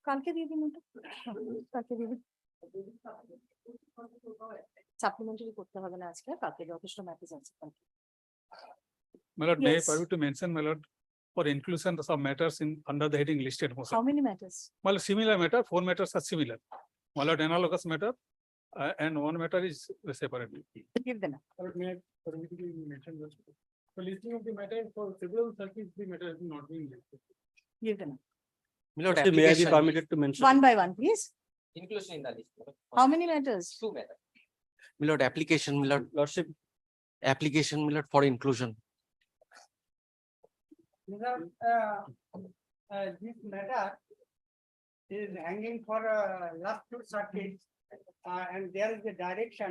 কালকে দিয়ে দিন কালকে দিয়ে দিন সাপ্লিমেন্টারি করতে হবে না আজকে কালকে যথেষ্ট ম্যাথস আছে My lord, may I permit to mention, my lord, for inclusion of matters in under the heading listed motion. How many matters? My lord, similar matter, 4 matters are similar. My lord, analogous matter, and 1 matter is separate. Give them. May I permit to mention this? The listing of the matter for several circuits, the matter is not being listed. Give them. My lord, May I be permitted to mention? One by one, please. inclusion in the list. How many matters? 2 matters. My lord, application, my lord, Lordship, application, my lord, for inclusion. This matter is hanging for last 2 circuits, and there is a direction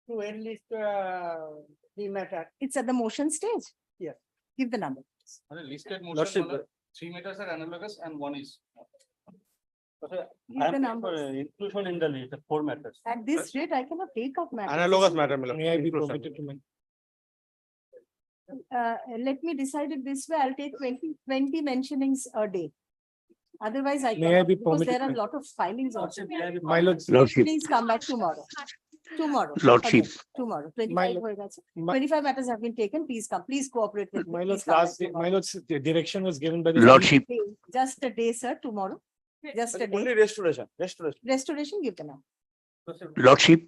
to enlist the matter. It's at the motion stage. Yes. Give the number. Listed Lordship, motion, 3 matters are analogous and 1 is. Give the numbers. inclusion in the list, 4 matters. At this rate, I cannot take up matters. Analogous matter, my lord. May I be permitted to mention? Let me decide it this way. I'll take 20 mentionings a day. Otherwise, I May I cannot, be because there are permitted a lot of filings also. My lord, Please come back tomorrow. Lordship. Okay, tomorrow. My 25 হয়ে গেছে। 25 matters have been taken. Please come. Please cooperate with me. my Please lord's come last, back tomorrow. my lord's direction was given by the. Lordship, Just a day, sir, tomorrow. Just a day. Only restoration. Restoration, give the number. Lordship,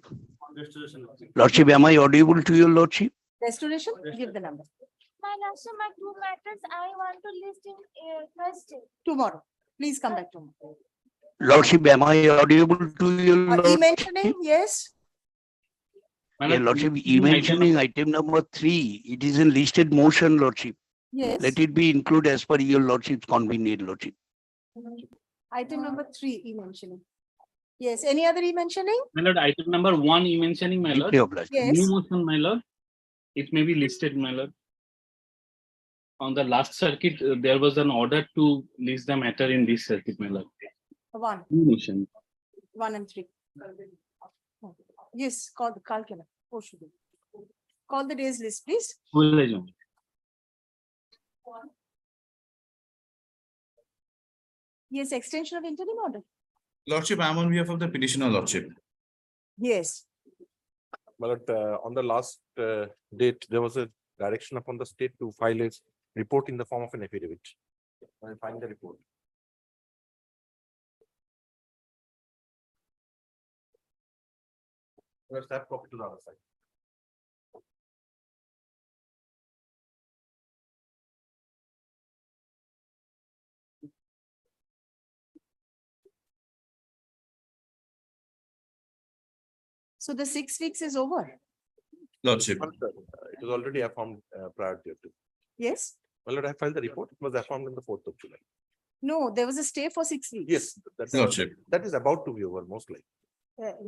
Lordship, am I audible to your Lordship? Restoration, give the number. My lordship, my 2 matters I want to list in Thursday. Tomorrow. Please come back tomorrow. Lordship, am I audible to your E-mentioning, Lordship? yes. Yeah, Lordship, e-mentioning item number 3, it is in listed motion, Lordship. Yes. Let it be included as per your Lordship's convenient, Lordship. Item number 3, e-mentioning. Yes, any other e-mentioning? My lord, item number 1, you mentioning, my lord. Deeply obliged. Yes. New motion, my lord. It may be listed, my lord. On the last circuit, there was an order to list the matter in this circuit, my lord. 1, New motion. 1 and 3. Yes, call the calcula. Call the days list, please. Will I join? Yes, extension of interim order. Lordship, I am on behalf of the petitioner, Lordship. Yes. But on the last date, there was a direction upon the state to file a report in the form of an affidavit. I'll find the report. Let's have copy to the other side. So the 6 weeks is over. Lordship, It was already affirmed prior to. Yes. Well, I filed the report. It was affirmed on the 4th of July. No, there was a stay for 6 weeks. Yes, that's Lordship. that is about to be over, most likely.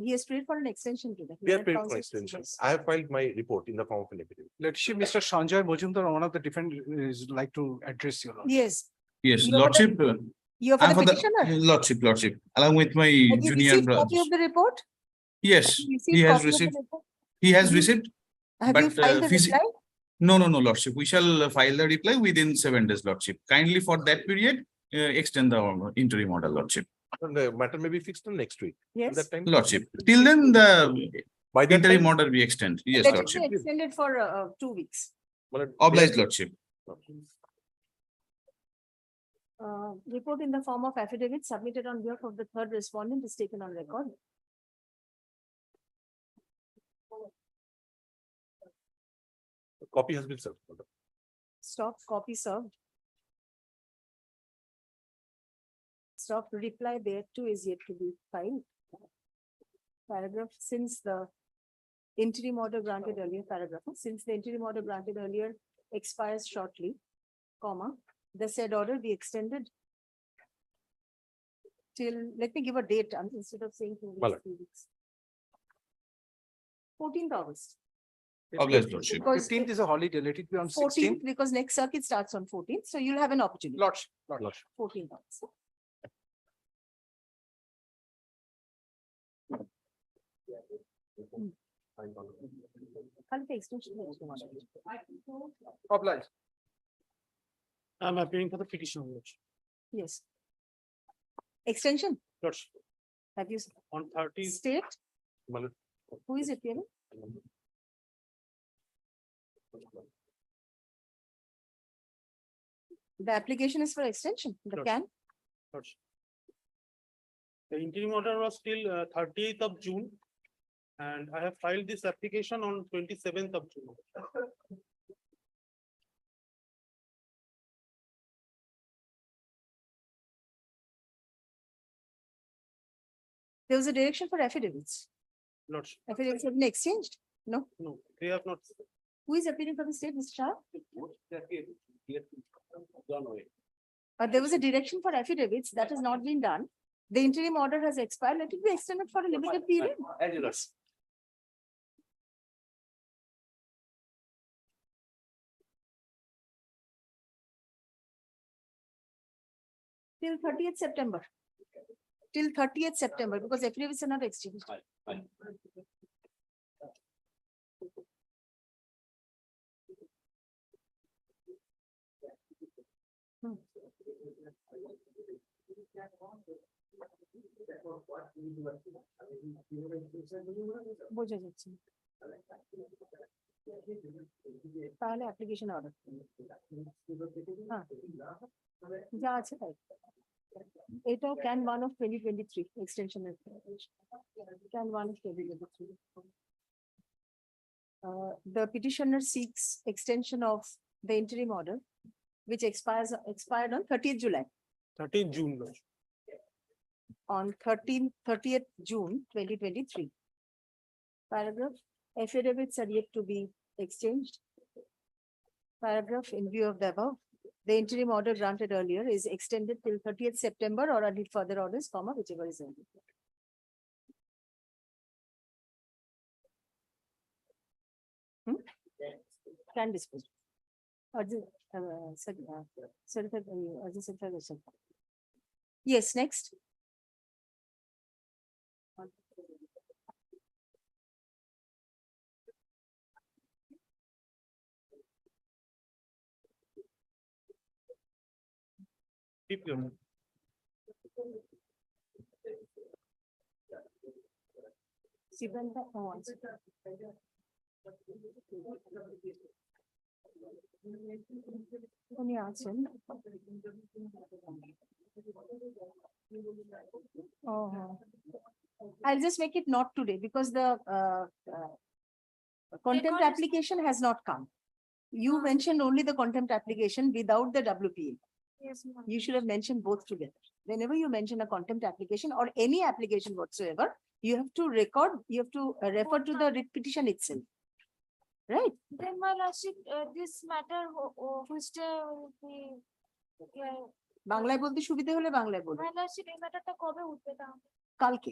He has prayed for an extension today. We are paid for extension. I have filed my report in the form of an affidavit. Lordship, Mr. Sanjay Mojumdar, one of the defendants, is like to address your Lordship. Yes. yes, You are Lordship. You are for I'm the for the petitioner. Lordship, along with my Have you junior received brothers. copy of the report? Yes, Have you he has copy of the received. report? He has Mhm. received. Have you but, filed the reply? No, Lordship. We shall file the reply within 7 days, Lordship. Kindly for that period, extend the interim order, Lordship. And the matter may be fixed on next week. At Yes. that time. Lordship. Till then, the By that interim time. order we extend. Yes, Let it Lordship. be extended for 2 weeks. Obliged, Lordship. Report in the form of affidavit submitted on behalf of the third respondent is taken on record. The copy has been served. Stop, copy served. Stop, reply there too is yet to be filed. Paragraph, since the interim order granted earlier, paragraph, since the interim order granted earlier expires shortly, comma, the said order be extended till, let me give a date instead of saying 2 weeks, Well, 3 weeks. 14th August. Obliged lordship. Because 15th is a holiday, let it be on 14th, 16th. because next circuit starts on 14th, so you'll have an opportunity. Lordship. 14th August. Kalite extension is one. Obliged. I'm appearing for the petition. Yes. Extension, Lordship, have you on 30th. state? My lord, Who is appearing? The application is for extension, the Yes. can, Lordship. The interim order was till 30th of June. And I have filed this application on 27th of June. there was a direction for affidavits. Lordship, Affidavits have been exchanged. No, no, they have not. who is appearing for the state, Mr. Shah? gone away. There was a direction for affidavits that has not been done. The interim order has expired. Let it be extended for a limited period. As you like. Till 30th September. Till 30th September, because affidavits are not exchanged. Hmm. বোঝা যাচ্ছে না। তাহলে application order হ্যাঁ যা আছে তাই এটাও can 1 of 2023 extension can 1 of 2023 the petitioner seeks extension of the interim order which expired on 30th July. 13th June. Lordship. On 30th June 2023. Paragraph, affidavits are yet to be exchanged. Paragraph, in view of the above, the interim order granted earlier is extended till 30th September or until further orders, comma, whichever is earlier. Can dispose. Yes, next. Keep going. Sibanda, one second. উনি আছেন I'll just make it not today because the contempt Record is- application has not come. You mentioned only the contempt application without the WPA. Yes, ma'am. You should have mentioned both together. Whenever you mention a contempt application or any application whatsoever, you have to record, you have to refer to the writ petition itself. Right? Then my lordship, this matter, which day will be, yeah, বাংলায় বলতে সুবিধা হলে বাংলায় বলুন my lordship, এই ম্যাটারটা কবে উঠবে তাহলে? কালকে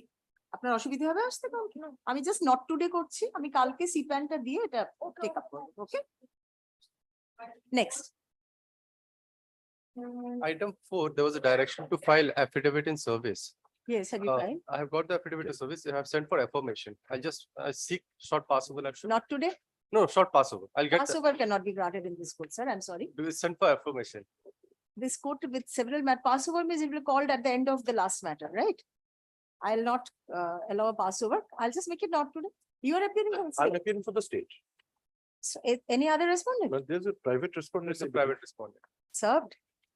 আপনার অসুবিধা হবে আসতে কালকে আমি জাস্ট নট টুডে করছি আমি কালকে সিপ্যানটা দিয়ে এটা Okay, টেক আপ okay. করবো okay next Item 4, there was a direction to file affidavit in service. Yes have you file I have got the affidavit in service. I have sent for affirmation. I'll just seek short passable action. Not today No, short passable. I'll get, Passover cannot be granted in this court, sir. I'm sorry. send for affirmation. This court with several Passover means it will be called at the end of the last matter, right? I'll not allow a Passover. I'll just make it not today. You are appearing also. I'm appearing for the state. So, any other respondent But there's a private respondent. It's a private respondent. served?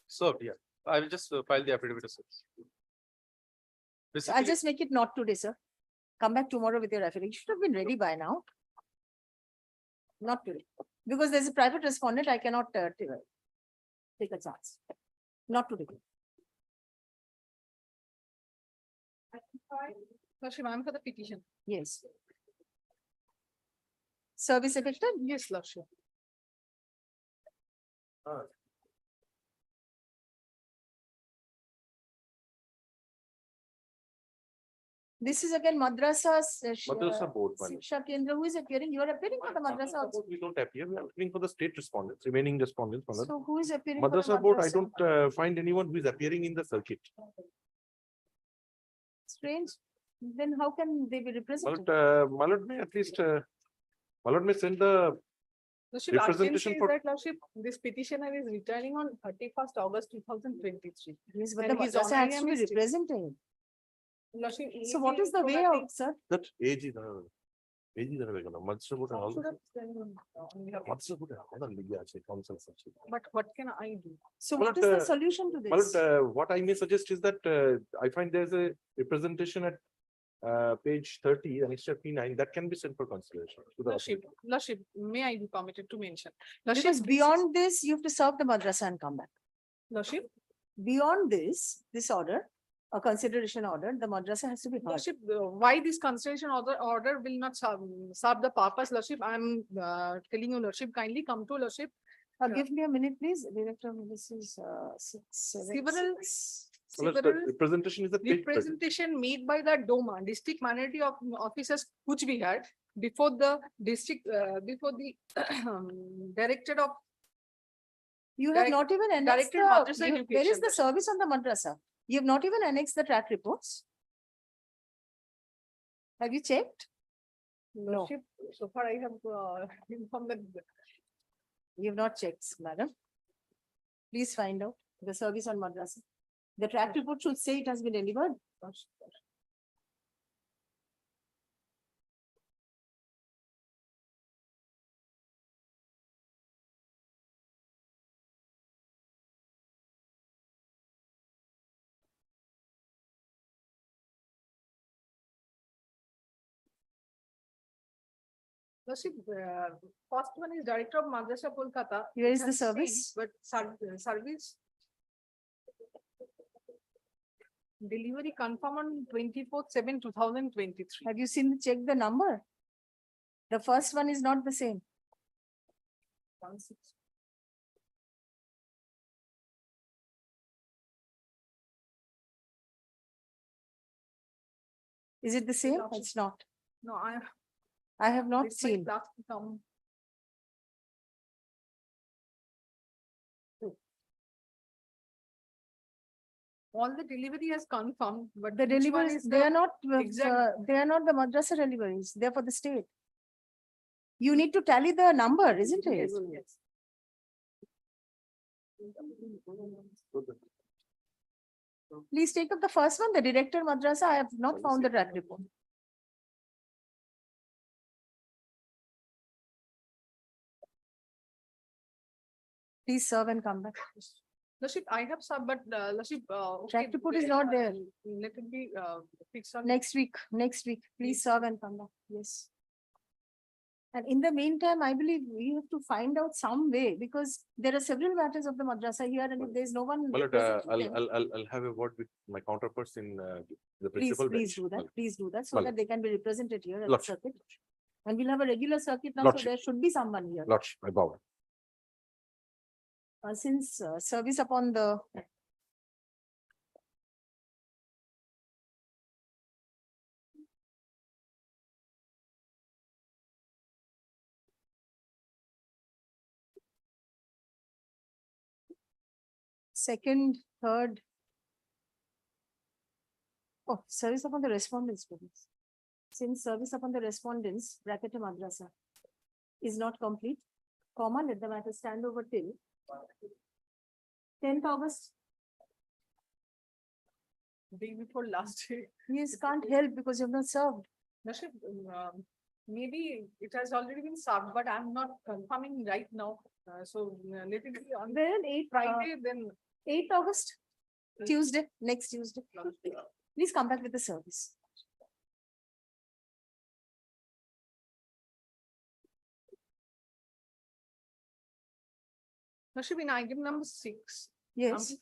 Served, yeah. I will just file the affidavit of service. So I'll Basically, just make it not today, sir. Come back tomorrow with your affidavit. You should have been ready by now. Not today, because there's a private respondent, I cannot take a chance. Not today. Lordship, I'm for the petition. Yes. Service effective? Yes, Lordship. This is again Madrasa's. Madrasa board, my lord. Shiksha Kendra, who is appearing? You are appearing for the madrasa also. We don't appear, we are appearing for the state respondents, remaining respondents. my lord. So who is appearing? for the Madrasa board, I madrasa? don't find anyone who is appearing in the circuit. Strange. Then how can they be represented? My lord may at least, my lord may send the Lordship, I can representation say for- that Lordship, this petitioner is returning on 31st August 2023. Yes, but And the his madrasa has to honorarium be is- represented. Lordship, So what is the way out, sir? that age is Madrasa board and all. Madrasa board, all the Liga, council. But what can I do? So Well, what is the uh, solution to Well, this? what I may suggest is that I find there's a representation at page 30 and it's P9 that can be sent for consideration. to the Lordship, Lordship, may I be permitted to mention? Because Lordship, beyond this, you have to serve the madrasa and come back. Lordship, Beyond this order, a consideration order, the madrasa has to be heard. Lordship, why this consideration order will not serve the purpose, Lordship? I'm telling you, Lordship, kindly come to Lordship. Give me a minute, please. Director, this is 6, 7, Several, Well, the several representation is at page 30. representation made by the DOMA, District Minority of Officers, which we had before the district, before the Directorate of. You have Direct- not even annexed Directed Madrasa where is Education. the service on the madrasa? You have not even annexed the track reports. Have you checked? Lordship, so far I have informed that. You have not checked, madam. Please find out the service on madrasa. The track report should say it has been delivered. Lordship, first one is Director of Madrasa Kolkata. Where It is the has seen, service? But service. Delivery confirm on 24/7/2023. Have you seen, check the number? The first one is not the same. 16. Is it the same? Lordship. It's not. No, I have not it's my seen. last come. All the delivery has confirmed, but The which one deliveries, is they the are not, exact- they are not the madrasa deliveries. They're for the state. You need to tally the number, isn't it? Yes, yes. Please take up the first one, the director madrasa. I have not found the track report. Please serve and come back. Lordship, I have some, but Lordship. Track okay, report is not there. Let it be fixed on. Next week, please serve and come back. Yes. And in the meantime, I believe we have to find out some way because there are several matters of the madrasa here and if there is no one. Well, representing them, I'll have a word with my counterparts in the Please, principal please bench. do that. Well, Please do that so Well, that they can be represented here at the Lordship. circuit. And we'll have a regular circuit now, so Lordship. there should be someone here. Lordship, I bow. Since service upon the. Second, third. Oh, service upon the respondents. Please. Since service upon the respondents, bracket madrasa, is not complete, comma, let the matter stand over till 10th August. Day before last day. Yes, can't help because you have not served. Lordship, maybe it has already been served, but I'm not confirming right now. So let it be on Then 8th, Friday, then. 8th August, Tuesday, next Tuesday. Please come back with the service. Lordship, in item number 6. Yes.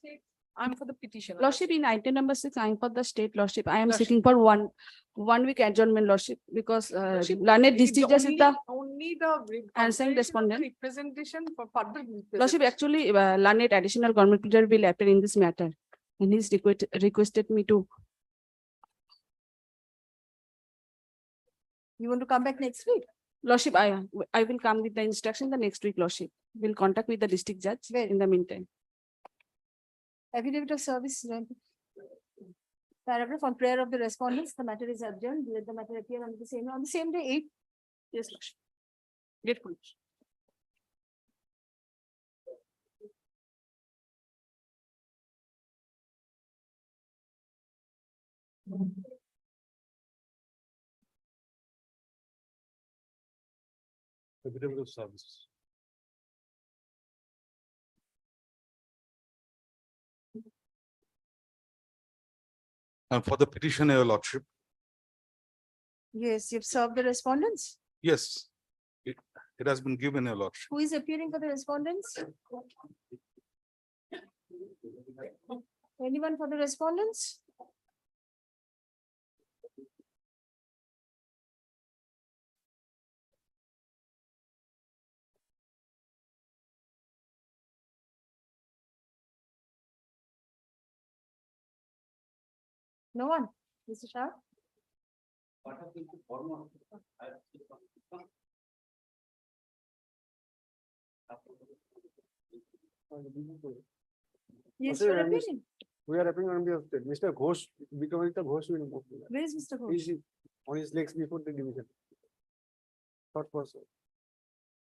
I'm for the petition. Lordship, in item number 6, I am for the state lordship. I am Lordship. seeking for one week adjournment lordship because Lordship, learned it's district judge is the Only the. answering consideration of the respondent. Representation for further. lordship actually learned additional government pleader will appear in this matter. And he's requested me to You want to come back next week? Lordship, I will come with the instruction the next week, Lordship. Will contact with the district judge Where? in the meantime. Affidavit of service. Paragraph on prayer of the respondents, the matter is adjourned. Let the matter appear on the same day, 8. Yes, Lordship. Grateful. Affidavit of service. For the petition, your lordship, Yes, you've served the respondents. yes, it has been given, your lordship. Who is appearing for the respondents? Anyone for the respondents? No one, Mr. Shah? Yes, you're appearing. We are appearing on behalf of state. Mr. Ghosh, becoming the Ghosh will move. Where is Mr. Ghosh? He's on his legs before the division. Thought person.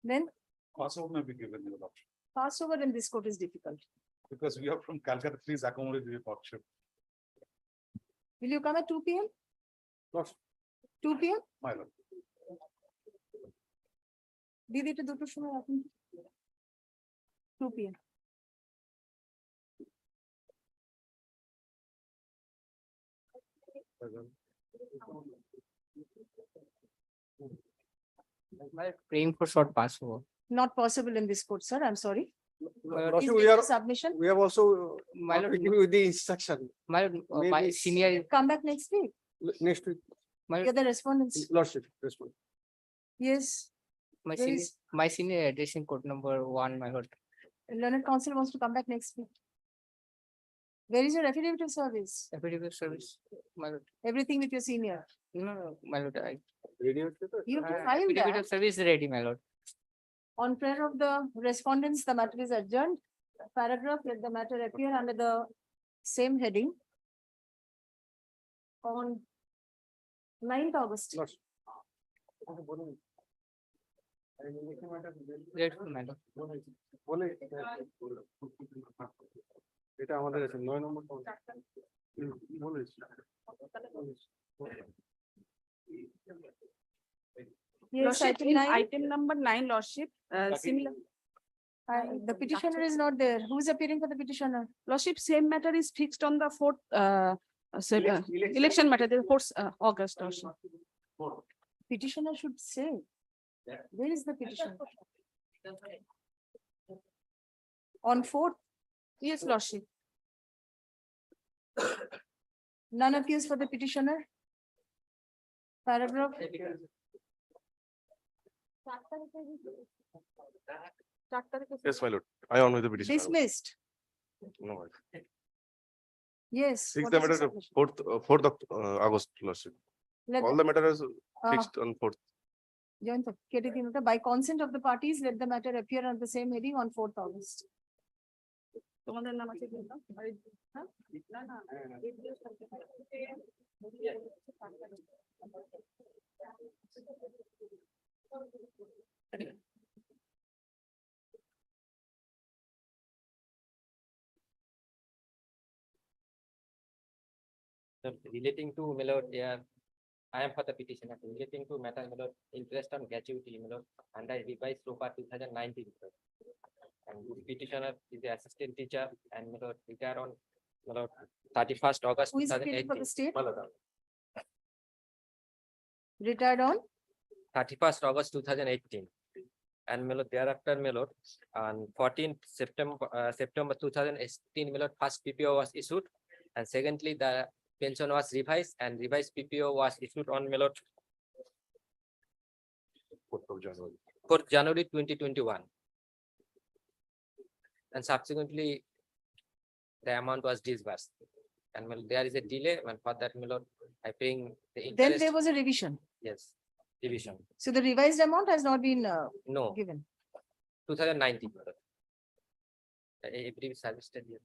Then Passover may be given, your lordship, Passover in this court is difficult. because we are from Calcutta, please accommodate the lordship. Will you come at 2 PM? Lordship. 2 PM? My lord. দিদি এটা দুটোর সময় আপনি 2 PM. Praying for short Passover. Not possible in this court, sir. I'm sorry. Lordship, Please we take are, the submission. we have also with the instruction. My Maybe senior Come back next week. next week. You're the respondents. Lordship, respond. Yes. My There is- senior addressing code number 1, my lord. Learned Council wants to come back next week. Where is your affidavit of service? Affidavit service, my lord. Everything with your senior. No, my lord. You have to file that. service ready, my lord. On prayer of the respondents, the matter is adjourned. Paragraph, let the matter appear under the same heading. On 9th August. Grateful, my lord. এটা আমাদের আছে 9 নম্বর Yes, Lordship, item in 9. item number 9, Lordship, similar. The petitioner is not there. Who is appearing for the petitioner? Lordship, same matter is fixed on the 4th, election matter, the 4th August, Lordship. Petitioner should say. Where is the petition? On 4th, Yes, Lordship. none appears for the petitioner. Paragraph. Yes, my lord, I on with the petition. Dismissed. No, Yes. sixth what the is the matter, submission? 4th of August, lordship. Let All the matter is the- fixed on 4th. Join the কেটে দিন ওটা. By consent of the parties, let the matter appear on the same heading on 4th August. তোমাদের নাম আছে কি না? হ্যাঁ? না, না। Relating to Miller, I am for the petition relating to matter Miller interest on gratuity Miller under revised SOPA 2019. And this petitioner is the assistant teacher and Miller retired on Miller 31st August Who is appearing for the 2018. state? Malada. Retired on 31st August 2018. And Miller thereafter Miller on 14th September 2018 Miller first PPO was issued, and secondly the pension was revised and revised PPO was issued on Miller 4th of January. 4th January 2021. And subsequently the amount was disbursed. And there is a delay, and for that Miller I paying the then interest. there was a revision. Yes. division. So the revised amount has not been No, given. 2019 every suggested year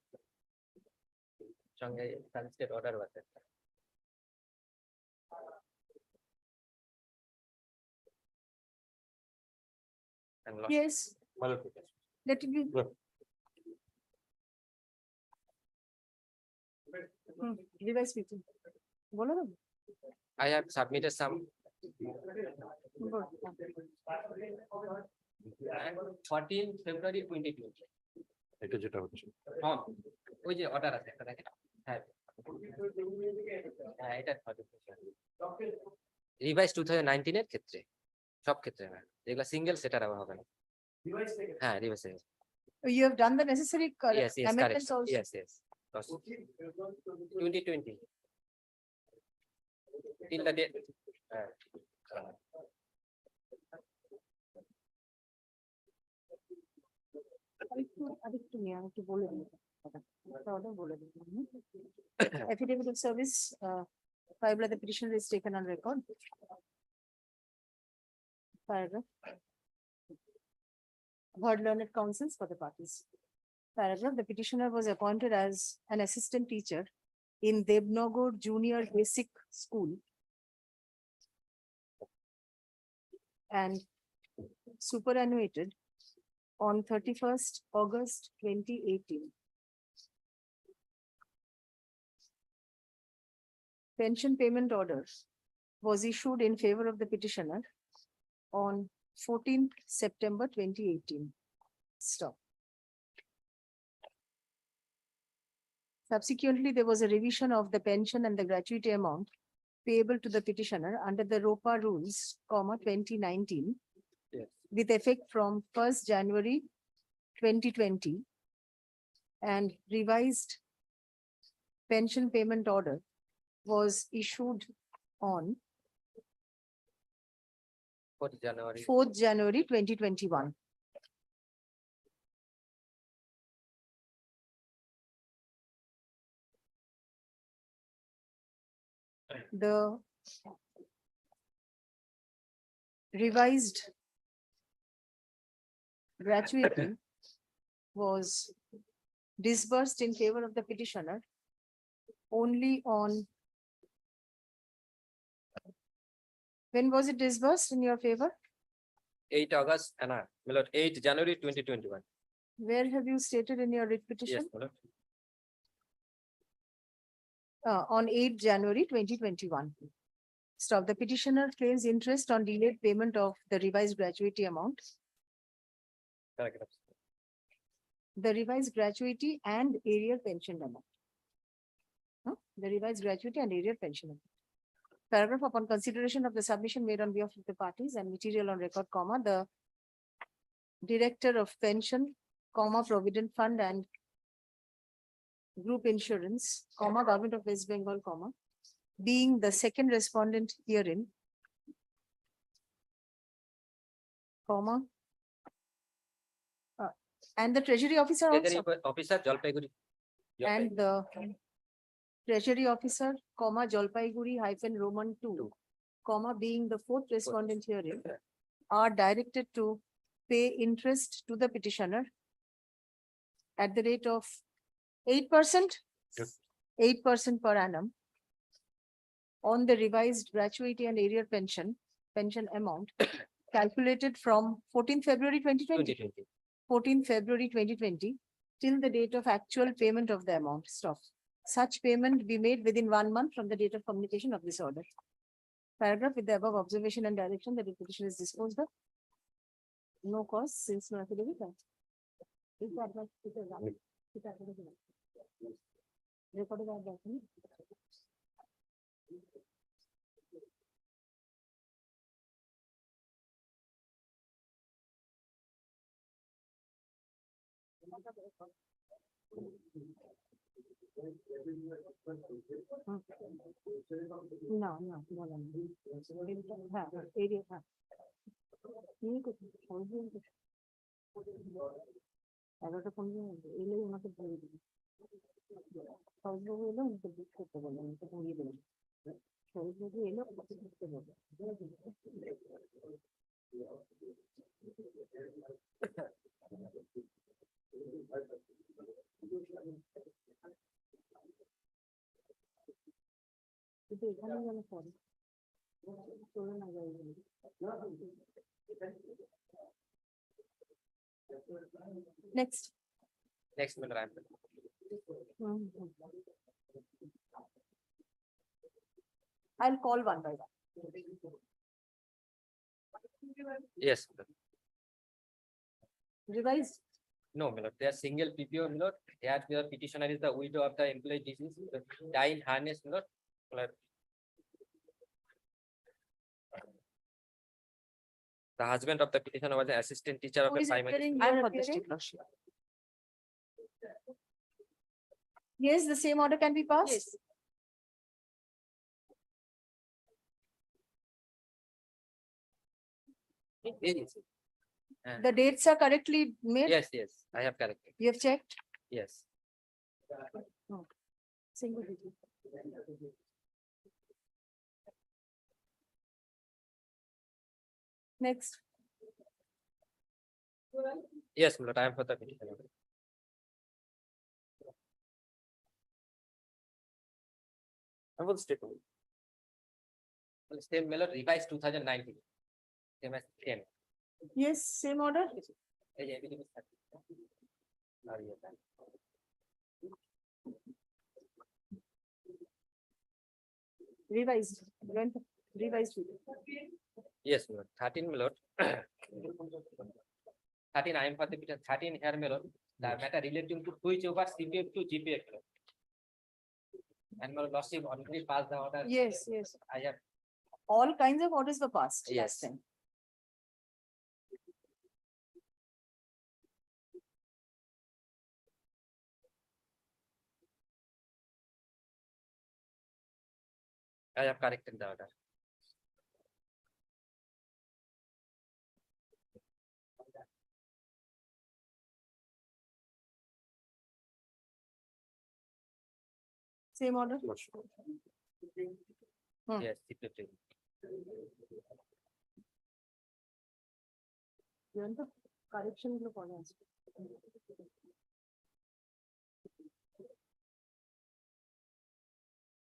সঙ্গে suggested order was there. And lost. Yes, My lord, let it be. Yeah. Revise speaking. বলো না? I have submitted some ball. 14 February 2020 এটা যেটা হচ্ছে। হ্যাঁ ওই যে order আছে একটা দেখেন হ্যাঁ হ্যাঁ এটা রিভাইজ 2019 এর ক্ষেত্রে সব ক্ষেত্রে না যেগুলো সিঙ্গেল সেটার আবার হবে না হ্যাঁ revise You have done the necessary yes yes amendments correct also. yes yes 2020 till the date আরেকটু নিয়ে আমি একটু বলে দিই তাহলে বলে দিই affidavit of service filed by the petitioner is taken on record. Paragraph. Heard learned counsels for the parties. Paragraph, the petitioner was appointed as an assistant teacher in Devnagar Junior Basic School and superannuated on 31st August 2018. Pension payment order was issued in favor of the petitioner on 14th September 2018. Stop. Subsequently, there was a revision of the pension and the gratuity amount payable to the petitioner under the ROPA rules, 2019, yes with effect from 1st January 2020 and revised pension payment order was issued on 4th January 4th January 2021. The revised gratuity was disbursed in favor of the petitioner only on. When was it disbursed in your favor? 8 August and my lord 8 January 2021 Where have you stated in your writ petition? yes my lord On 8 January 2021. Stop. The petitioner claims interest on delayed payment of the revised gratuity amount. paragraph The revised gratuity and area pension amount. The revised gratuity and area pension amount. Paragraph, upon consideration of the submission made on behalf of the parties and material on record, comma, the director of pension, comma, provident fund and group insurance, comma, government of West Bengal, comma, being the second respondent herein, comma, and the treasury officer also, officer Jalpaiguri and the treasury officer, comma, Jalpaiguri hyphen Roman 2, comma, being the fourth respondent herein, are directed to pay interest to the petitioner at the rate of 8%, Yes. 8% per annum on the revised gratuity and area pension amount calculated from 14th February 2020. 2020 14th February 2020 till the date of actual payment of the amount. Stop. Such payment be made within 1 month from the date of communication of this order. Paragraph, with the above observation and direction, the petition is disposed of. No cause since no affidavit. Is that what it is? Is that what it is? Recorded as document. No, no, no, no. হ্যাঁ, area, হ্যাঁ। নিয়ে কোথায়? সহজেই তো। 11:15 এলেই ওনাকে বলে দিবি। সহজবাবু এলে ওনাকে বুক করতে বলবেন, ওনাকে বলিয়ে দেবেন। কিন্তু এখানে যেন পড়ে। চলে না যায় এগুলো। Next. Next, Miller, I am. I'll call one by one. Yes, Miller. Revised. No, Miller, they are single PPO, Miller. Here the petitioner is the widow of the employee deceased, die in harness, Miller. Miller. The husband of the petitioner was an assistant teacher of Who a is primary appearing? school. I am You for are the appearing? state lordship. Yes, the same order can be passed. Yes. Where is it? The dates are correctly made. Yes, yes, I have corrected. You have checked. Yes. Single digit. Next. Yes, Miller, I am for the petitioner. I will state. Same Miller revised 2019. Same as 10. Yes, same order. Revised. Went revised. Yes, Miller, 13 Miller. 13 I am for the petition, 13 here Miller. The matter relating to switch over CPF to GPF. Miller. And Miller lordship already passed the order. Yes, yes. I have. All kinds of orders were passed Yes. last time. I have corrected the order. Same order. Yes, CPF. You the correction group orders.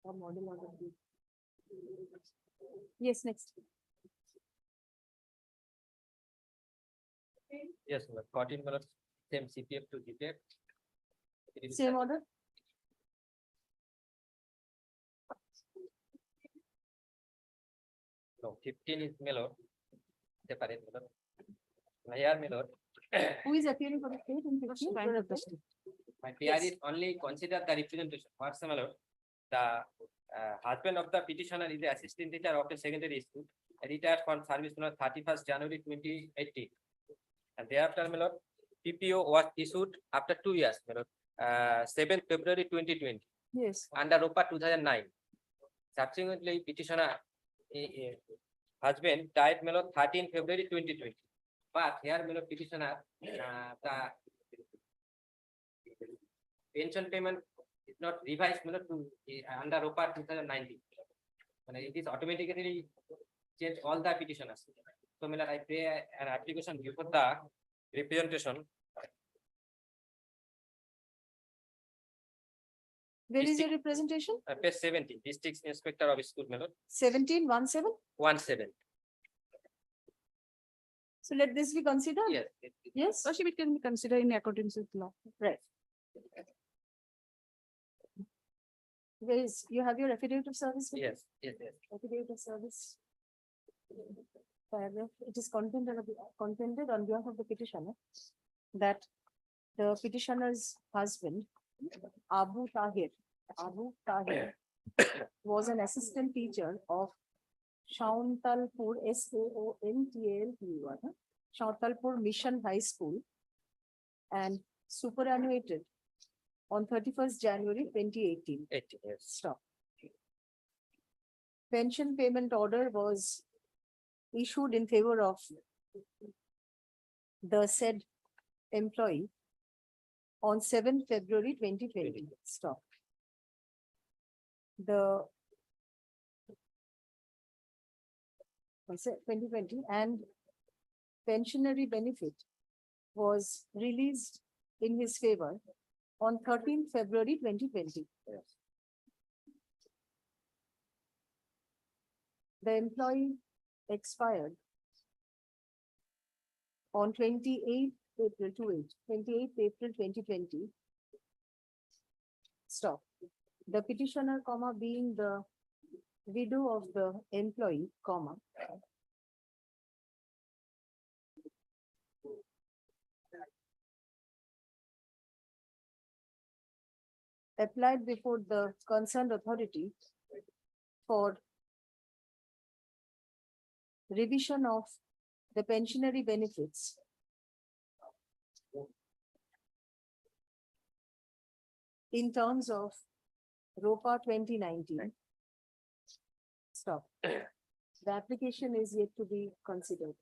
Or model order. Yes, next. Yes, Miller, 14 Miller, same CPF to GPF. It is Same order. No, 15 is Miller. Separate Miller. Here Miller. Who is appearing for the state in 15? Fine with the state. My PR is only consider the representation. What's the Miller? The husband of the petitioner is the assistant teacher of a secondary school, retired from service on 31st January 2018. And thereafter, Miller, PPO was issued after 2 years, Miller, 7th February 2020, Yes. under ROPA 2009. Subsequently, petitioner husband died, Miller, 13 February 2020. But here, Miller, petitioner, the pension payment is not revised, Miller, to under ROPA 2019. And it is automatically change all the petitioners. So, Miller, I pay an application before the representation. Where is your representation? Page 17, district inspector of school, Miller, 1717. 17. So let this be considered. Yes. Yes. Lordship, it can be considered in accordance with law. Right. Where is, you have your affidavit of service? with you? Yes, yes, yes. Affidavit of service. Paragraph, it is contended on behalf of the petitioner that the petitioner's husband, Abu Tahir, was an assistant teacher of Shauntalpur, Shauntalpur, Shauntalpur Mission High School, and superannuated on 31st January 2018. 18, yes. Stop. Pension payment order was issued in favor of the said employee on 7th February 2020. Stop. The 2020, and pensionary benefit was released in his favor on 13th February 2020. The employee expired on 28th April 28th April 2020. Stop. The petitioner, comma, being the widow of the employee, comma, applied before the concerned authority for revision of the pensionary benefits in terms of ROPA 2019. Stop. The application is yet to be considered.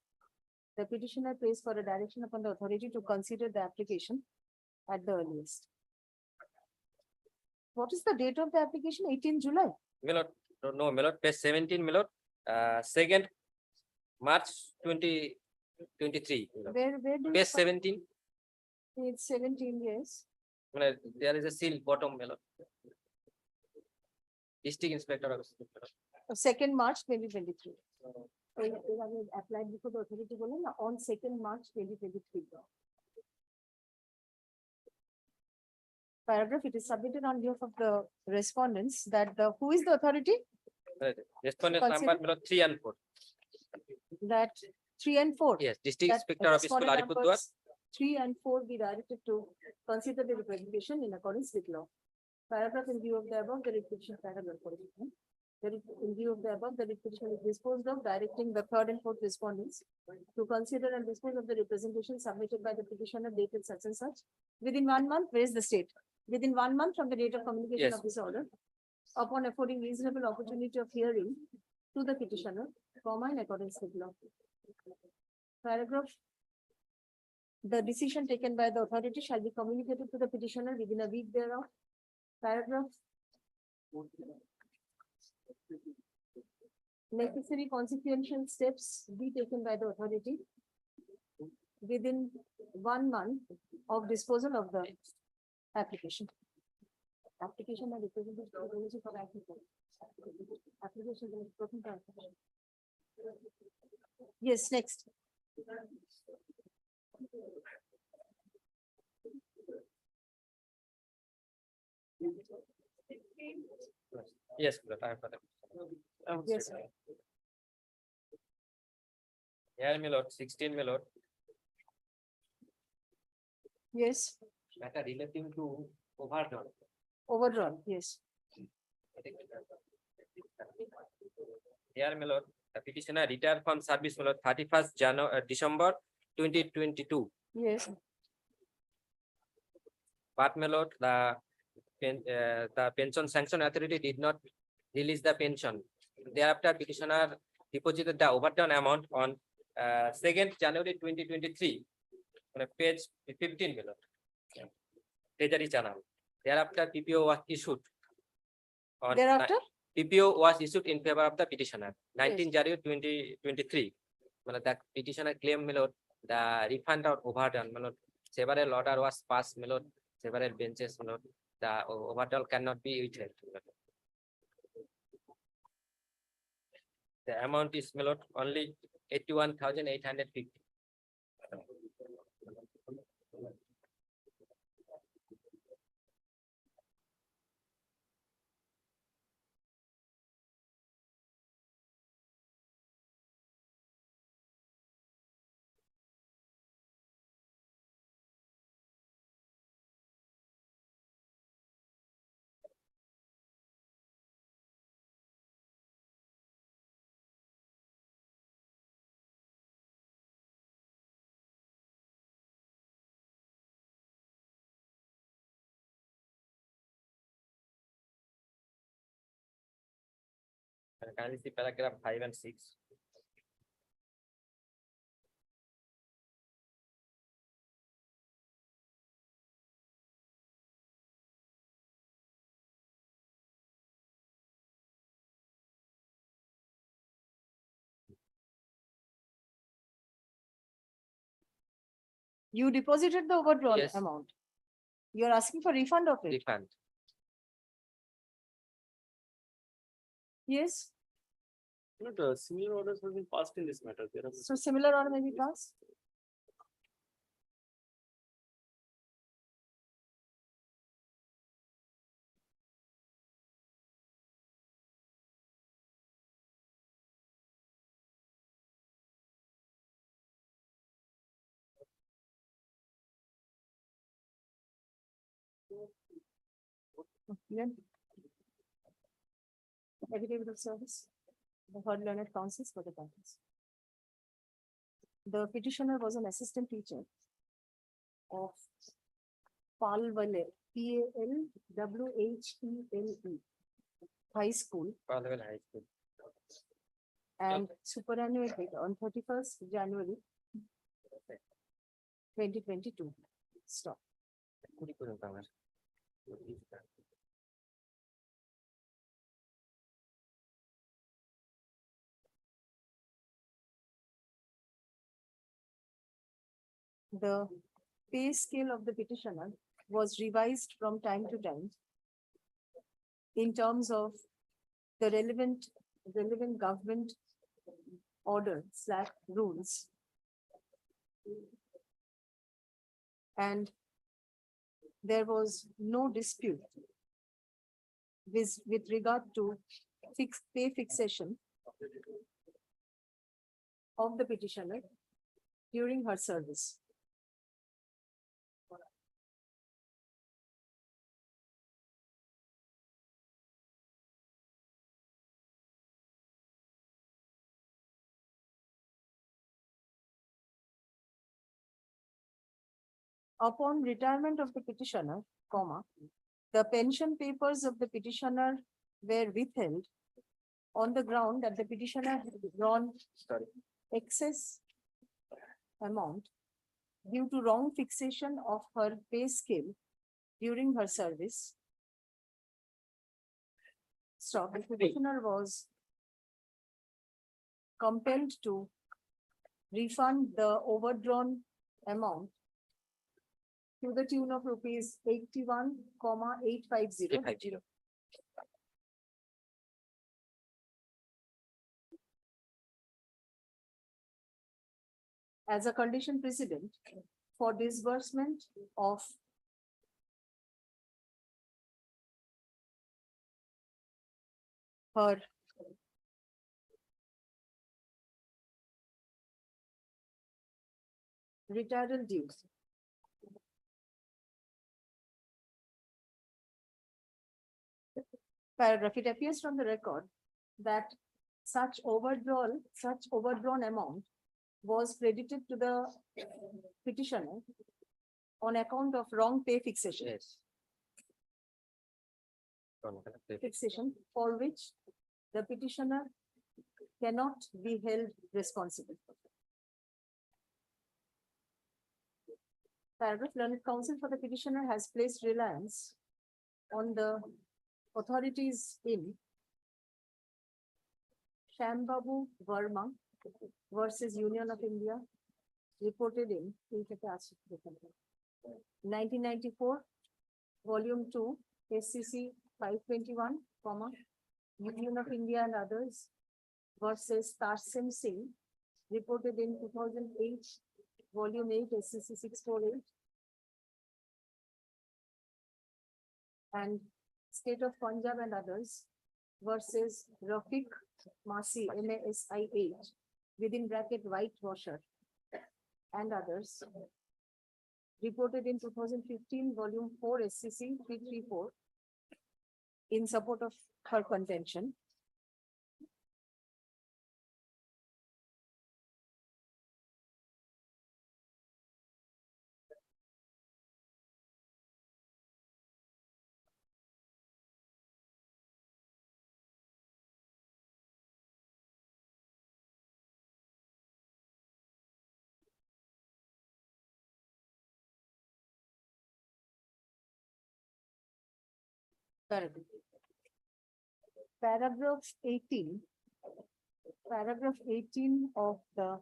The petitioner prays for a direction upon the authority to consider the application at the earliest. What is the date of the application? 18 July. Milord, no, Milord, page 17, Milord, 2nd March 2023. Where do you Page find- 17, Page 17, yes. Milord, there is a seal bottom, Milord. District Inspector Office. Milord. 2nd March 2023. So it was applied before the authority on 2nd March 2023. Paragraph, it is submitted on behalf of the respondents that who is the authority? Respondent number, Consider- Milord, 3 and 4. That 3 and 4. Yes, District That Inspector Office, respondent Alipurduar. numbers 3 and 4 be directed to consider the representation in accordance with law. Paragraph, in view of the above, the petition paragraph. In view of the above, the petition is disposed of, directing the 3rd and 4th respondents to consider and dispose of the representation submitted by the petitioner dated such and such within 1 month. Where is the state? Within 1 month from the date of communication Yes. of this order, upon affording reasonable opportunity of hearing to the petitioner, comma, in accordance with law. Paragraph, the decision taken by the authority shall be communicated to the petitioner within a week thereof. Paragraph, necessary consequential steps be taken by the authority within 1 month of disposal of the application. Application and representation for applicant. Application is important for application. Yes, next. Yes, Milord, I have got it. Yes. Here, Milord, 16, Milord, Yes, matter relating to overdrawn. overdrawn, yes. Here, Milord, the petitioner retired from service, Milord, 31st December 2022. Yes, But, Milord, the pension sanction authority did not release the pension. Thereafter, petitioner deposited the overdrawn amount on 2nd January 2023 on page 15, Milord. Treasury channel. Thereafter, PPO was issued. On thereafter, PPO was issued in favor of the petitioner, 19 January 2023. Milord, the petitioner claimed, Milord, the refund or overdone, Milord, several order was passed, Milord, several benches, Milord, the overdone cannot be withheld. Milord. The amount is, Milord, only 81,850. Can you see paragraph 5 and 6? You deposited the overdrawn Yes. amount. You are asking for refund of it. refund. Yes, Not similar orders have been passed in this matter. There are. so similar order may be passed. Then. Affidavit of service. The heard learned counsels for the parties. The petitioner was an assistant teacher of Palwale, PALWHELE High School Palwal High School. and superannuated on 31st January 2022. Stop. Kurikulum cover. The pay scale of the petitioner was revised from time to time in terms of the relevant government order/rules. And there was no dispute with regard to pay fixation of the petitioner during her service. Upon retirement of the petitioner, comma, the pension papers of the petitioner were withheld on the ground that the petitioner had drawn excess amount due to wrong fixation of her pay scale during her service. Stop. The petitioner was compelled to refund the overdrawn amount to the tune of rupees 81,850. 850. As a condition precedent for disbursement of her retirement dues. Paragraph, it appears from the record that such overdrawn amount was credited to the petitioner on account of wrong pay fixation. Yes. Fixation for which the petitioner cannot be held responsible. Paragraph, learned counsel for the petitioner has placed reliance on the authorities in Shyambabu Verma versus Union of India, reported in 1994, volume 2, SCC 521, Union of India and others versus Tarsim Singh, reported in 2008, volume 8, SCC 648. And State of Punjab and others versus Rafiq Masi, MASIH, within bracket whitewasher and others, reported in 2015, volume 4, SCC 334, in support of her contention. Paragraph 18. Paragraph 18 of the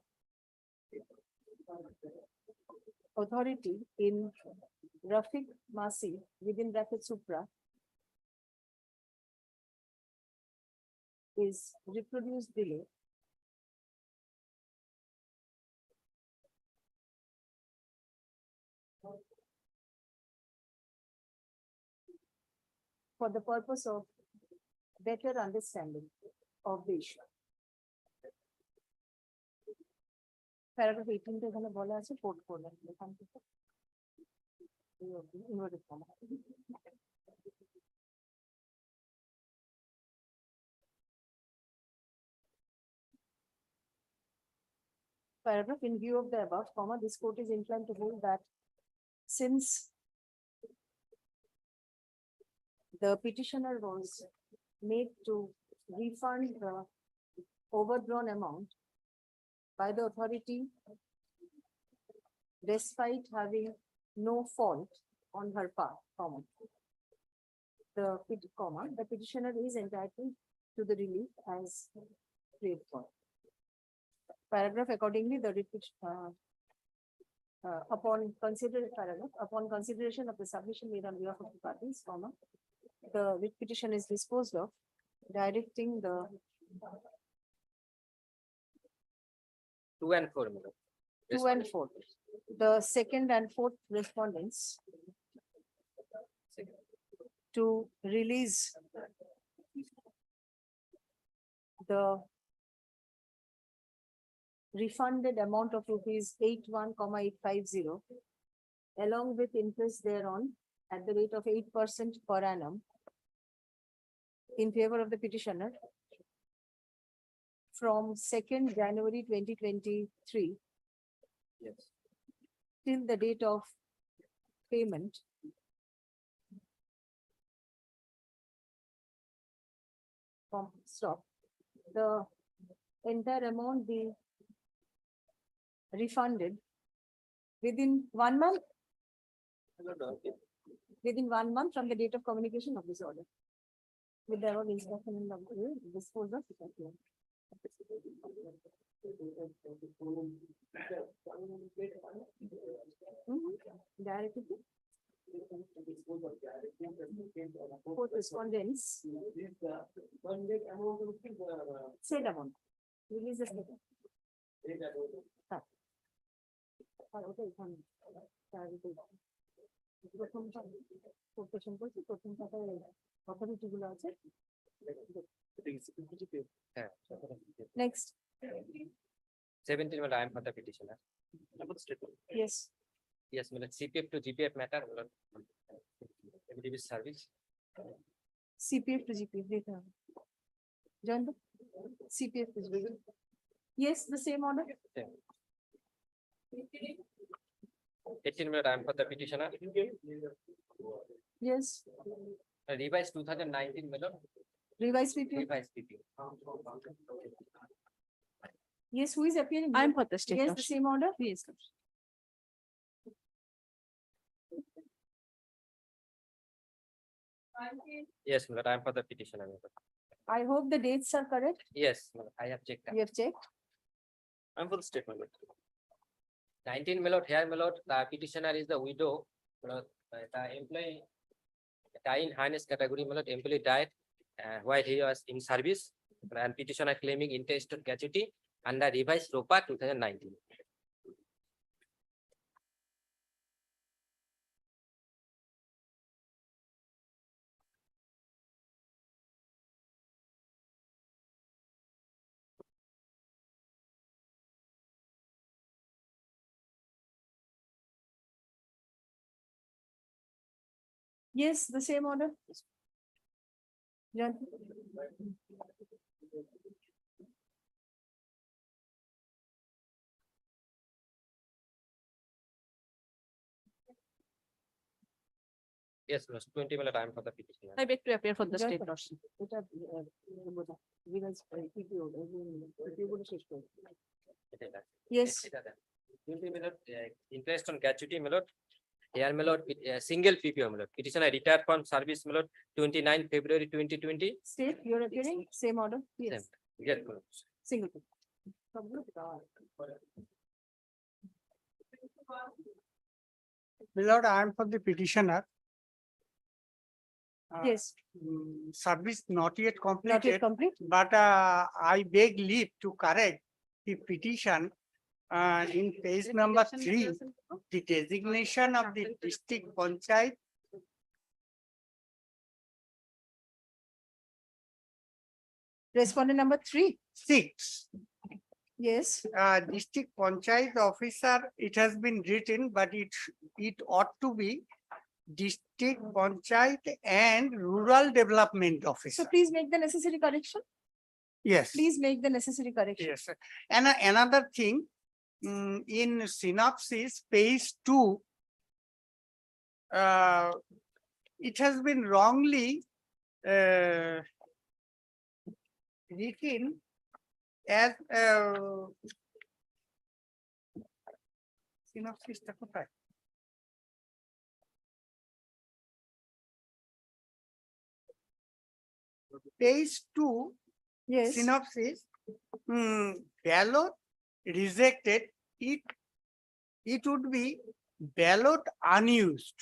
authority in Rafiq Masi within bracket SUVRA is reproduced below. For the purpose of better understanding of the issue. Paragraph 18 তে এখানে বলা আছে coat করবেন এখান থেকে inverted comma. Paragraph in view of the above, comma, this court is inclined to hold that since the petitioner was made to refund the overdrawn amount by the authority despite having no fault on her part, comma. The petitioner is entitled to the relief as prayed for. Paragraph accordingly, the upon consideration of the submission made on behalf of the parties, comma, the writ petition is disposed of, directing the 2 and 4. Madam. 2 and 4. The second and fourth respondents to release the refunded amount of rupees 81,850 along with interest thereon at the rate of 8% per annum in favor of the petitioner from 2nd January 2023 Yes. till the date of payment stop. The entire amount be refunded within 1 month. Within 1 month from the date of communication of this order. With the above instruction in the dispose of. Directly. Fourth respondents. Said amount. Release the statement. Next. 17, madam, I am for the petitioner. Yes. Yes, madam, CPF to GPF matter, madam. MDB service. CPF to GPF data. Join the CPF to GPF. Yes, the same order. 18, madam, I am for the petitioner. Yes. Revised 2019, madam. Revised PPF. Revised PPF. Yes, who is appearing? I am for the state. Yes, the Lordship. same order. Yes, Lordship. Yes, madam, I am for the petitioner. Madam. I hope the dates are correct. Yes, madam, I have checked. You have checked. I am for the statement. 19, my lord, here, my lord, the petitioner is the widow. My lord, the employee died in highness category, my lord, employee died while he was in service, and petitioner claiming intestate gratuity under revised ROPA 2019. Yes, the same order. John. Yes, madam, 20 minute time for the petitioner. I beg to appear for the John. state. Lordship. এটা revised PPO গুলো শেষ করো। Yes. 20 minute interest on gratuity, my lord. Here, my lord, single PPO, my lord. Petitioner retired from service, my lord, 29 February 2020. State, you're appearing, same order. Yes, Yes, my lord. single. PPO. সবগুলো দেওয়া আছে। My lord, I am for the petitioner. Yes, Service not yet not yet completed, complete. but I beg leave to correct the petition. In page number 3, the designation of the district panchayat. Respondent number 3. 6. Yes, District panchayat officer, it has been written, but it ought to be district panchayat and rural development so officer. please make the necessary correction. Yes. Please make the necessary correction. Yes, sir. And another thing, in synopsis, page 2, it has been wrongly written as synopsis টা কোথায়? Page 2, Yes, synopsis, ballot rejected, it would be ballot unused.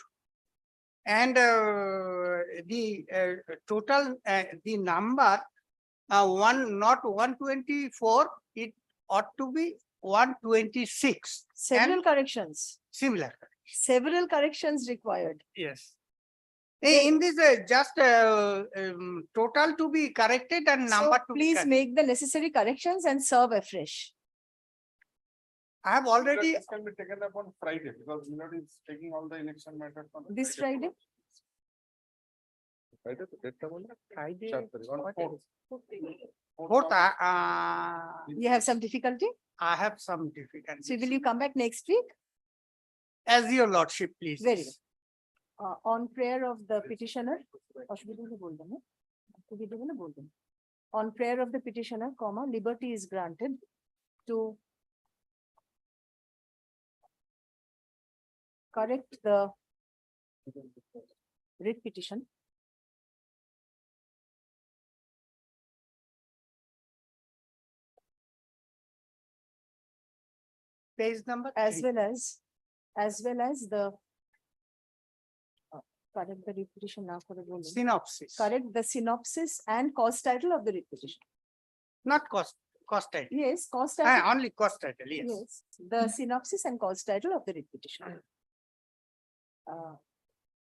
And the total, the number, not 124, it ought to be 126. several And corrections, similar. several corrections required. Yes. In this, just total to be corrected and So number to be please corrected. make the necessary corrections and serve afresh. I have already, This can be taken up on Friday because Millard is taking all the election matters on. This Friday? Friday, the date টা বলুন? Friday, 4 তারিখ, on 4th. fourth, You have some difficulty? I have some So difficulties. will you come back next week? As your lordship, please. Very good. On prayer of the petitioner, অসুবিধা হলে বলবেন, হ্যাঁ? অসুবিধা হলে বলবেন। On prayer of the petitioner, comma, liberty is granted to correct the writ petition Page number. as 3. well as the correct the writ petition now for the woman. Synopsis. Correct the synopsis and cause title of the writ petition. Not cost title. Yes, cause title. Only cost title, yes. Yes, the synopsis and cause title of the writ petition.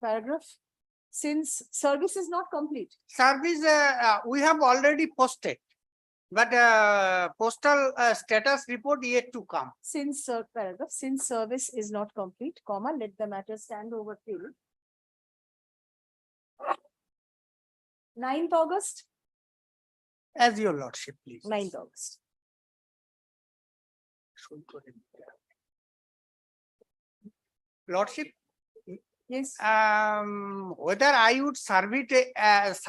Paragraph, since service is not complete, Service, we have already posted. But postal status report yet to come. since paragraph, since service is not complete, comma, let the matter stand over till 9th August, As your lordship, please. 9th August. Lordship, Yes, whether I would serve it, yes,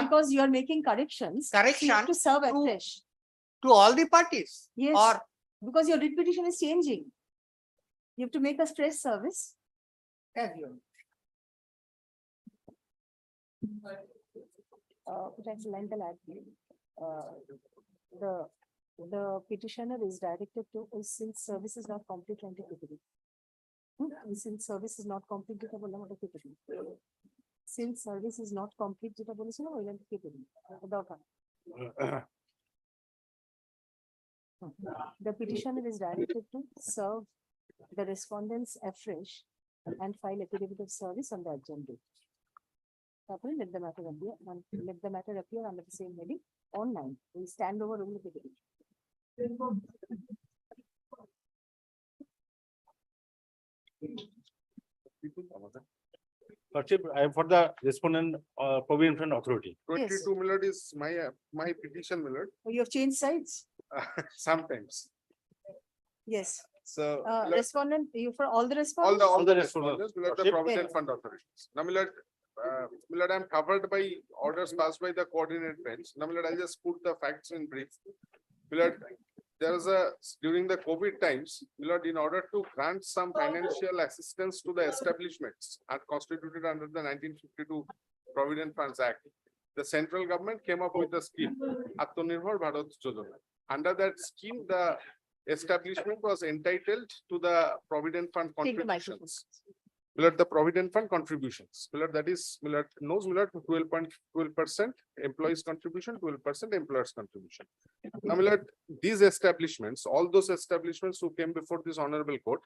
because you are making corrections. so you have correction to serve to- afresh. to all the parties. Yes, Or because your writ petition is changing. You have to make a fresh service. as your. That's line the lad. The petitioner is directed to, since service is not complete, since service is not complete, যেটা বললাম ওটা কেটে দিন। Since service is not complete, যেটা বলেছিলাম ওই লাইনটা কেটে দিন, ওটা দরকার নেই। The petitioner is directed to serve the respondents afresh and file affidavit of service on the urgent date. তারপরে let the matter appear under the same heading on 9. We stand over ওগুলো কেটে দিন। Lordship, I am for the respondent, Provident Fund Authority. 22 Millard is my petition, Millard, Oh, you have changed sides? sometimes. Yes. So. Respondent, you for all the respondents? All the respondents, Millard, the Lordship. Provident Fund authorities. Now, Millard, Millard, I am covered by orders passed by the coordinate bench. Now, Millard, I'll just put the facts in brief. Millard, there is during the COVID times, Millard, in order to grant some financial assistance to the establishments are constituted under the 1952 Provident Funds Act, the central government came up with the scheme, Atmanirbhar Bharat Yojana. Under that scheme, the establishment was entitled to the provident fund Take the microphone. contributions. The provident fund contributions, that is, knows 12.12%, employees contribution, 12% employers contribution. Now, these establishments, all those establishments who came before this honorable court,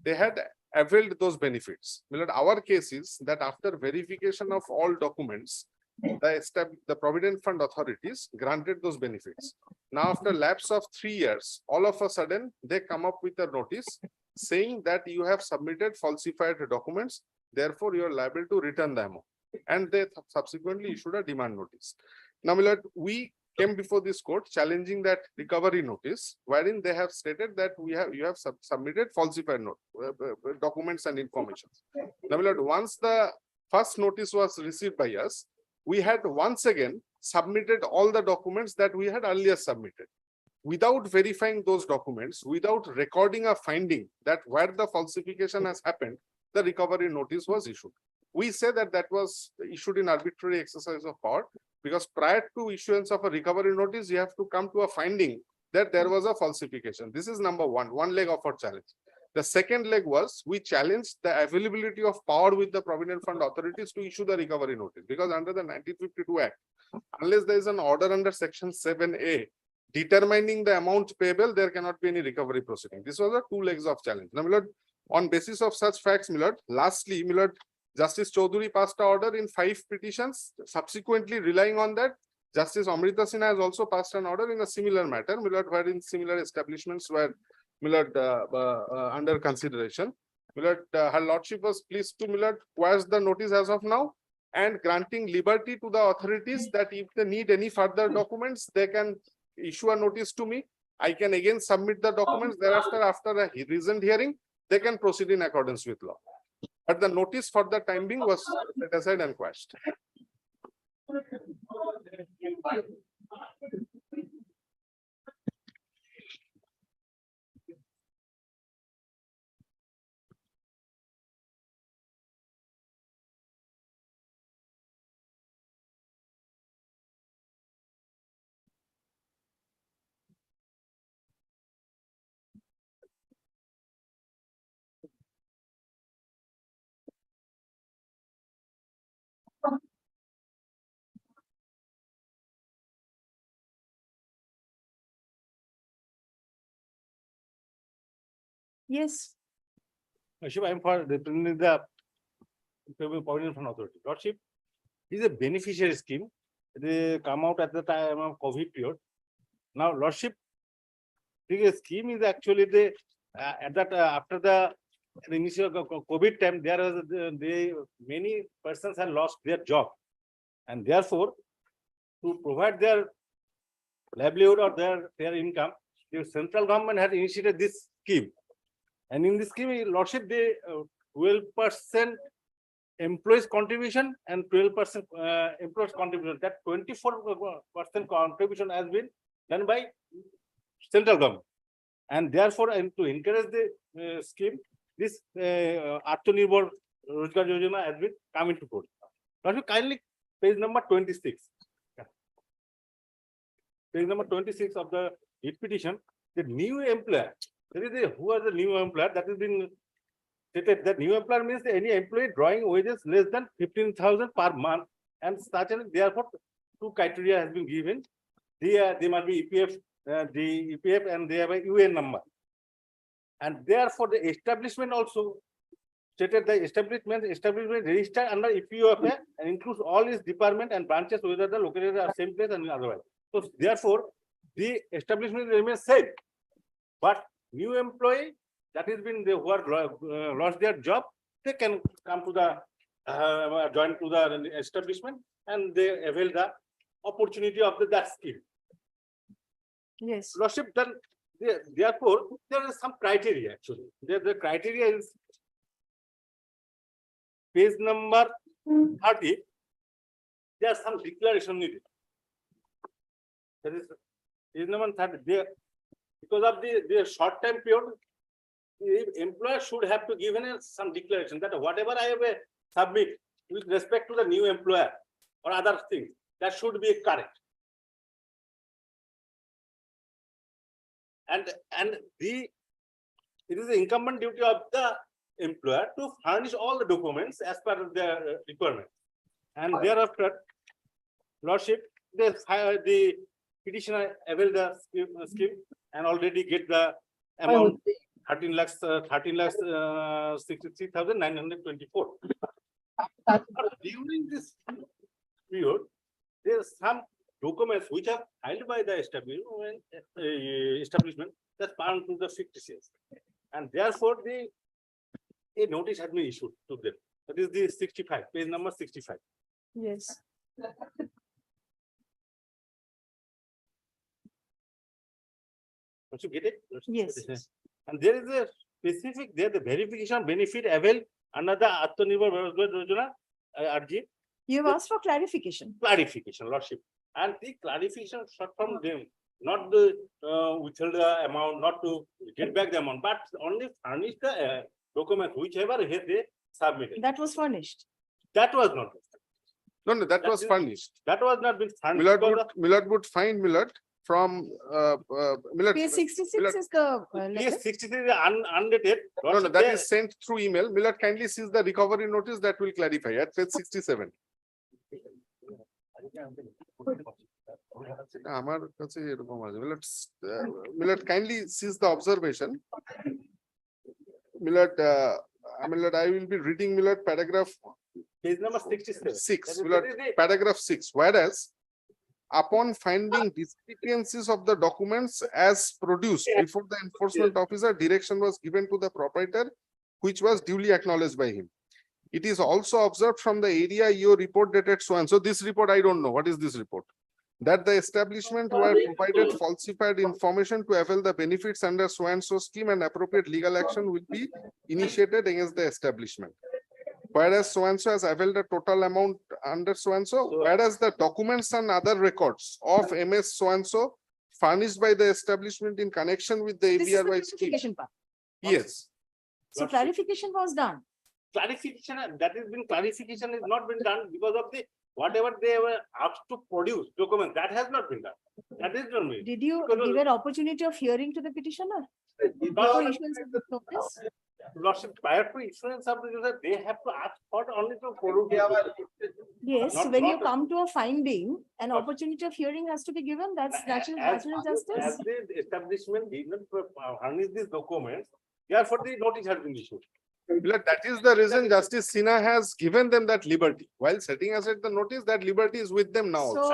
they had availed those benefits. Our case is that after verification of all documents, the provident fund authorities granted those benefits. Now, after lapse of 3 years, all of a sudden they come up with a notice saying that you have submitted falsified documents, therefore you are liable to return the amount. And they subsequently issued a demand notice. Now, we came before this court challenging that recovery notice, wherein they have stated that you have submitted falsified documents and information. Now, once the first notice was received by us, we had once again submitted all the documents that we had earlier submitted. Without verifying those documents, without recording a finding that where the falsification has happened, the recovery notice was issued. We say that that was issued in arbitrary exercise of power, because prior to issuance of a recovery notice, you have to come to a finding that there was a falsification. This is number one leg of our challenge. The second leg was we challenged the availability of power with the Provident Fund authorities to issue the recovery notice, because under the 1952 Act, unless there is an order under Section 7A determining the amount payable, there cannot be any recovery proceeding. This was the two legs of challenge. Now, on basis of such facts, lastly, Justice Chaudhuri passed an order in 5 petitions. Subsequently, relying on that, Justice Amrita Sinha has also passed an order in a similar matter, wherein similar establishments were under consideration. Her Lordship was pleased to quash the notice as of now, and granting liberty to the authorities that if they need any further documents, they can issue a notice to me. I can again submit the documents. Thereafter, after a reasoned hearing, they can proceed in accordance with law. But the notice for the time being was set aside and quashed. Yes, Lordship, I am for representing the Provident Fund Authority. Lordship, this is a beneficiary scheme. They come out at the time of COVID period. Now, Lordship, the scheme is actually the after the initial COVID time, there was many persons have lost their job, and therefore, to provide their livelihood or their income, the central government had initiated this scheme. And in this scheme, Lordship, the 12% employees contribution and 12% employees contribution. That 24% contribution has been done by central government. And therefore, and to encourage the scheme, this Atmanirbhar Rozgar Yojana has been come into force. Lordship, kindly page number 26. Page number 26 of the heat petition, the new employer. Who are the new employer that has been stated? That new employer means any employee drawing wages less than 15,000 per month, and such and therefore 2 criteria has been given. They must be EPF, the EPF, and they have a UN number. And therefore the establishment also stated the establishment registered under EPOFA and includes all its department and branches, whether the located at same place and otherwise. So therefore the establishment remains same, but new employee that has been who are lost their job, they can come to the join to the establishment and they avail the opportunity of that scheme. yes. Lordship, then therefore there is some criteria actually. The criteria is page number 30. There are some declaration needed. That is page number 30. There, because of the short time period, the employer should have to give some declaration that whatever I have submit with respect to the new employer or other things, that should be correct. and it is the incumbent duty of the employer to furnish all the documents as per the requirement. And thereafter, Lordship, the petitioner avail the scheme and already get the amount 13,63,924. During this period, there are some documents which are filed by the establishment that found to the fictitious, and therefore a notice has been issued to them. That is the 65, page number 65. Yes. Don't you get it? Yes. And there is a specific, there the verification benefit availed under the Atmanirbhar Bharat Yojana, RG. You have asked for clarification. Clarification, Lordship. And the clarification short from them, not the withhold the amount, not to get back the amount, but only furnish the document, whichever they submitted. That was furnished. That was not. No, that was furnished. That was not been furnished. Millard would find Millard from Millard. Page 66 is the letter. Page 63 is undated. No, that is sent through email. Millard kindly sees the recovery notice that will clarify at page 67. আমার কাছে এরকম আছে Millard kindly sees the observation. Millard, I will be reading Millard paragraph Page number 67. 6, Millard, paragraph 6, whereas upon finding discrepancies of the documents as produced before the enforcement officer, direction was given to the proprietor, which was duly acknowledged by him. It is also observed from the area EO report dated so and so. This report, I don't know. What is this report? That the establishment were provided falsified information to avail the benefits under so and so scheme, and appropriate legal action will be initiated against the establishment. Whereas so and so has availed the total amount under so and so, whereas the documents and other records of MS so and so furnished by the establishment in connection with the This is the ABRY scheme. clarification part. Yes. So clarification was done. Clarification, that has been clarification is not been done because of the whatever they were asked to produce document, that has not been done. That is not me. Did you give an opportunity of hearing to the petitioner? Before issuance of the notice? Lordship, prior to issuance of the user, they have to ask for only to produce. Yes, Not- when you not- come to a finding, an opportunity of hearing has to be given. That's natural justice. As the establishment did not furnish these documents, therefore the notice has been issued. Millard, that is the reason Justice Sinha has given them that liberty. While setting aside the notice, that liberty is with them now. So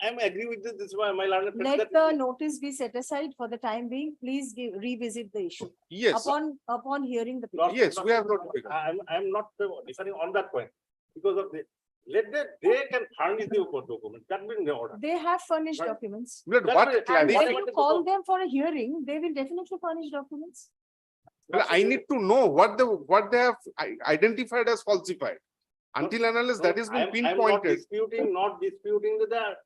I'm agree with this. This is why my learned. let the notice be set aside for the time being. Please revisit the issue. Yes, Upon hearing the petition. yes, we have not. I'm not differing on that point because of the, they can furnish the document. That will be the order. They have furnished Right. documents. Millard, That what will- And clarity? when you call them for a hearing, they will definitely furnish documents. Well, I need to know what they have identified as falsified. Until and unless that has been I'm not pinpointed. disputing that,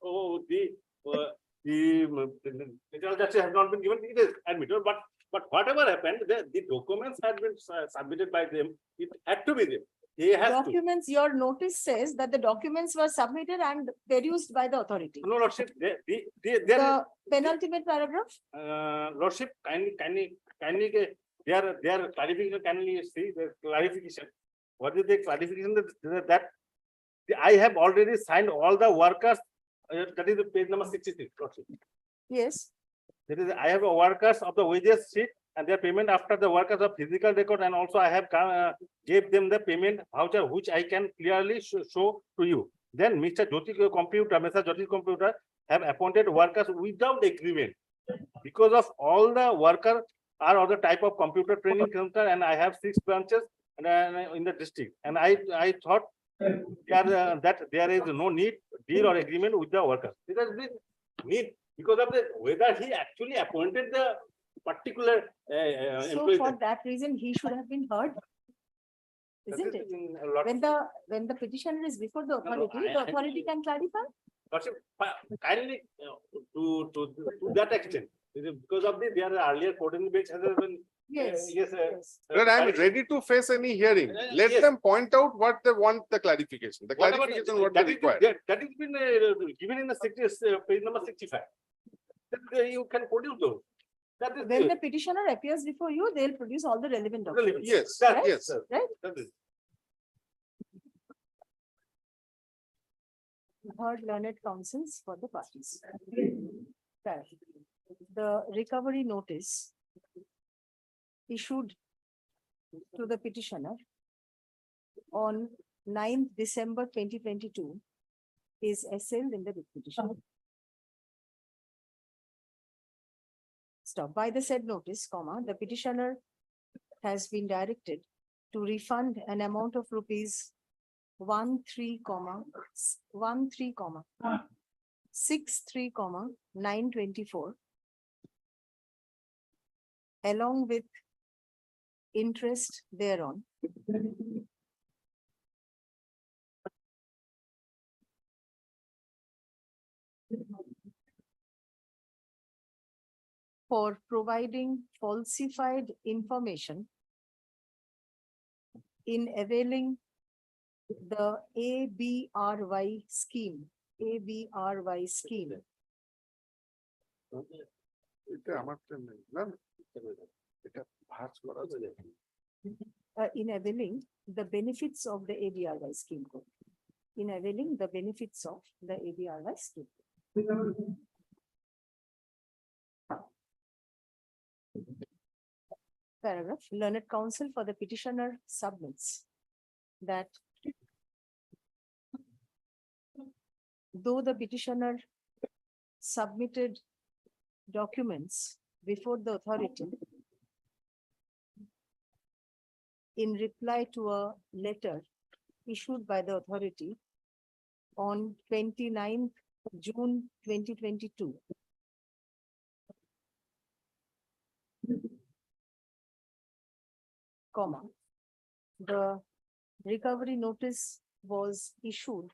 the justice has not been given, it is admitted, but whatever happened, the documents had been submitted by them, it had to be there. They have to. Documents, your notice says that the documents were submitted and produced by the authority. No, Lordship, The penultimate paragraph? Lordship, kindly, their clarification, can you see the clarification? What is the clarification that I have already signed all the workers, that is the page number 66. Lordship. Yes. That is, I have a workers of the wages sheet and their payment after the workers of physical record, and also I have gave them the payment voucher, which I can clearly show to you. Then Mr. Jyoti Computer have appointed workers without agreement because of all the worker are of the type of computer training center, and I have 6 branches in the district. And I thought that there is no deal or agreement with the workers. It has been need because of the whether he actually appointed the particular So employee. for that reason, he should have been heard. Isn't it? When the petitioner is before the authority can clarify. Lordship, kindly to that extent, because of this, there are earlier coordinating bench has been. Yes. Yes. But I am ready to face any hearing. Let Yes. them point out what they want the clarification. The Whatever clarification what that they is require. that is been given in the page number 65. That, you can produce those. That is When it. the petitioner appears before you, they'll produce all the relevant documents. Yes, Right? yes, sir. Right? That is. Heard learned counsels for the parties. Correct. The recovery notice issued to the petitioner on 9th December 2022 is assailed in the writ petition. Stop. By the said notice, comma, the petitioner has been directed to refund an amount of rupees 924 along with interest thereon. For providing falsified information in availing the ABRY scheme, ABRY scheme. এটা আমার তো নেই, না? এটা ভাঁজ করা যায়। In availing the benefits of the ABRY scheme code. In availing the benefits of the ABRY scheme. Paragraph, learned counsel for the petitioner submits that though the petitioner submitted documents before the authority in reply to a letter issued by the authority on 29th June 2022. Comma, the recovery notice was issued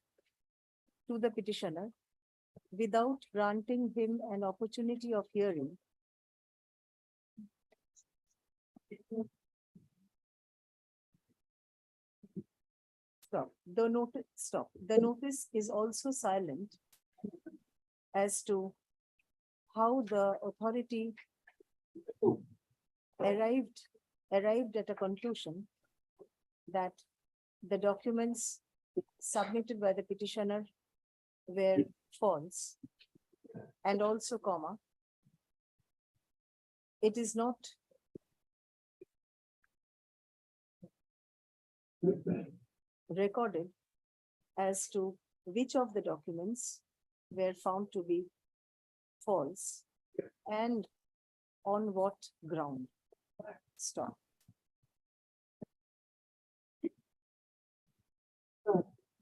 to the petitioner without granting him an opportunity of hearing The notice is also silent as to how the authority arrived at a conclusion that the documents submitted by the petitioner were false, and also comma, it is not recorded as to which of the documents were found to be false and on what ground. Stop.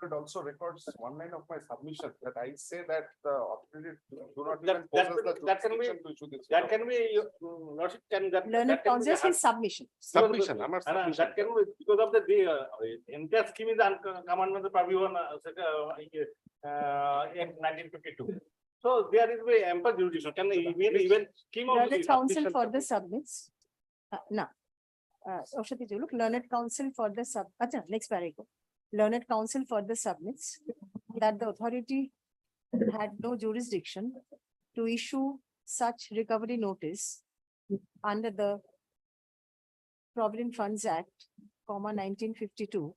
It also records one line of my submission that I say that the authority do not That- even possess the that can be- jurisdiction to issue this. That can be, Lordship, can that. Learned that can be counsel, the- his submission. Submission, আমার And submission. that can be because of the entire scheme is commandment of the Pavilion Act 1952. So there is a ample jurisdiction. Can even scheme of. Learned the counsel submission for the submit. submits. No. Oshati Ji, look, learned counsel for the next paragraph. Learned counsel for the submits that the authority had no jurisdiction to issue such recovery notice under the Provident Funds Act, 1952,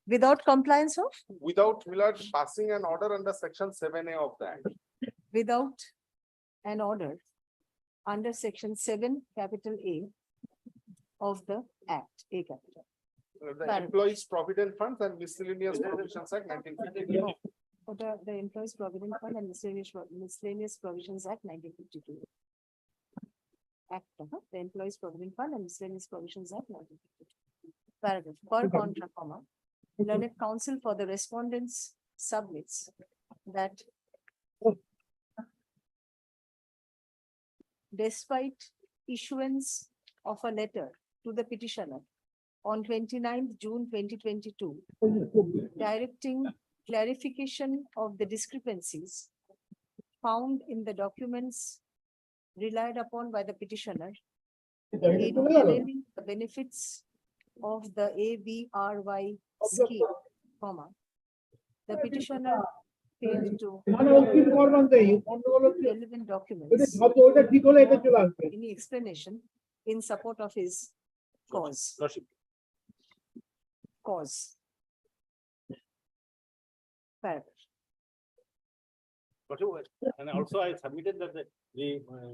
without compliance of, Without Millard passing an order under section 7A of the act. without an order under section 7, capital A of the Act, A capital. The Correct. Employees Provident Funds and Miscellaneous Provisions Act 1952. No, for the Employees Provident Fund and Miscellaneous Provisions Act 1952. Act, the Employees Provident Fund and Miscellaneous Provisions Act 1952. Paragraph, per contra, comma, learned counsel for the respondents submits that despite issuance of a letter to the petitioner on 29th June 2022, directing clarification of the discrepancies found in the documents relied upon by the petitioner in availing the benefits of the ABRY scheme, comma, the petitioner failed to relevant documents, any explanation in support of his cause. Lordship, Cause. Paragraph. Lordship, and also I submitted that the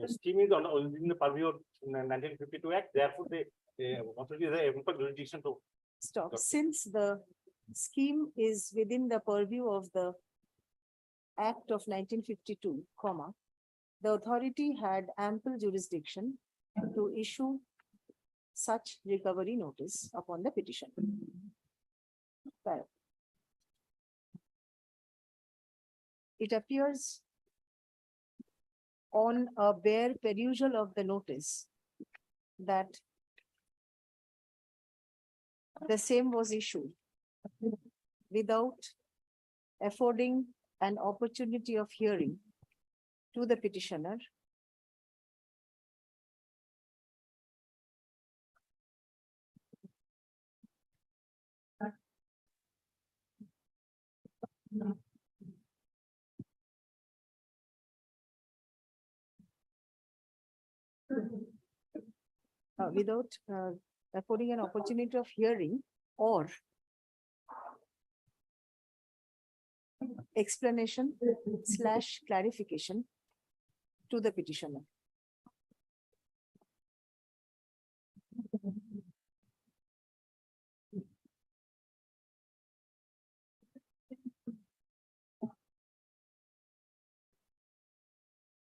scheme is within the purview of 1952 Act, therefore the authority has ample jurisdiction to. Stop. Since the scheme is within the purview of the Act of 1952, comma, the authority had ample jurisdiction to issue such recovery notice upon the petition. Paragraph. It appears on a bare perusal of the notice that the same was issued without affording an opportunity of hearing to the petitioner without affording an opportunity of hearing or explanation / clarification to the petitioner.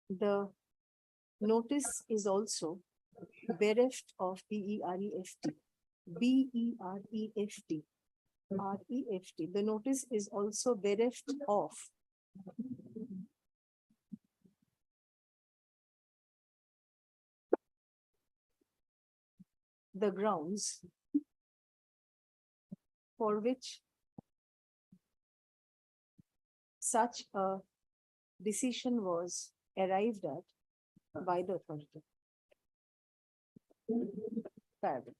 The notice is also bereft of BEREFT. BEREFT. REFT. The notice is also bereft of the grounds for which such a decision was arrived at by the authority. Paragraph.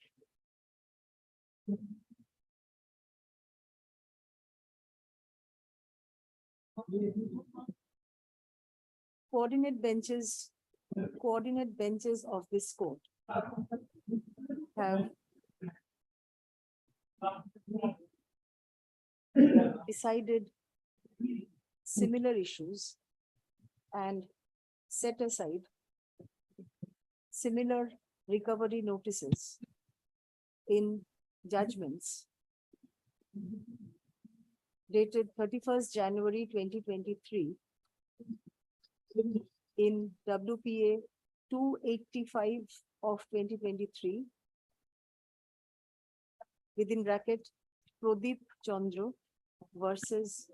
Coordinate benches of this court have decided similar issues and set aside similar recovery notices in judgments dated 31st January 2023 in WPA 285 of 2023 within bracket Pradeep Chandra versus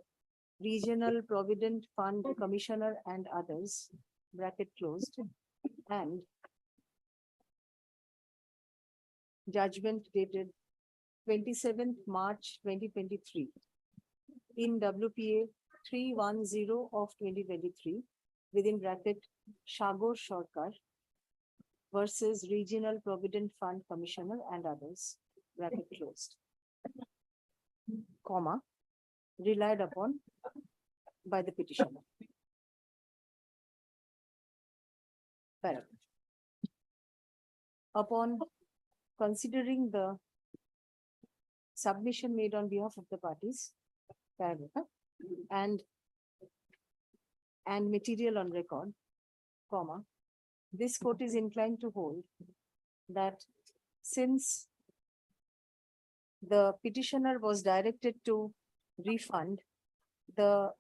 Regional Provident Fund Commissioner and others, bracket closed, and judgment dated 27th March 2023 in WPA 310 of 2023 within bracket Shagor Sarkar versus Regional Provident Fund Commissioner and others, bracket closed, comma, relied upon by the petitioner. Paragraph. Upon considering the submission made on behalf of the parties, paragraph, and material on record, comma, this court is inclined to hold that since the petitioner was directed to refund the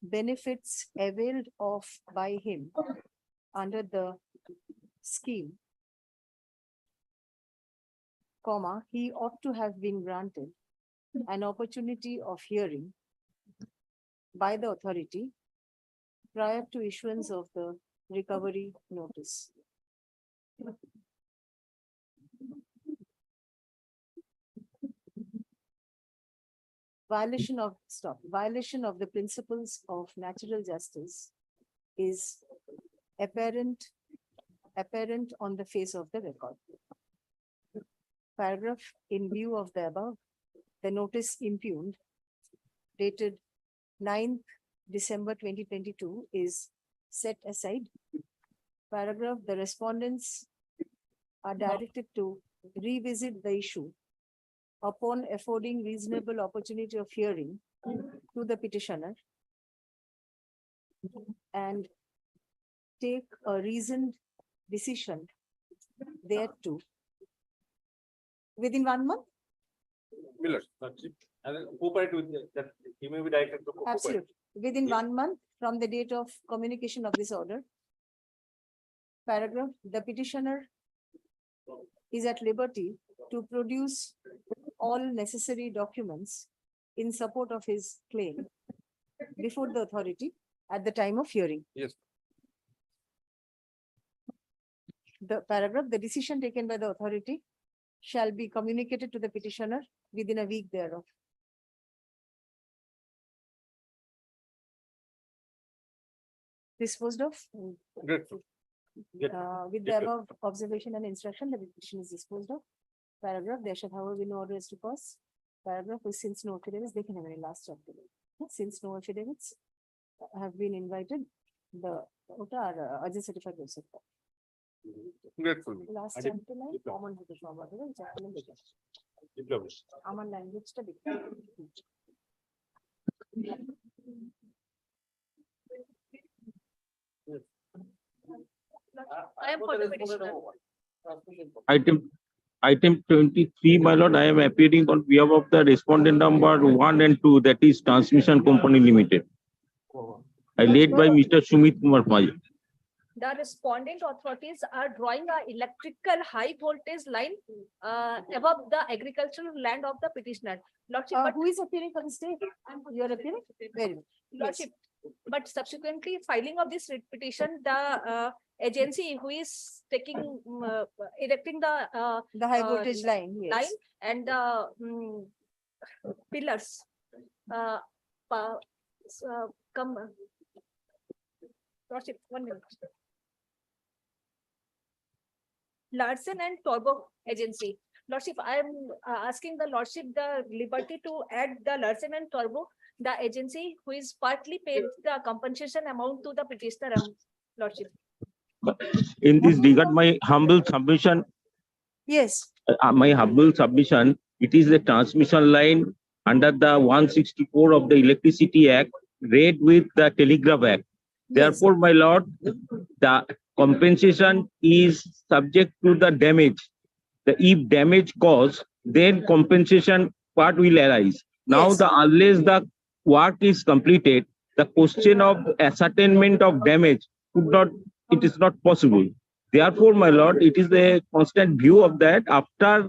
benefits availed of by him under the scheme, comma, he ought to have been granted an opportunity of hearing by the authority prior to issuance of the recovery notice. Violation of the principles of natural justice is apparent on the face of the record. Paragraph, in view of the above, the notice impugned dated 9th December 2022 is set aside. Paragraph, the respondents are directed to revisit the issue upon affording reasonable opportunity of hearing to the petitioner and take a reasoned decision thereto within 1 month. Miller. And then cooperate with that, he may be directed to cooperate. Absolutely. Within 1 month from the date of communication of this order. Paragraph, the petitioner is at liberty to produce all necessary documents in support of his claim before the authority at the time of hearing. Yes. The paragraph, the decision taken by the authority shall be communicated to the petitioner within a week thereof. Disposed of. Grateful. With the above observation and instruction, the petition is disposed of. Paragraph, there shall however be no order as to cause. Paragraph, since no affidavits, they can have any last chapter. Since no affidavits have been invited, the Ajay certified also. Grateful. Last I did- chapter line, diploma. common to the former, chapter line, Diploma. common language to be. I am for the petitioner. Item 23, my lord, I am appearing on behalf of the respondent number 1 and 2, that is Transmission Company Limited. I led by Mr. Sumit Kumar Pai. The respondent authorities are drawing a electrical high voltage line above the agricultural land of the petitioner. Lordship, but Who is appearing for the state? You are appearing? Very good. Yes. Lordship, but subsequently filing of this writ petition, the agency who is taking erecting the The high voltage line, yes. line and the pillars come. Lordship, 1 minute. Larsen and Torbro agency. Lordship, I am asking the Lordship the liberty to add the Larsen and Torbro, the agency who is partly paid the compensation amount to the petitioner, Lordship. In this regard, my humble submission, Yes. it is a transmission line under the 164 of the Electricity Act, read with the Telegraph Act. Therefore, my lord, the compensation is subject to the damage. If damage caused, then compensation part will arise. Now, Yes. unless the work is completed, the question of ascertainment of damage it is not possible. Therefore, my lord, it is a constant view of that after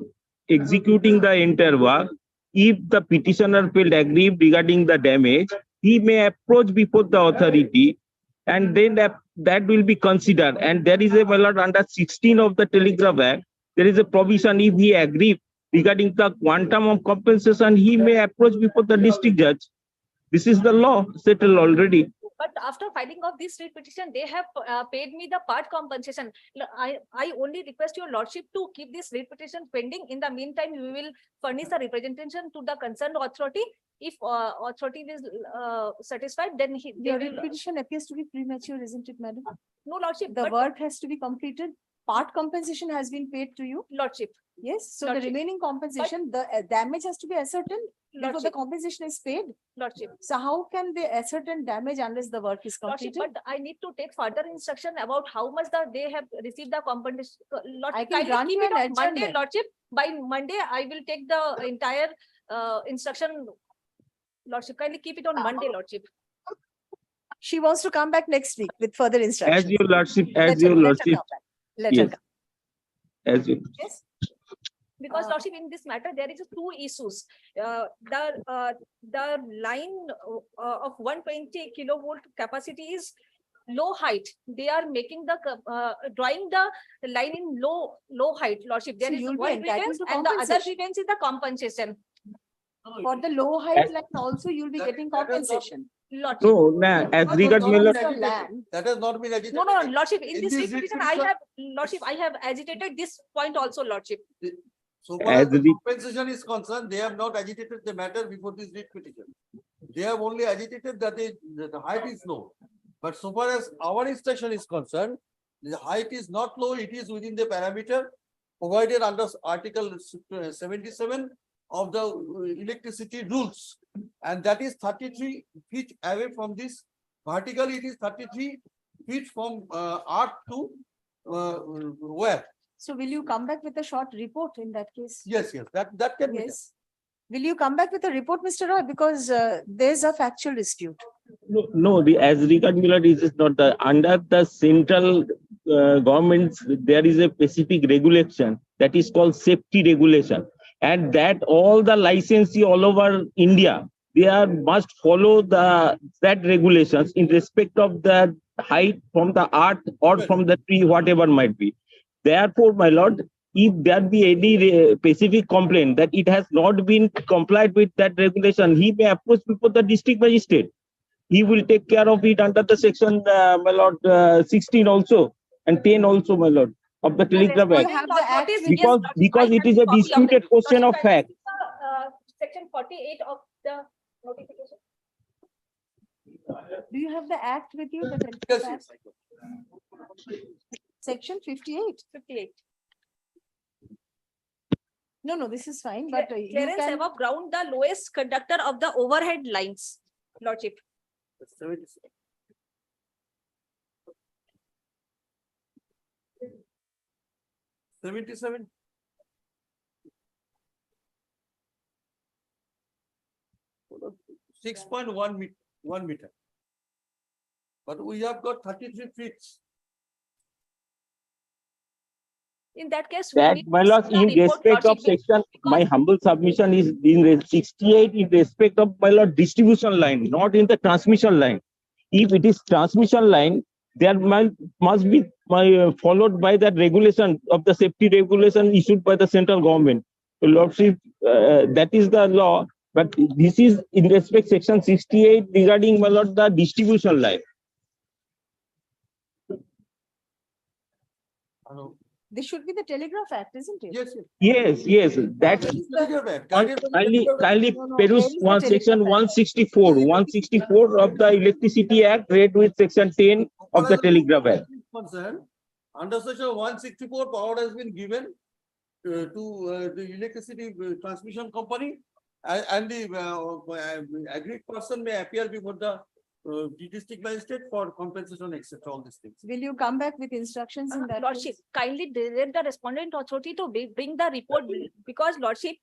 executing the entire work, if the petitioner felt aggrieved regarding the damage, he may approach before the authority and then that will be considered. And there is a, my lord, under 16 of the Telegraph Act, there is a provision if he agreed regarding the quantum of compensation, he may approach before the district judge. This is the law settled already. But after filing of this writ petition, they have paid me the part compensation. I only request your Lordship to keep this writ petition pending. In the meantime, we will furnish a representation to the concerned authority. If authority is satisfied, then they Your will. petition appears to be premature, isn't it, madam? No, Lordship. The but work has to be completed. Part compensation has been paid to you. Lordship. Yes, so the Lordship. remaining compensation, the damage has to be ascertained before the Lordship. compensation is paid. Lordship. So how can they ascertain damage unless the work is Lordship, completed? but I need to take further instruction about how much they have received the compensation. I Lordship, can kindly grant keep you it an on Monday, adjournment. Lordship. By Monday, I will take the entire instruction. Lordship, kindly keep it on Monday, Lordship. She wants to come back next week with further As instructions. your lordship, Let as her- your let her lordship, come back. Let her yes. come. As you. Yes. Because Lordship, in this matter, there is two issues. The line of 120 kilovolt capacity is low height. They are making the drawing the line in low height, Lordship. There So is you'll be one entitled grievance to and the other compensation. grievance is the compensation. For the low height line also, you'll be getting compensation. Lordship. No, nah, as Because regard those my lord, are land. That has not been agitated. No, Lordship, in In this this petition, petition- I have agitated this point also, Lordship. So far As as the the- compensation is concerned, they have not agitated the matter before this writ petition. they have only agitated that the height is low. But so far as our inspection is concerned, the height is not low, it is within the parameter provided under Article 77 of the electricity rules. And that is 33 feet away from this. Vertically, it is 33 feet from earth to where? So will you come back with a short report in that case? Yes, that can be done. Yes. Will you come back with a report, Mr. Roy? Because there's a factual dispute. No, as regard Millard, it is not under the central governments, there is a specific regulation that is called safety regulation. And that all the licensee all over India, must follow that regulations in respect of the height from the earth or from the tree, whatever might be. Therefore, my lord, if there be any specific complaint that it has not been complied with that regulation, he may approach before the district magistrate. He will take care of it under the section, my lord, 16 also and 10 also, my lord, of the Telegraph Act. have the act Because it is a disputed question of fact. Section 48 of the notification. Do you have the act with you? The Yes, Telegraph yes, Act? Section 58. 58. No, this is fine, but you Clearance can. above ground, the lowest conductor of the overhead lines, lordship. 77. Six point one meter. But we have got 33 feet. In that case. That, we my lord, the in report, respect of lordship, section, my humble submission is in 68 in respect of, my lord, distribution line, not in the transmission line. If it is transmission line, there must be followed by that regulation of the safety regulation issued by the central government. So, lordship, that is the law, but this is in respect section 68 regarding, my lord, the distribution line. Hello. This should be the Telegraph Act, isn't it? Yes. Yes, that kindly peruse one section 164 of the Electricity Act read with section 10 of the Telegraph Act. Concerned, under section 164, power has been given to the electricity transmission company, and the agreed person may appear before the district magistrate for compensation, etc. All these things. Will you come back with instructions in that? Lordship, kindly direct the respondent authority to bring the report, because lordship,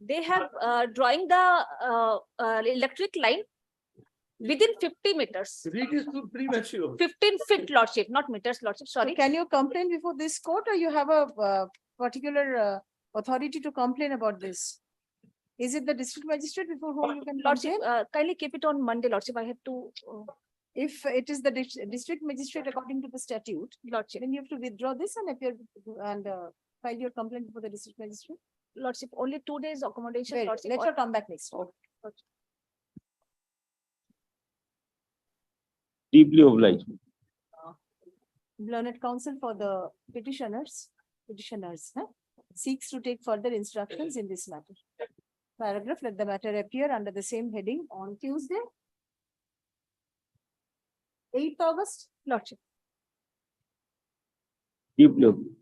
they have drawing the electric line within 50 meters. Read is too premature. 15 feet, lordship, not meters, lordship, sorry. So can you complain before this court, or you have a particular authority to complain about this? Is it the district magistrate before whom you can Lordship, complain? kindly keep it on Monday, lordship, I have to. If it is the district magistrate according to the statute, Lordship, then you have to withdraw this and appear and file your complaint before the district magistrate. lordship, only 2 days accommodation, Well, lordship. let her come back next week. Deeply obliged. Learned counsel for the petitioners, seeks to take further instructions in this matter. Paragraph, let the matter appear under the same heading on Tuesday, 8th August. Lordship. Deeply obliged.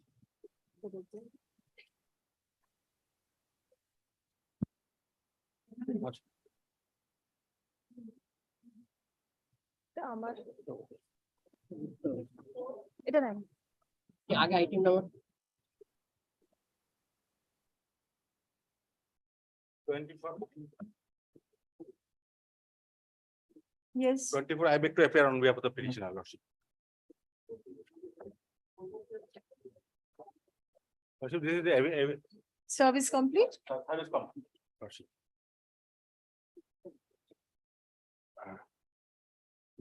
আমার এটা নাই আগে item number 24. Yes. 24, I beg to appear on behalf of the petitioner, lordship. Lordship, this is the Service complete? service complete, lordship.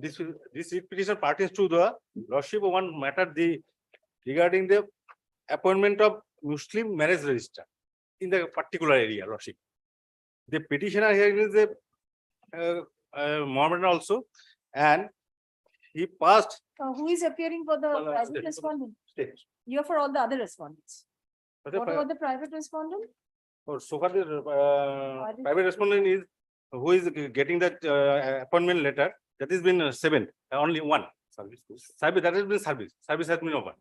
This petition pertains to the lordship of one matter, regarding the appointment of Muslim marriage register in the particular area, lordship. The petitioner here is a Mohammedan also, and he passed. Who is appearing for the private state. respondent? State. You are for all the other respondents. But What about the private respondent? so far the private respondent is who is getting that appointment letter, that has been 7, only 1 service. Service, that has been service. Service has been over.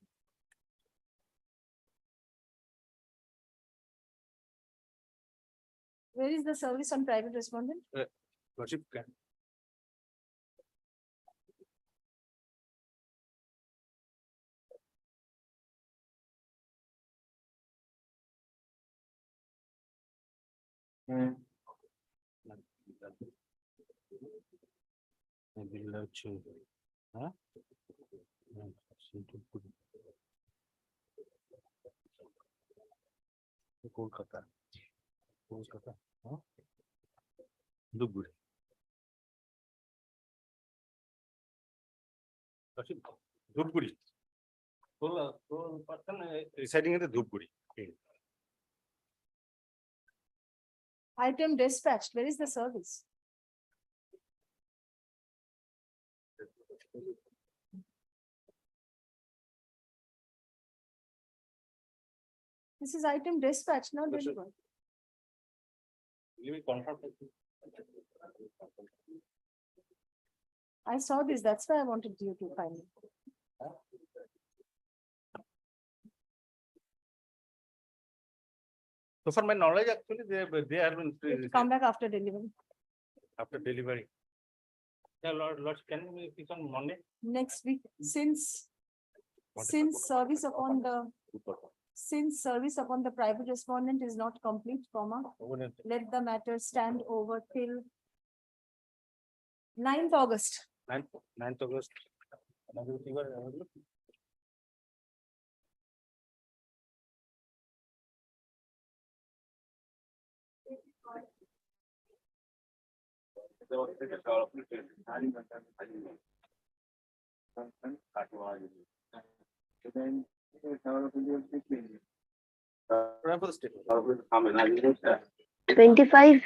Where is the service on private respondent? Lordship, huh? Kolkata. Kolkata. Huh? Dhuburi. Dhuburi. So person residing in the Dhuburi. Item dispatched, where is the service? This is item dispatched, not Yes, sir. delivered. Will you confirm? I saw this, that's why I wanted you to find it. So for my knowledge, actually, they have been You have to come back after delivery. after delivery. Yeah, Lord, can we fix on Monday? Next week, since service upon the private respondent is not complete, comma, let the matter stand over till 9th August. 9th August. For the statement. 25.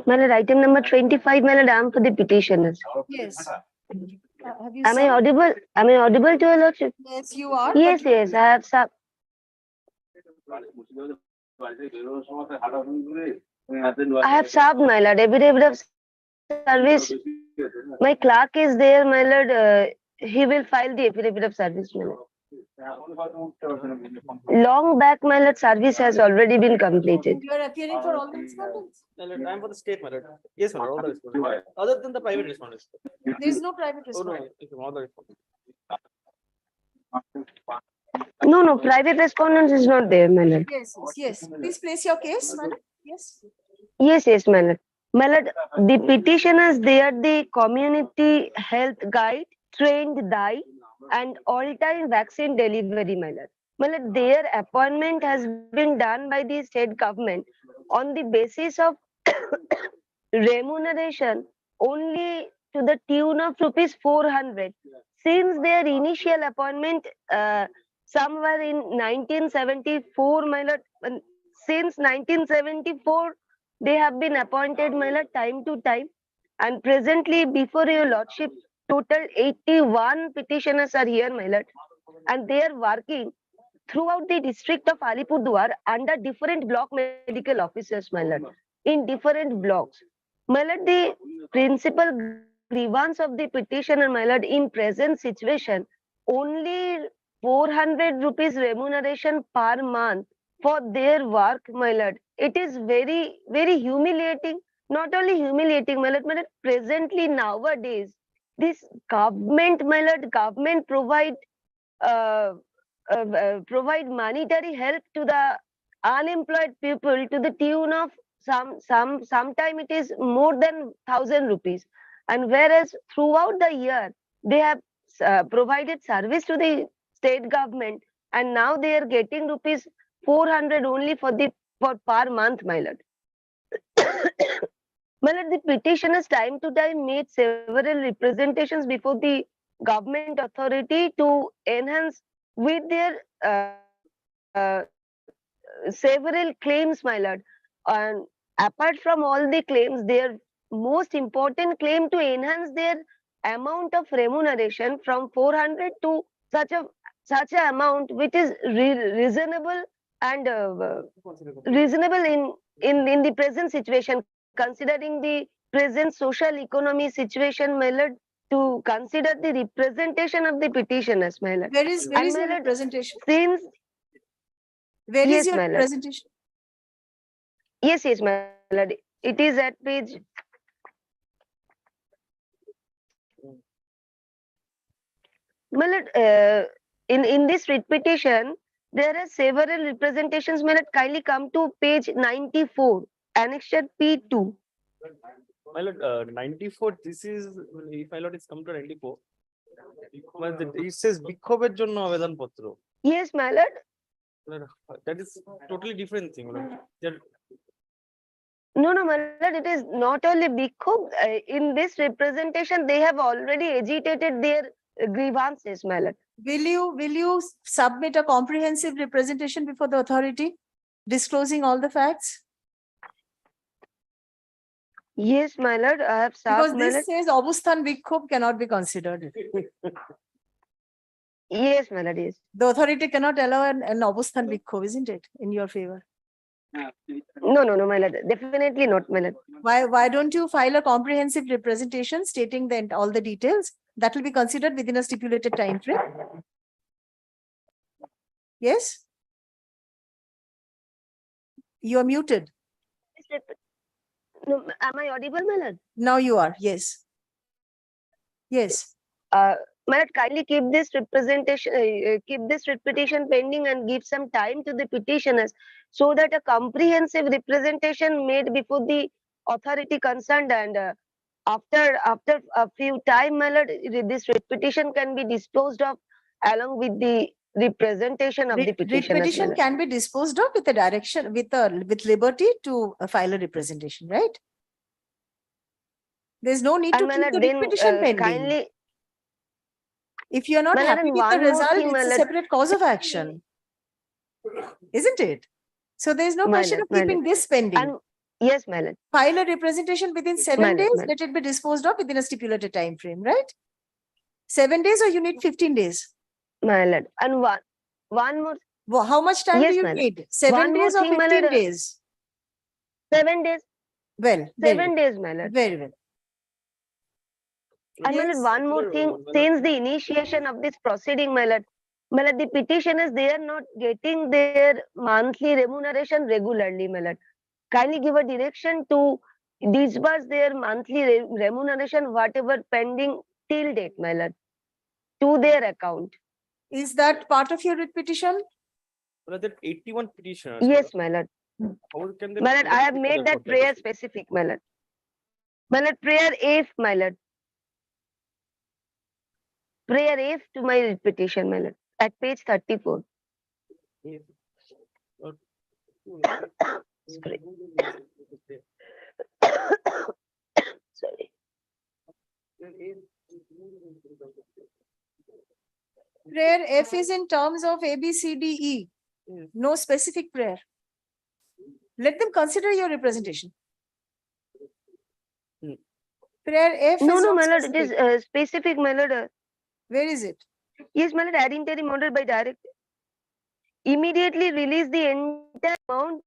My lord, item number 25, my lord, I am for the petitioners. Yes. Have you Am I sub- audible? Am I audible to your lordship? Yes, you are. Yes, but- yes, I have sub. I have sub, my lord, affidavit of service. My clerk is there, my lord, he will file the affidavit of service, my lord. Long back, my lord, service has already been completed. You are appearing for all the respondents. Time for the state, my lord. Yes, my lord, all the respondents. Other than the private respondents. There is no private Oh, no, respondent. all the respondents. No, private respondents is not there, my lord. Yes, yes. Please place your case, madam. Yes. Yes, my lord. My lord, the petitioners, they are the community health guide, trained DAI, and all-time vaccine delivery, my lord. My lord, their appointment has been done by the state government on the basis of remuneration only to the tune of rupees 400. Since their initial appointment, somewhere in 1974, my lord, since 1974, they have been appointed, my lord, time to time. And presently, before your lordship, total 81 petitioners are here, my lord. And they are working throughout the district of Alipurduar under different block medical officers, my lord, in different blocks. My lord, the principal grievance of the petitioner, my lord, in present situation, only 400 rupees remuneration per month for their work, my lord. It is very, very humiliating. Not only humiliating, my lord, presently nowadays, this government, my lord, government provide monetary help to the unemployed people to the tune of sometime it is more than 1,000 rupees, and whereas throughout the year they have provided service to the state government, and now they are getting rupees 400 only for per month, my lord. My lord, the petitioners time to time made several representations before the government authority to enhance with their several claims, my lord. And apart from all the claims, their most important claim to enhance their amount of remuneration from 400 to such a amount which is reasonable and reasonable in the present situation considering the present social economy situation, my lord, to consider the representation of the petitioners, my lord. Where is And my your lord, representation? Since, Where is yes, your my lord. representation? Yes, my lord. It is at page. My lord, in this writ petition, there are several representations. My lord, kindly come to page 94, annexure P2. My lord, 94, this is, if my lord is come to 94. It says বিক্ষোভের জন্য আবেদনপত্র। Yes, my lord. That is totally different thing. My lord. No, my lord, it is not only Bhikkhu. In this representation, they have already agitated their grievances, my lord. Will you submit a comprehensive representation before the authority, disclosing all the facts? Yes, my lord, I have Because sought, my this lord. says Obusthan Bikhob cannot be considered. Yes, my lord, yes. The authority cannot allow an Obusthan Bikhob, isn't it, in your favor? No, my lord, definitely not, my lord. Why don't you file a comprehensive representation stating that all the details that will be considered within a stipulated time frame? Yes? You are muted. No, am I audible, my lord? Now you are, yes. Yes. My lord, kindly keep this representation, keep this repetition pending and give some time to the petitioners so that a comprehensive representation made before the authority concerned, and after a few time, my lord, this petition can be disposed of along with the representation of the petitioners. Petition can be disposed of with a direction, with liberty to file a representation, right? There's no need to And my keep lord, the then petition pending. kindly. If you are not My lord, happy and with the one more result, thing, my it's a lord. separate cause of action. Isn't it? So there is no My question lord, of my keeping lord. this pending. And yes, my lord. File a representation within 7 My lord, days, my lord. let it be disposed of within a stipulated time frame, right? 7 days, or you need 15 days? My lord. And one more. How much time Yes, do you my lord. need? 7 One more days or thing, my 15 lord. days? 7 days. Well, very 7 well. days, my lord. Very well. And my Yes. lord, one more thing, since the initiation of this proceeding, my lord, the petitioners, they are not getting their monthly remuneration regularly, my lord. Kindly give a direction to disburse their monthly remuneration, whatever pending till date, my lord, to their account. Is that part of your writ petition? Well, that 81 petitioners. Yes, my lord. How can they? My lord, I have made that prayer specific, my lord. My lord, prayer F, my lord. Prayer F to my petition, my lord, at page 34. Sorry. Sorry. Prayer F is in terms of A, B, C, D, E. No specific prayer. Let them consider your representation. Prayer F No, is not my lord, it is specific. specific, my lord. Where is it? Yes, my lord, ad interim order by direct. Immediately release the entire amount.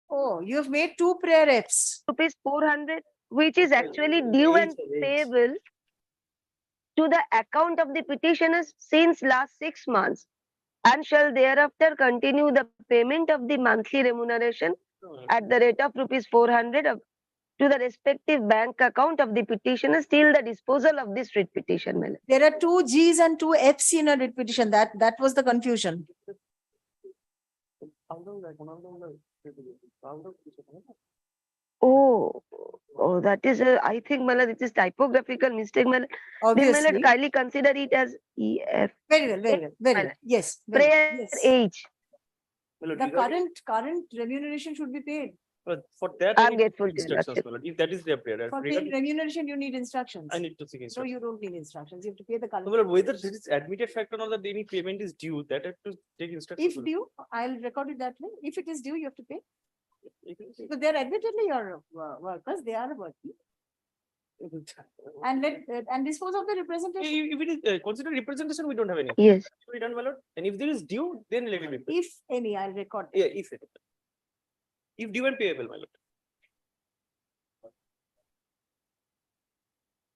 Oh, you have made 2 prayer Fs. Rupees 400, which is actually due and payable to the account of the petitioners since last 6 months, and shall thereafter continue the payment of the monthly remuneration at the rate of rupees 400 to the respective bank account of the petitioners till the disposal of this writ petition. There are 2 Gs and 2 Fs in a writ petition. That was the confusion. Oh, that is I think, Malad, it is typographical mistake, Malad. Then, Malad, Obviously. kindly consider it as EF. Very well, very well, very well. Yes. very well, Prayer yes. H. The current remuneration should be paid. For that, I'm I need grateful to you, instructions, Lordship. my lord. If that is their prayer, For paying remuneration, you need instructions. I need to seek No, instructions. you don't need instructions. You have to pay the current. No, my lord, whether this is admitted fact or not that any payment is due, that I have to take instructions. If due, I'll record it that way. If it is due, you have to pay. Because they are admittedly your workers, they are working. And dispose of the representation. If it is considered representation, we don't have any. Yes. We don't, my lord. And if there is due, then let it be paid. If any, I'll record. Yeah, if due and payable, my lord.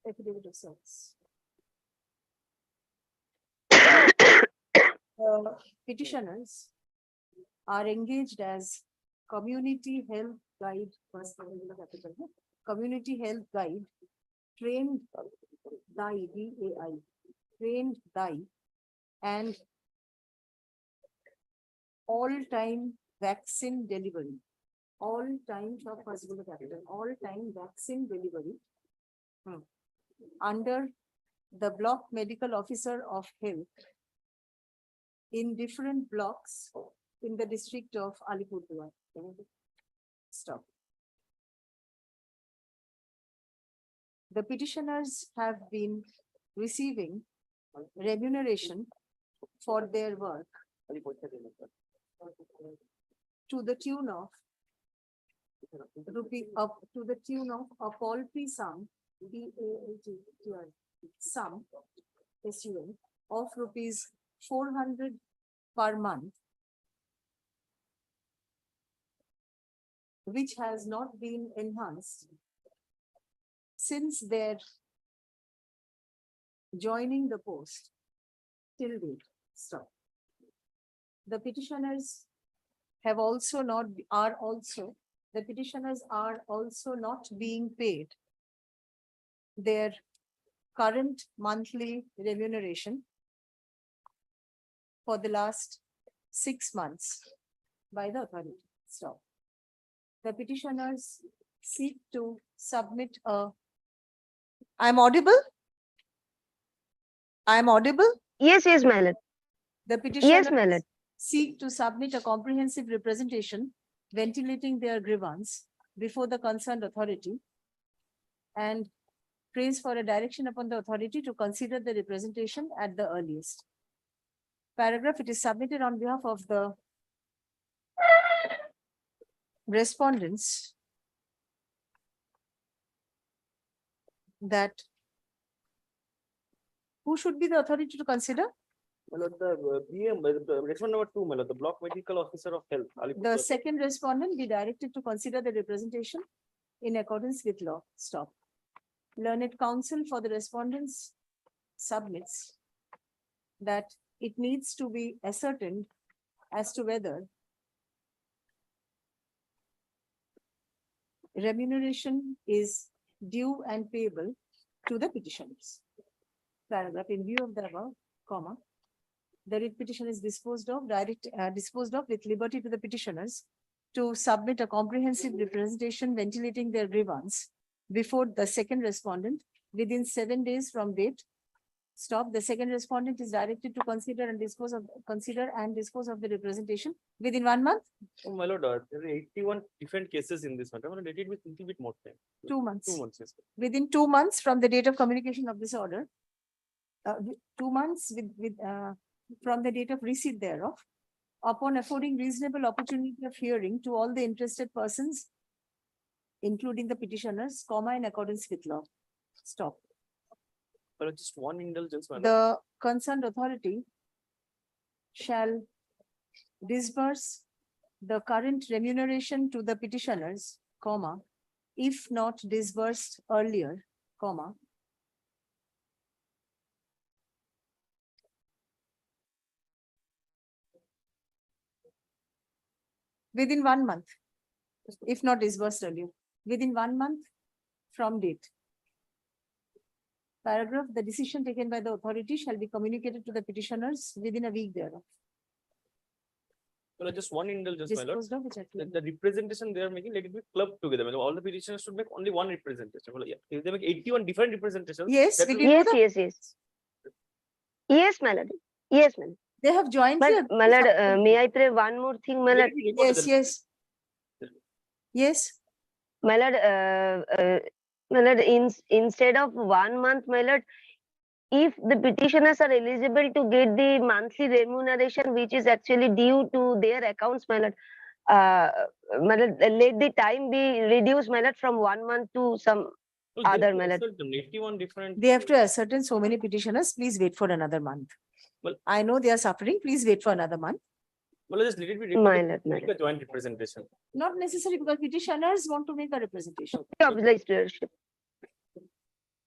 affidavit of service. Petitioners are engaged as community health guide, community health guide, trained DAI, DAI, trained DAI, and all-time vaccine delivery, all times of possible capital, all-time vaccine delivery under the block medical officer of health in different blocks in the district of Alipurduar. Stop. The petitioners have been receiving remuneration for their work to the tune of to the tune of a paltry sum, sum SUM of rupees 400 per month, which has not been enhanced since their joining the post till date. Stop. The petitioners have also not, the petitioners are also not being paid their current monthly remuneration for the last 6 months by the authority. Stop. The petitioners seek to submit a. I'm audible? I'm audible? Yes, yes, my lord. The Yes, my petitioners lord. seek to submit a comprehensive representation ventilating their grievance before the concerned authority and prays for a direction upon the authority to consider the representation at the earliest. Paragraph, it is submitted on behalf of the respondents that who should be the authority to consider? My lord, the BM, the respondent number 2, my lord, the block medical officer of health. The Alipurduar. second respondent be directed to consider the representation in accordance with law. Stop. Learned counsel for the respondents submits that it needs to be ascertained as to whether remuneration is due and payable to the petitioners. Paragraph, in view of the above, comma, the writ petition is disposed of with liberty to the petitioners to submit a comprehensive representation ventilating their grievance before the second respondent within 7 days from date. Stop. The second respondent is directed to consider and dispose of the representation within 1 month, Oh, my lord, there are 81 different cases in this matter. My lord, let it with little bit more time. 2 months. 2 months, yes. Within 2 months from the date of communication of this order. 2 months from the date of receipt thereof, upon affording reasonable opportunity of hearing to all the interested persons, including the petitioners, comma, in accordance with law. Stop. My lord, just one indulgence, my lord. The concerned authority shall disburse the current remuneration to the petitioners, comma, if not disbursed earlier, comma, within 1 month, if not disbursed earlier, within 1 month from date. Paragraph, the decision taken by the authority shall be communicated to the petitioners within a week thereof. Well, just one indulgence, my lord. Disposed of, which I think- The representation they are making, let it be clubbed together. My lord. All the petitioners should make only one representation. Well, yeah. If they make 81 different representations. Yes, that we will- did Yes, that. yes. Yes, my lord. Yes, my lord. They have jointly. But, my lord, may I pray one more thing, my let lord? it be recorded Yes, then. yes. Yes, My lord, instead of 1 month, my lord, if the petitioners are eligible to get the monthly remuneration, which is actually due to their accounts, my lord, let the time be reduced, my lord, from 1 month to some No, they have other, to my lord. assert them, 81 different. they have to ascertain so many petitioners. Please wait for another month. Well- I know they are suffering. Please wait for another month. Well, just let it be My recorded. lord, my Make a joint representation. Not necessary because petitioners want to make a representation. Obliged to your worship.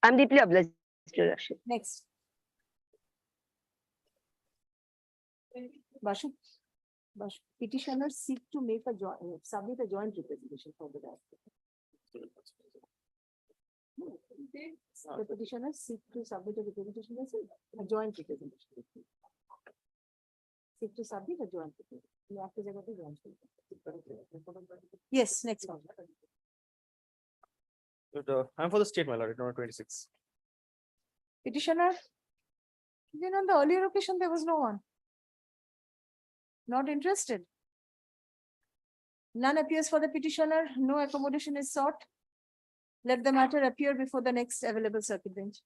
I'm deeply obliged, Your Lordship. Next. Bashu. Bashu. Petitioners seek to make a joint, submit a joint representation for the draft. The petitioners seek to submit a representation, a joint representation. Seek to submit a joint representation. Yes, next one. I'm for the state, my lord, number 26. Petitioner. Then on the earlier occasion, there was no one. Not interested. None appears for the petitioner. No accommodation is sought. Let the matter appear before the next available circuit bench.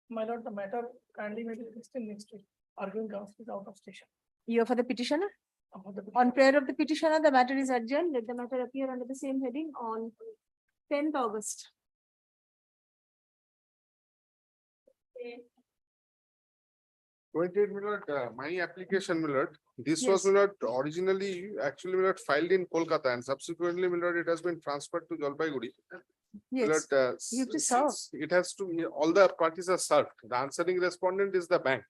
My lord, the matter kindly may be fixed in next week. Arguing counsel is out of station. You are for the petitioner? For the On prayer of the petitioner, the matter is adjourned. Let the matter appear under the same heading on 10th August. My application, my lord, this was, Yes. my lord, originally, actually, my lord, filed in Kolkata and subsequently, my lord, it has been transferred to Jalpaiguri. My lord, Yes, you have to serve. since it has to, all the parties are served. The answering respondent is the bank.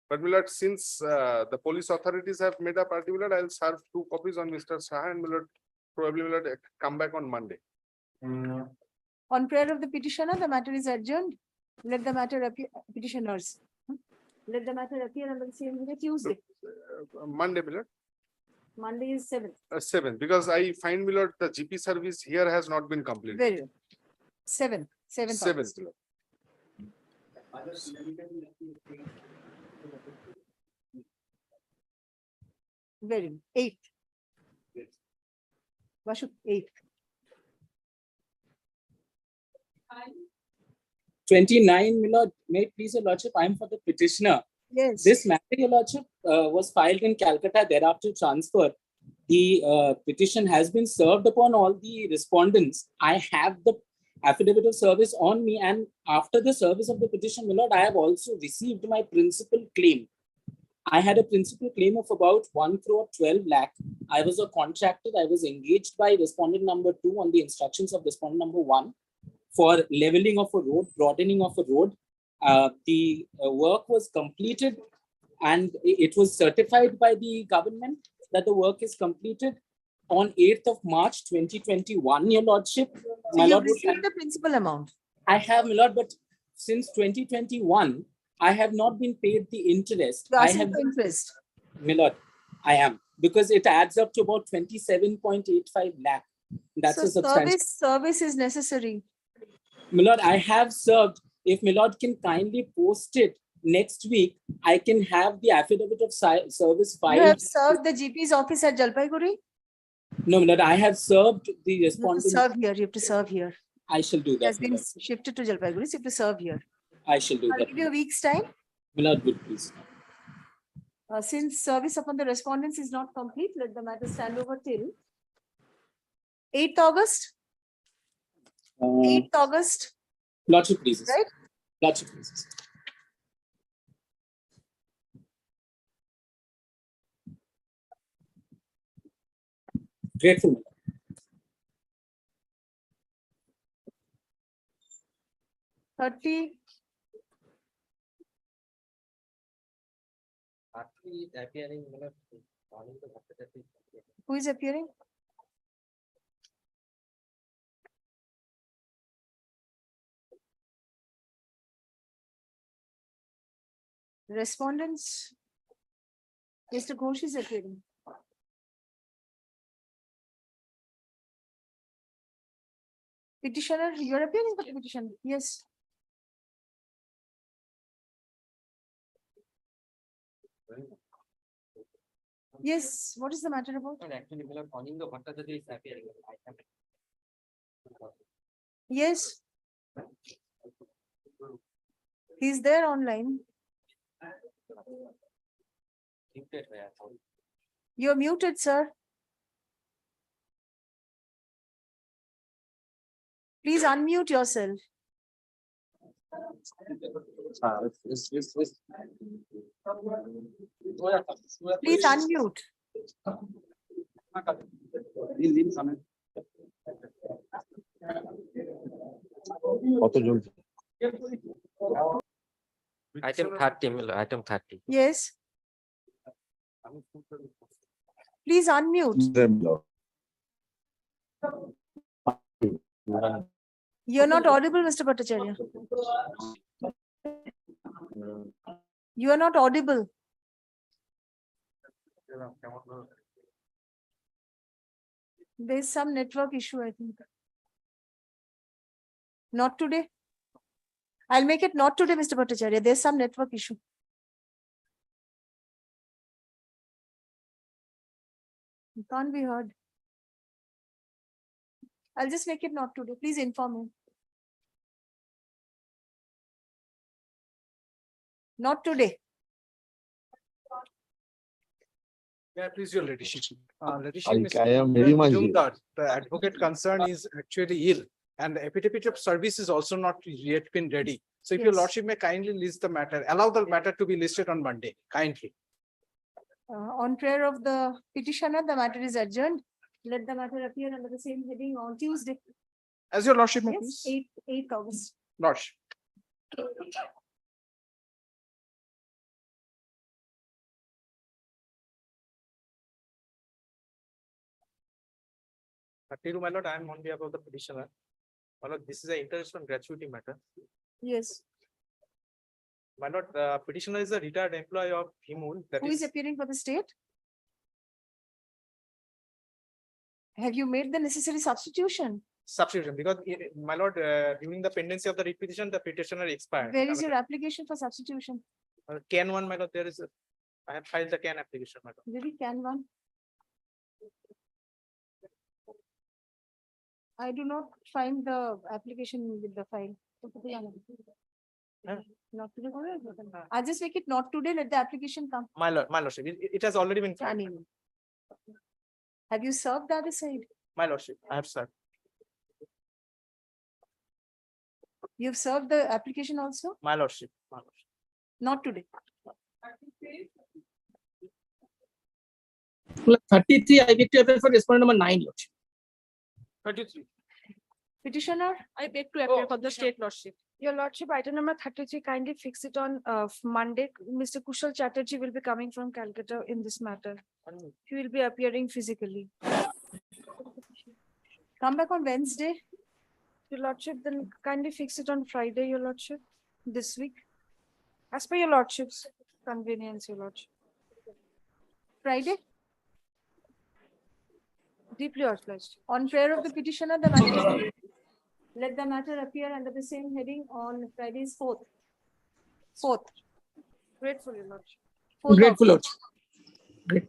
But my lord, since the police authorities have made a party, my lord, I'll serve 2 copies on Mr. Shah and my lord, probably, my lord, come back on Monday. On prayer of the petitioner, the matter is adjourned. Let the matter appear, petitioners. Let the matter appear on the same day, Tuesday. Monday, my lord. Monday is 7th. 7th, because I find, my lord, the GP service here has not been completed. Very well. 7th. 7th. 7th. Very well. 8th. Bashu, 8th. 29, my lord, may it please your lordship, I am for the petitioner. Yes. This matter, your lordship, was filed in Calcutta, thereafter transferred. The petition has been served upon all the respondents. I have the affidavit of service on me, and after the service of the petition, my lord, I have also received my principal claim. I had a principal claim of about 1 crore 12 lakh. I was a contractor. I was engaged by respondent number 2 on the instructions of respondent number 1 for leveling of a road, broadening of a road. The work was completed and it was certified by the government that the work is completed on 8th of March 2021, your lordship. So My you've lord, received the principal amount. I have, my lord, but since 2021, I have not been paid the interest. You're I asking have, for interest. my lord, I am, because it adds up to about 27.85 lakh. That's So a substantial. service is necessary. My lord, I have served. If my lord can kindly post it next week, I can have the affidavit of service filed. You have served the GP's office at Jalpaiguri? No, my lord, I have served the You have to respondent. serve here. You have to serve here. I shall do It that. has My been lord. shifted to Jalpaiguri, so you have to serve here. I shall do I'll that. give you a week's time. My lord, good, please. Since service upon the respondents is not complete, let the matter stand over till 8th August. 8th August, Lordship, please. right? Lordship, please. Grateful. 30. Appearing, Who is appearing? Respondents. Mr. Ghosh is appearing. Petitioner, you're appearing for the petition. Yes. Yes, what is the matter about? actually, Aninga Bhattacharya is appearing. Yes. He's there online. You're muted, sir. Please unmute yourself. Please unmute. Item 30, item 30. Yes. Please unmute. You're not audible, Mr. Bhattacharya. You are not audible. There's some network issue, I think. Not today. I'll make it not today, Mr. Bhattacharya. There's some network issue. It can't be heard. I'll just make it not today. Please inform me. Not today. Yeah, please, your ladyship. Ladyship, I Mr. am very much Assume ill. that the advocate concern is actually ill and the affidavit of service is also not yet been ready. So if your Yes. lordship may kindly list the matter, allow the matter to be listed on Monday, kindly. On prayer of the petitioner, the matter is adjourned. Let the matter appear under the same heading on Tuesday. As your lordship may Yes, please. 8th August. Lordship. My lord, I am on behalf of the petitioner. My lord, this is an interest on gratuity matter. Yes. My lord, the petitioner is a retired employee of HON'BLE. That Who is appearing for the state? Have you made the necessary substitution? substitution because my lord, during the pendency of the writ petition, the petitioner expired. Where is your application for substitution? Can one, my lord, there is, I have filed the can application, my lord. Really, can one? I do not find the application with the file. Not today. I'll just make it not today, let the application come. My lordship, it has already been filed. Have you served the other side? My lordship, I have served. You've served the application also? My lordship. Not today. 33, I get to appear for respondent number 9, lordship. 33. Petitioner? I beg to appear for the state lordship. Your lordship, item number 33, kindly fix it on Monday. Mr. Kushal Chatterjee will be coming from Calcutta in this matter. He will be appearing physically. Come back on Wednesday. Your lordship, then kindly fix it on Friday, your lordship, this week. As per your lordship's convenience, your lordship. Friday? Deeply obliged. On prayer of the petitioner, the matter. Let the matter appear under the same heading on Friday's 4th. 4th. Grateful, your lordship. Grateful, lordship. Great.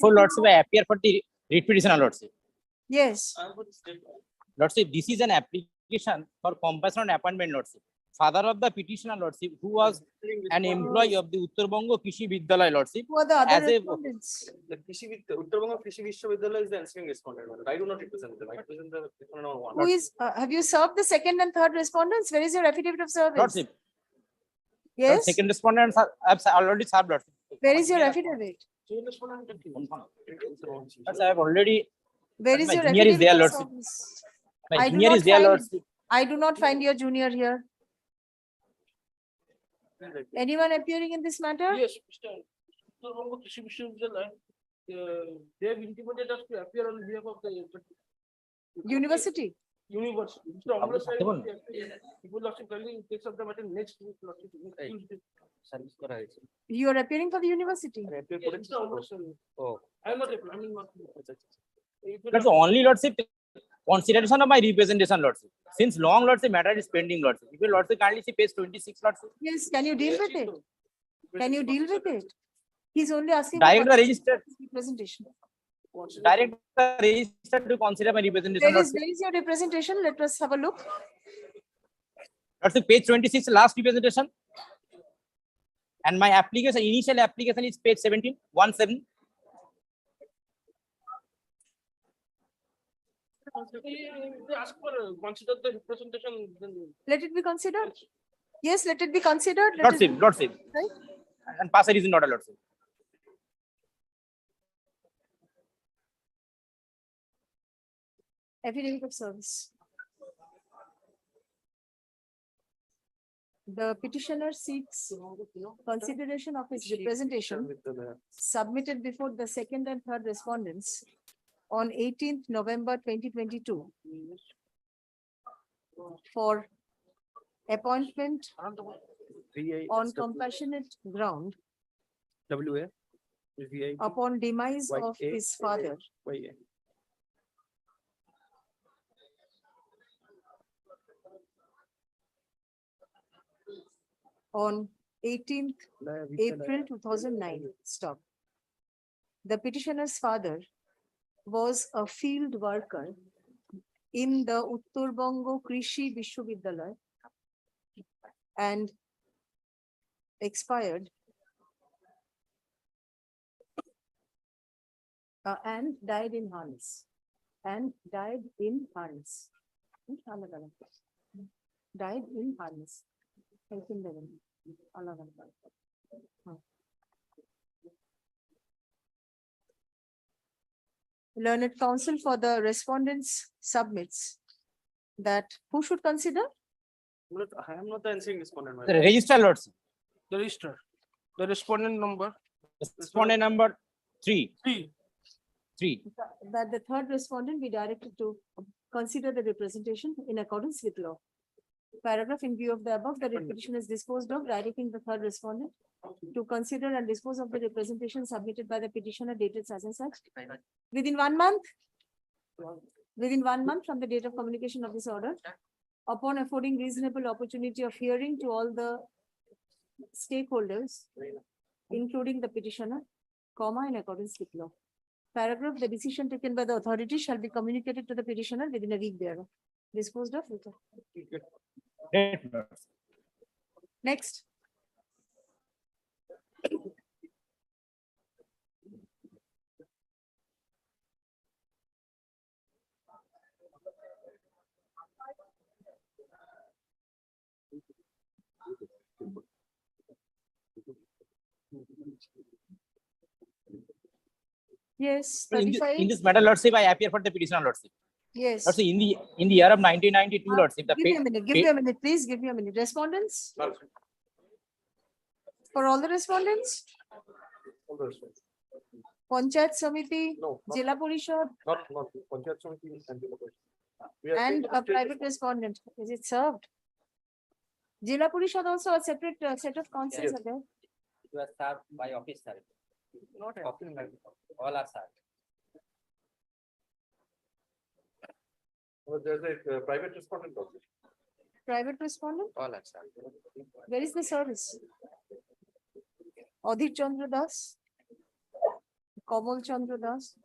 Lordship, I appear for the writ petition, lordship. Yes. Lordship, this is an application for compassionate appointment, lordship. Father of the petitioner, lordship, who was an employee of the Uttar Bongo Krishi Vidyalaya, lordship. Who are the other as a respondents? The Uttar Bongo Krishi Vishwavidyalaya is the answering respondent. I do not represent them. I represent the respondent number 1. Who is, have you served the second and third respondents? Where is your affidavit of service? Lordship. Yes. Second respondent, I've already served, lordship. Where is your affidavit? I have already. Where is my your junior is affidavit there, of lordship. service? My junior is there, lordship. I do not find your junior here. Anyone appearing in this matter? Yes, Mr. Uttar Bongo Krishi Vishwavidyalaya, they have intimated us to appear on behalf of the University. university. Mr. HON'BLE sir, people lordship kindly takes up the matter next week, lordship. You are appearing for the university. Yes, Mr. HON'BLE sir. Oh. I am not, I mean, not. That's only, lordship, consideration of my representation, lordship. Since long, lordship, matter is pending, lordship. If you, lordship, kindly see page 26, lordship. Yes, can you deal with it? Can you deal with it? He's only asking. Direct the register. Representation. Direct the register to consider my representation, Where is lordship. your representation? Let us have a look. Lordship, page 26, last representation. And my application, initial application is page 17, 17. Ask for, consider the representation, then. Let it be considered. Yes, let it be considered. Let it- Lordship. Right? And pass a reason order, Lordship. Affidavit of service. The petitioner seeks consideration of his representation submitted before the second and third respondents on 18th November 2022 for appointment on compassionate ground WA. VI. upon demise of YA. his father YA. on 18th April 2009. Stop. The petitioner's father was a field worker in the Uttarbango Krishi Vishwavidyalaya and expired and died in harness. Died in harness. Learned counsel for the respondents submits that who should consider? I am not the answering respondent. my The lord. register, Lordship. The register. The respondent number. Respondent number 3. 3. That the third respondent be directed to consider the representation in accordance with law. Paragraph in view of the above, the petition is disposed of, directing the third respondent to consider and dispose of the representation submitted by the petitioner dated such and such within 1 month. Within 1 month from the date of communication of this order, upon affording reasonable opportunity of hearing to all the stakeholders, including the petitioner, comma, in accordance with law. Paragraph, the decision taken by the authority shall be communicated to the petitioner within a week thereof. Disposed of. Next. Yes, In 35. this matter, Lordship, I appear for the petitioner, Lordship. Yes. Lordship, in the year of 1992, Lordship, the Give me a minute, give me a minute, please give me a minute. Respondents? For all the respondents? Panchayat Samiti, No, not- Jila Parishad, Not Panchayat Samiti and Jila Parishad. We are and taking the a state- private respondent. Is it served? Jila Parishad also a separate set of councils are there. You are served by officer. Not officer, all are served. There's a private respondent also. Private respondent? All are served. Where is the service? Adhit Chandra Das? Kamal Chandra Das?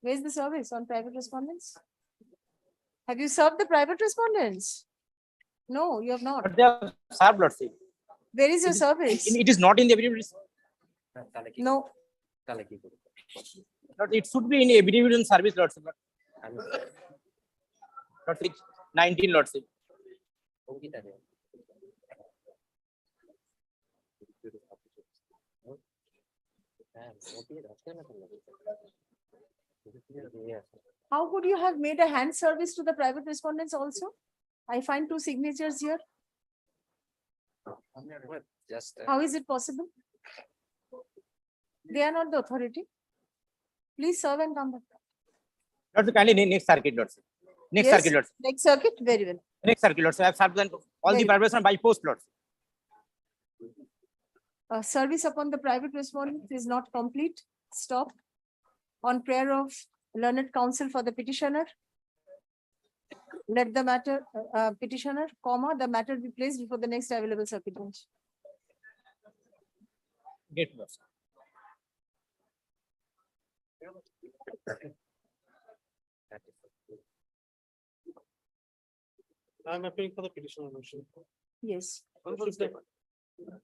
Where is the service on private respondents? Have you served the private respondents? No, you have not. But they are served, Lordship. Where is your service? It is not in the affidavit. No. Lord, it should be in the affidavit and service, Lordship. Lordship, 19, Lordship. How could you have made a hand service to the private respondents also? I find 2 signatures here. Just. How is it possible? They are not the authority. Please serve and come back. Lordship, kindly next circuit, Lordship. Next Yes, circuit, Lordship. next circuit, very well. Next circuit, Lordship. I have served them all the Very preparation by post, Lordship. Service upon the private respondent is not complete. Stop. On prayer of learned counsel for the petitioner. Let the matter, petitioner, comma, the matter be placed before the next available circuit bench. Get Lordship. I am appealing for the petitioner motion. Yes.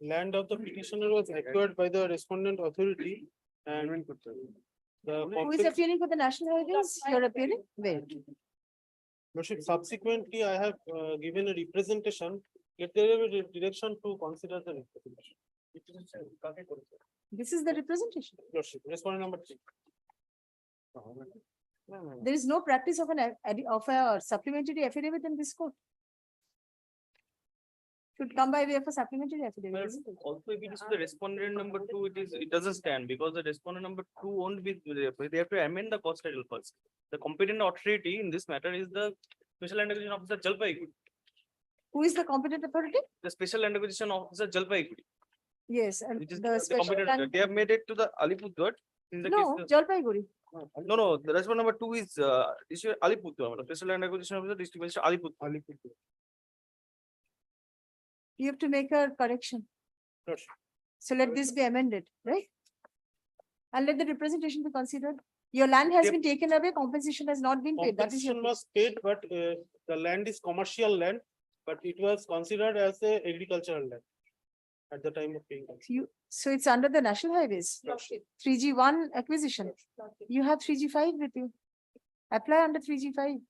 Land of the petitioner was acquired by the respondent authority and the Who is complex- appealing for the national heritage? You're appealing? Where? Lordship, subsequently, I have given a representation. Let there be a direction to consider the representation. This is the representation. Lordship, respondent number 3. There is no practice of a supplementary affidavit in this court. Should come by way of a supplementary affidavit, isn't it? Also, if it is to the respondent number 2, it doesn't stand because the respondent number 2 won't be, they have to amend the cost title first. The competent authority in this matter is the Special Land Acquisition Officer Jalpaiguri. Who is the competent authority? The Special Land Acquisition Officer Jalpaiguri. Yes, and Which is the the special competent authority. They have made it to the Alipurduar. In the No, case, Jalpaiguri. no, the respondent number 2 is Alipurduar. Special Land Acquisition Officer District Magistrate Alipurduar. You have to make a correction. Lordship. So let this be amended, right? And let the representation be considered. Your land has Yep. been taken away, compensation has not been paid. That is your. Compensation was paid, but the land is commercial land, but it was considered as a agricultural land at the time of paying. So it's under the national highways. 3G1 acquisition. You have 3G5 with you. Apply under 3G5.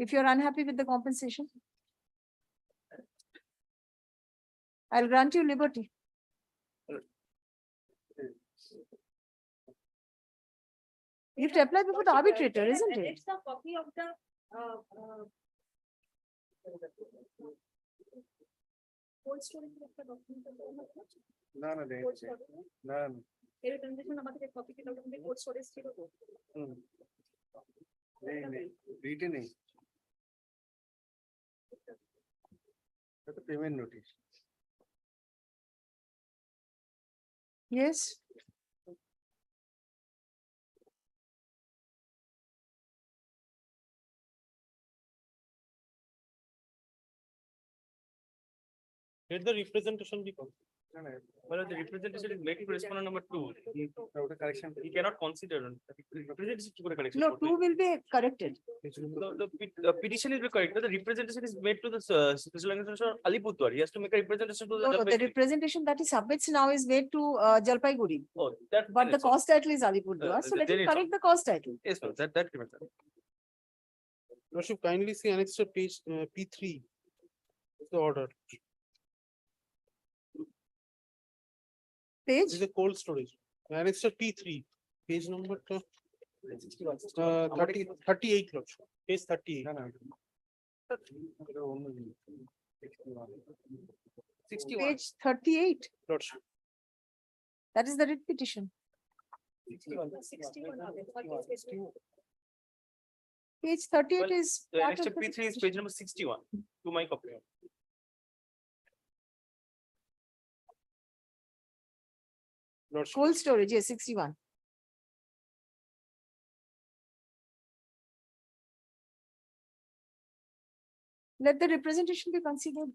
If you're unhappy with the compensation. I'll grant you liberty. You have to apply before the arbitrator, isn't it? It's a copy of the cold storage of the document. Cold storage. এর transaction আমাদের copy কে document code storage ছিল তো Written নেই। এটা payment notice. Yes. Let the representation be considered. Well, the representation is made to respondent number 2. Correction. He cannot consider. Representation to correction. No, 2 will be corrected. The petition is correct. The representation is made to the Special Land Acquisition Alipurduar. He has to make a representation to the. No, no, the representation that he submits now is made to Jalpaiguri. Oh, that. But the cost title is Alipurduar, so let then him it's correct the cost title. Yes, sir. That remains. Lordship, kindly see annexed to page P3. The order. Page? This is a cold storage. Annexed to P3, page number 38, Lordship. Page 38. 61. Page 38. Lordship. That is the writ petition. 61. Page 38 is. The part annexed of to the P3 is petition. page number 61 to my copy. Lordship. Cold storage, yes, 61. Let the representation be considered.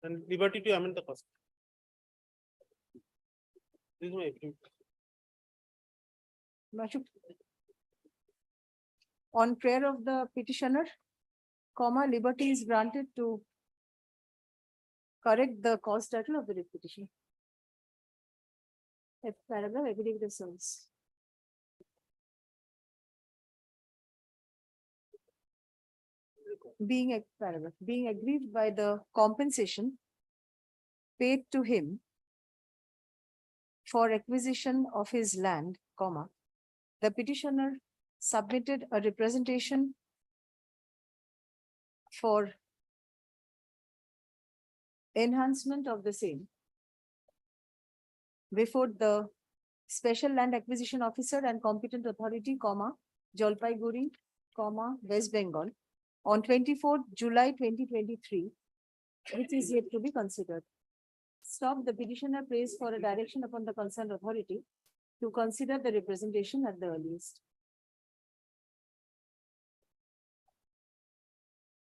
And liberty to amend the cost. This is my opinion. Mashuk. On prayer of the petitioner, comma, liberty is granted to correct the cost title of the writ petition. Paragraph affidavit of service. Being a paragraph, being aggrieved by the compensation paid to him for acquisition of his land, comma, the petitioner submitted a representation for enhancement of the same before the Special Land Acquisition Officer and competent authority, comma, Jalpaiguri, comma, West Bengal on 24th July 2023, which is yet to be considered. Stop, the petitioner prays for a direction upon the concerned authority to consider the representation at the earliest.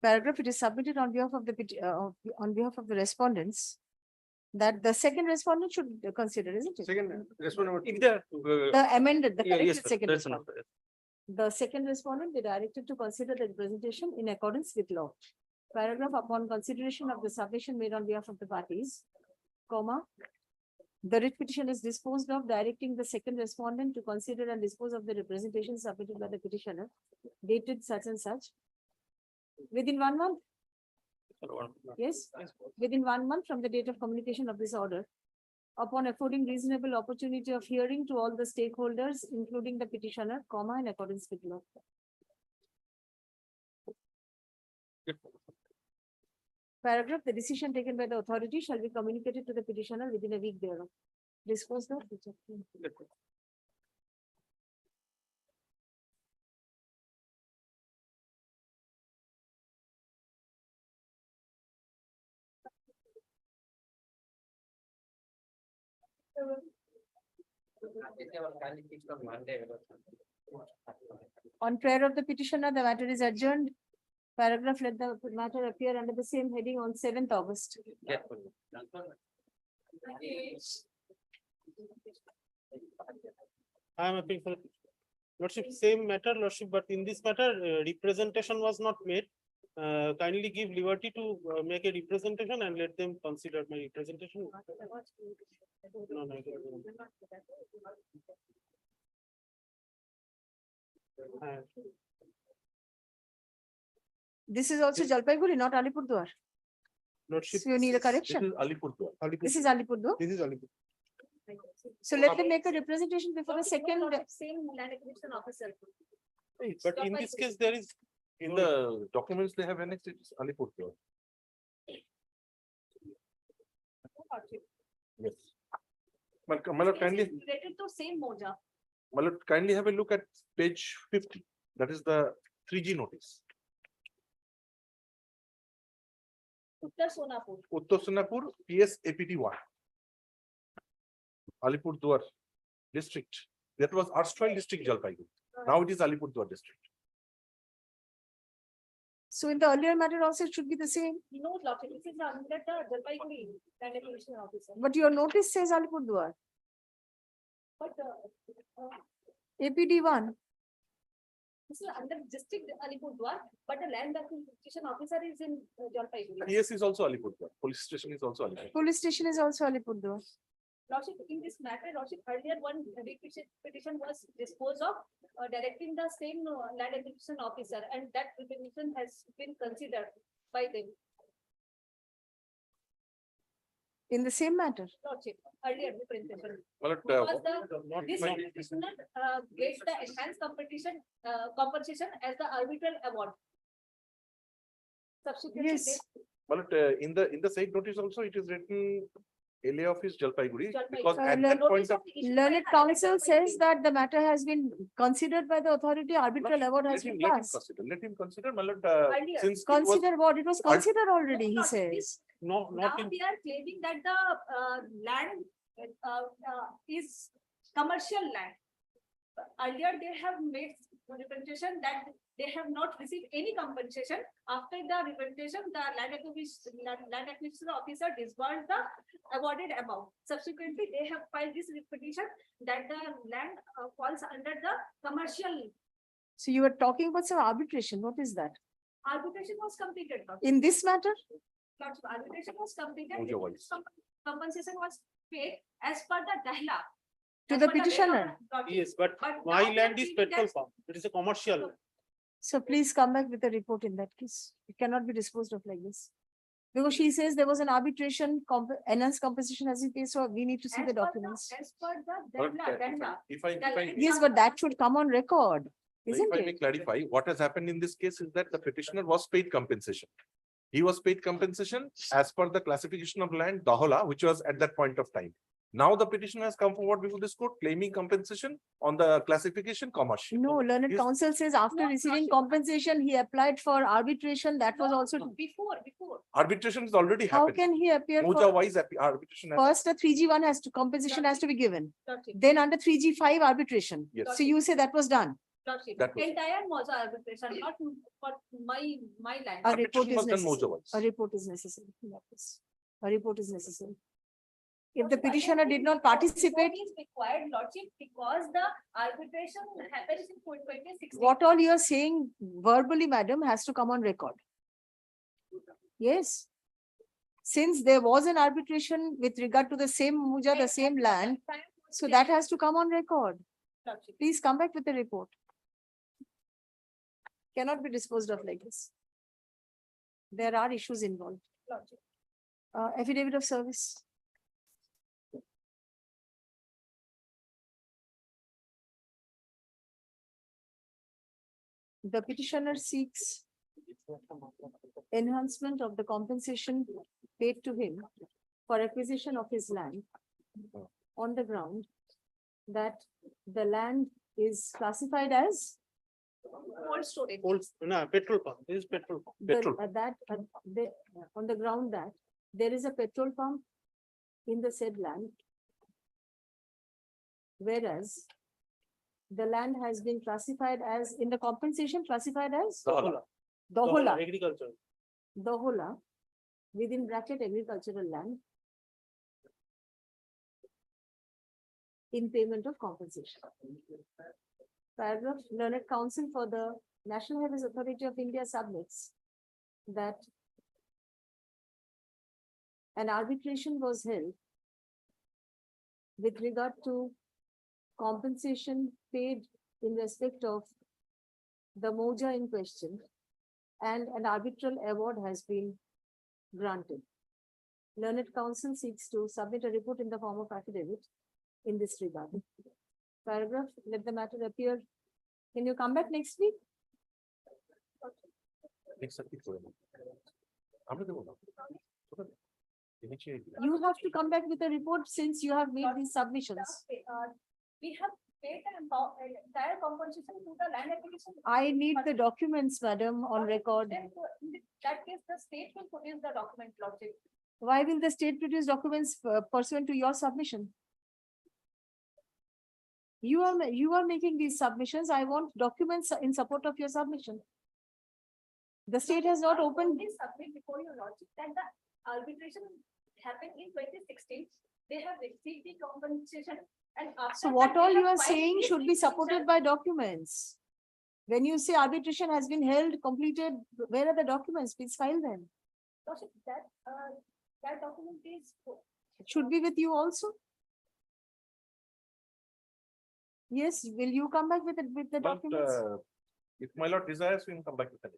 Paragraph, it is submitted on behalf of the respondents that the second respondent should consider, isn't it? Second respondent. If The amended, the corrected yes, second that's respondent. enough. The second respondent, they directed to consider the representation in accordance with law. Paragraph, upon consideration of the submission made on behalf of the parties, comma, The writ petition is disposed of, directing the second respondent to consider and dispose of the representation submitted by the petitioner, dated such and such. Within 1 month, yes, within 1 month from the date of communication of this order, upon affording reasonable opportunity of hearing to all the stakeholders, including the petitioner, comma, in accordance with law. Paragraph, the decision taken by the authority shall be communicated to the petitioner within a week thereof. Disposed of. On prayer of the petitioner, the matter is adjourned. Paragraph, let the matter appear under the same heading on 7th August. I am appealing for Lordship, same matter, Lordship, but in this matter, representation was not made. Kindly give liberty to make a representation and let them consider my representation. No, no. This is also Jalpaiguri, not Alipurduar. Lordship. So you need a correction. This is Alipurduar. This is Alipurduar. This is Alipurduar. So let them make a representation before the second. Same land acquisition officer. But in this case, there is, in the documents they have annexed, it is Alipurduar. Yes. Malad, kindly, Related to same moja. Malad, kindly have a look at page 50. That is the 3G notice. Uttar Sonapur. Uttar Sonapur, PS APT 1. Alipurduar district. That was erstwhile district Jalpaiguri. Now it is Alipurduar district. So in the earlier matter also it should be the same. No, Lordship, this is under the Jalpaiguri land acquisition officer. But your notice says Alipurduar. But APD 1. this is under district Alipurduar, but the land acquisition officer is in Jalpaiguri. PS is also Alipurduar. Police station is also Alipurduar. Police station is also Alipurduar. Lordship, in this matter, Lordship, earlier one petition was disposed of, directing the same land acquisition officer, and that petition has been considered by them. In the same matter. Lordship, earlier representation. Well, Because this petitioner gets the enhanced compensation as the arbitral award. Subsequently, Yes. Well, in the said notice also, it is written LA office Jalpaiguri, because Uh, at that point of. Learned counsel says that the matter has been considered by the authority, arbitral award has been passed. Let him consider, Malad, Earlier. since. it was- Consider what? It was considered already, he No, says. No, Now not in. they are claiming that the land is commercial land. Earlier, they have made representation that they have not received any compensation. After the representation, the land acquisition officer disbursed the awarded amount. Subsequently, they have filed this petition that the land falls under the commercial. So you were talking about some arbitration. What is that? Arbitration was completed. Lordship. In this matter? Lordship, arbitration was completed. Move your voice. Compensation was paid as per the Dahla. To as the per rate of petitioner? Lordship. Yes, but But my now they land are is saying petrol that- pump. It is a commercial. So please come back with a report in that case. It cannot be disposed of like this. Because she says there was an arbitration, enhanced compensation has been paid, so we need to see As the per documents. As per the But, Dahla. If I Yes, but that should come on record, isn't if I may it? clarify, what has happened in this case is that the petitioner was paid compensation. He was paid compensation as per the classification of land Dahola, which was at that point of time. Now the petitioner has come forward before this court claiming compensation on the classification commercial. No, learned Yes. counsel says after receiving compensation, he applied for arbitration. That was also, Before. Arbitration is already how happened. can he appear Moja for, wise arbitration. has- first a 3G1 has to, compensation has to be given. Lordship. Then under 3G5 arbitration. Yes. So you say that was done. Lordship. That was- Entire Moza arbitration, not for my land. A report Arbitration is was done necessary. Moja wise. A report is necessary. in that case. A report is necessary. If the petitioner did not participate, Is required, Lordship, because the arbitration happens in 2016. what all you are saying verbally, madam, has to come on record. Yes. since there was an arbitration with regard to the same muja, the same land, so that has to come on record. Please come back with the report. Cannot be disposed of like this. There are issues involved. Affidavit of service. The petitioner seeks enhancement of the compensation paid to him for acquisition of his land on the ground that the land is classified as Cold storage. No, petrol pump, this is petrol pump. on the ground that there is a petrol pump in the said land, whereas the land has been classified as, in the compensation, classified as Dohola. Agriculture. Dohola, within bracket agricultural land, in payment of compensation. Paragraph, learned counsel for the National Highways Authority of India submits that an arbitration was held with regard to compensation paid in respect of the moja in question, and an arbitral award has been granted. Learned counsel seeks to submit a report in the form of affidavit in this regard. Paragraph, let the matter appear. Can you come back next week? You have to come back with a report since you have made these submissions. We have paid the entire compensation to the land acquisition. I need the documents, madam, on record. Then in that case, the state will produce the document, Lordship. Why will the state produce documents pursuant to your submission? You are making these submissions. I want documents in support of your submission. The state has not opened. Please submit before your Lordship that the arbitration happened in 2016. They have received the compensation, and after So what that, all they you have are filed saying this should be supported by documents. When you say arbitration has been held, completed, where are the documents? Please file them. Lordship, that document is. It should be with you also. Yes, will you come back with the documents? If my lord desires, we can come back with it.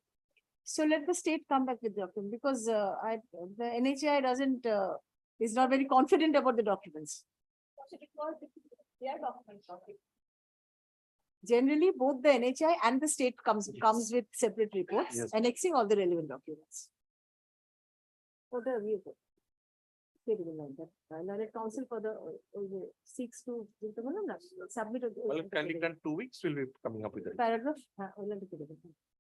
So let the state come back with document, because the NHAI doesn't, is not very confident about the documents. Lordship, it was their document, Lordship. Generally, both the NHAI and the state comes with separate reports, Yes. annexing all the relevant documents. For the review. Learned counsel for the seeks to submit. Well, kindly grant 2 weeks, we'll be coming up with it. Paragraph.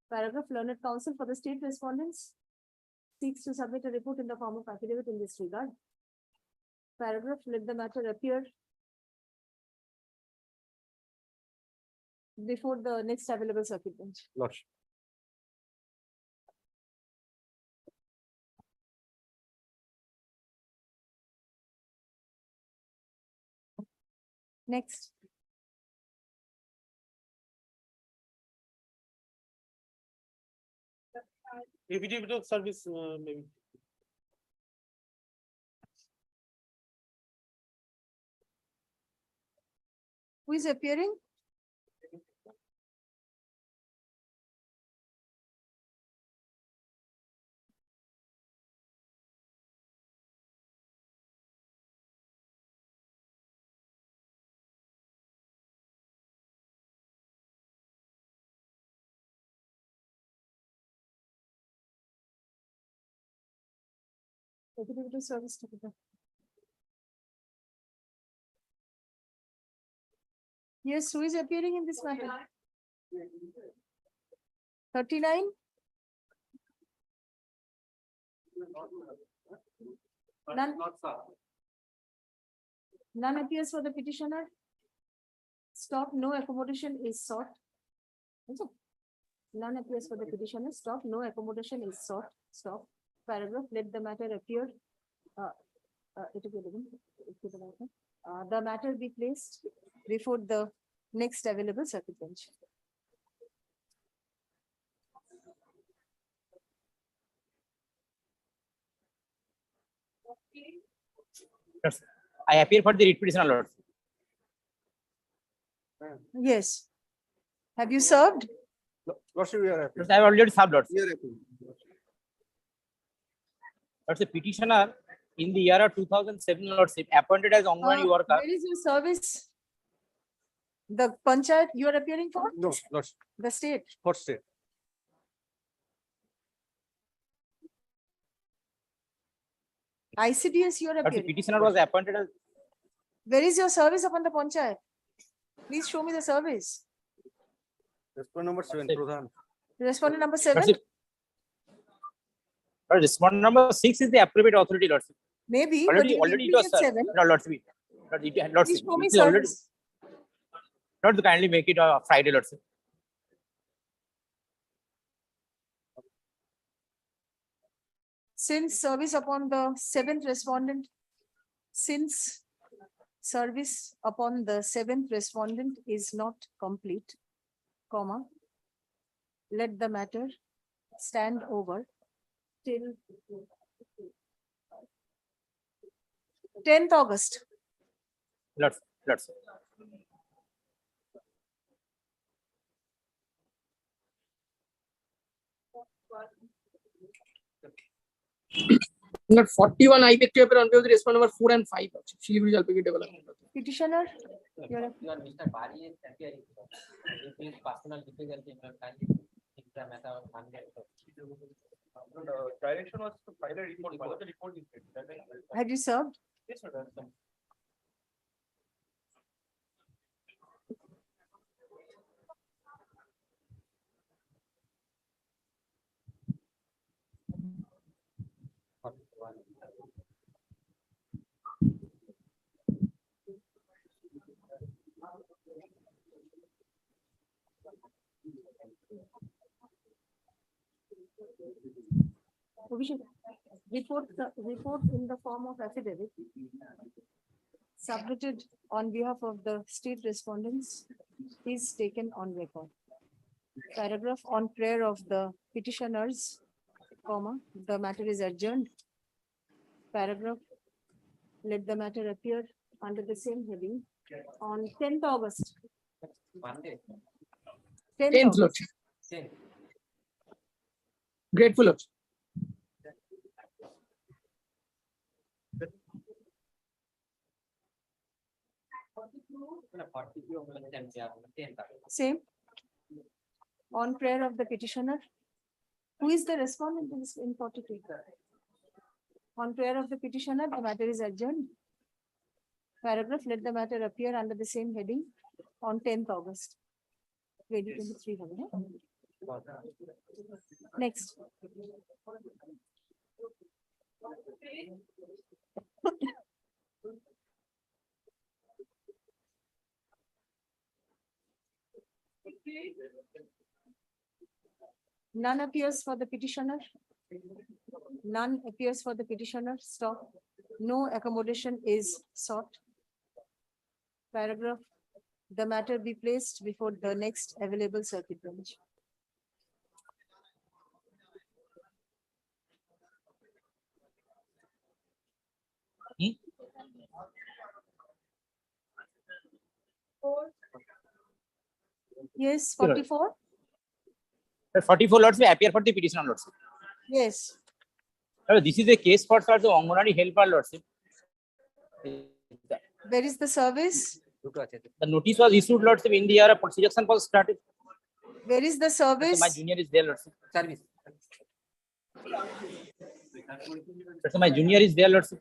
Paragraph, learned counsel for the state respondents seeks to submit a report in the form of affidavit in this regard. Paragraph, let the matter appear before the next available circuit bench. Lordship. Next. Affidavit of service, maybe. Who is appearing? Affidavit of service to the. Yes, who is appearing in this matter? 39? None? None appears for the petitioner. Stop, no accommodation is sought. None appears for the petitioner. Stop, no accommodation is sought. Stop. Paragraph, let the matter appear. The matter be placed before the next available circuit bench. Lordship. I appear for the writ petition, Lordship. Yes. Have you served? Lordship, we are happy. Lordship, I have already served, Lordship. We are happy. Lordship, petitioner in the year of 2007, Lordship, appointed as Ongwani worker. Where is your service? The panchayat you are appearing for? No, Lordship, The state? for state. ICDS you are Lordship, appearing. petitioner was appointed as Where is your service upon the panchayat? Please show me the service. Respondent number 7, Pradhan. Respondent number 7? Lordship. Respondent number 6 is the appropriate authority, Lordship. Maybe. but Already, you already it will was be at served. 7. No, Lordship. Lordship, Please show me it is already. service. Lordship, kindly make it Friday, Lordship. Since service upon the 7th respondent, is not complete, comma, let the matter stand over till 10th August. Lordship. Not 41, I beg to appear on behalf of the respondent number 4 and 5. Jalpaiguri Jalpaiguri development. Petitioner, you're a- Your Mr. Bari is appearing. If his personal difficulty, kindly take the matter on Monday. Direction was to file a report. What the report is? have you served? Yes, sir. We should report in the form of affidavit submitted on behalf of the state respondents is taken on record. Paragraph on prayer of the petitioners, comma, the matter is adjourned. Paragraph, let the matter appear under the same heading on 10th August. Monday. 10th 10th, August. Lordship. 10. Grateful, Lordship. Same. On prayer of the petitioner. Who is the respondent in this in 43? On prayer of the petitioner, the matter is adjourned. Paragraph, let the matter appear under the same heading on 10th August. 2023. Next. None appears for the petitioner. None appears for the petitioner. Stop. No accommodation is sought. Paragraph, the matter be placed before the next available circuit bench. Yes, 44? 44, Lordship, appear for the petitioner, Lordship. Yes. This is a case for the Anganwadi helper, Lordship. Where is the service? The notice was issued, Lordship, in the year of selection was started. Where is the service? My junior is there, Lordship. Service. My junior is there, Lordship.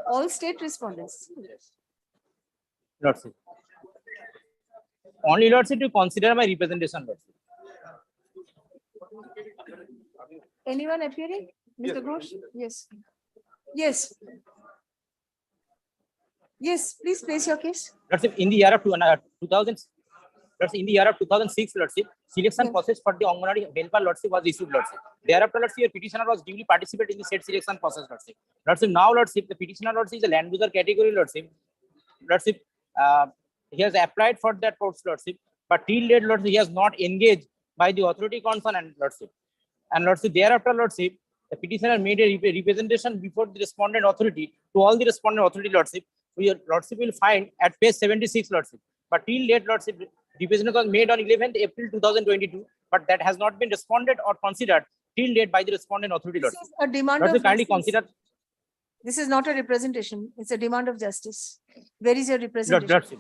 All state respondents. Lordship. Only, Lordship, to consider my representation, Lordship. Anyone appearing? Mr. Ghosh? Yes. Yes. Yes, please place your case. Lordship, in the year of 2000, Lordship, in the year of 2006, Lordship, selection process for the Anganwadi helper, Lordship, was issued, Lordship. Thereafter, Lordship, your petitioner was duly participated in the state selection process, Lordship. Lordship, now, Lordship, the petitioner, Lordship, is a land user category, Lordship. Lordship, he has applied for that post, Lordship, but till date, Lordship, he has not engaged by the authority concerned and Lordship. And Lordship, thereafter, Lordship, the petitioner made a representation before the respondent authority to all the respondent authority, Lordship. Your Lordship will find at page 76, Lordship. But till date, Lordship, representation was made on 11th April 2022, but that has not been responded or considered till date by the respondent authority, This Lordship. is a demand of Lordship, kindly justice. consider. This is not a representation. It's a demand of justice. Where is your representation? Lordship.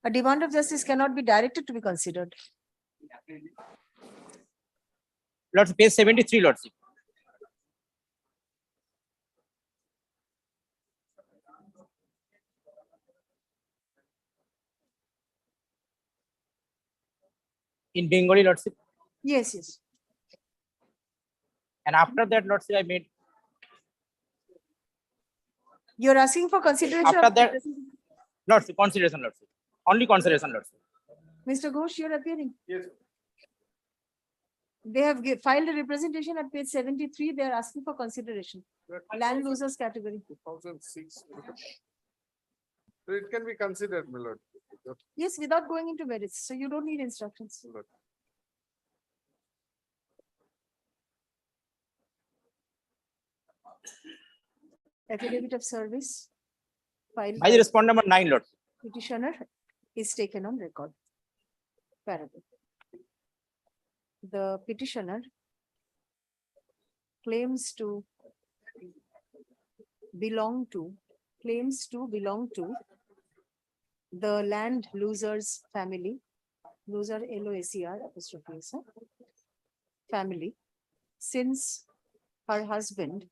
A demand of justice cannot be directed to be considered. Lordship, page 73, Lordship. In Bengali, Lordship. Yes, yes. And after that, Lordship, I made. You're asking for consideration. After of that, Lordship, consideration, Lordship. Only consideration, Lordship. Mr. Ghosh, you're appearing. Yes. They have filed a representation at page 73. They are asking for consideration. Land losers category. 2006. So it can be considered, my lord. Yes, without going into merits. So you don't need instructions. Affidavit of service filed By the respondent number 9, Lordship. petitioner is taken on record. Paragraph. The petitioner claims to belong to the land losers family, loser LOSER apostrophe S, family, since her husband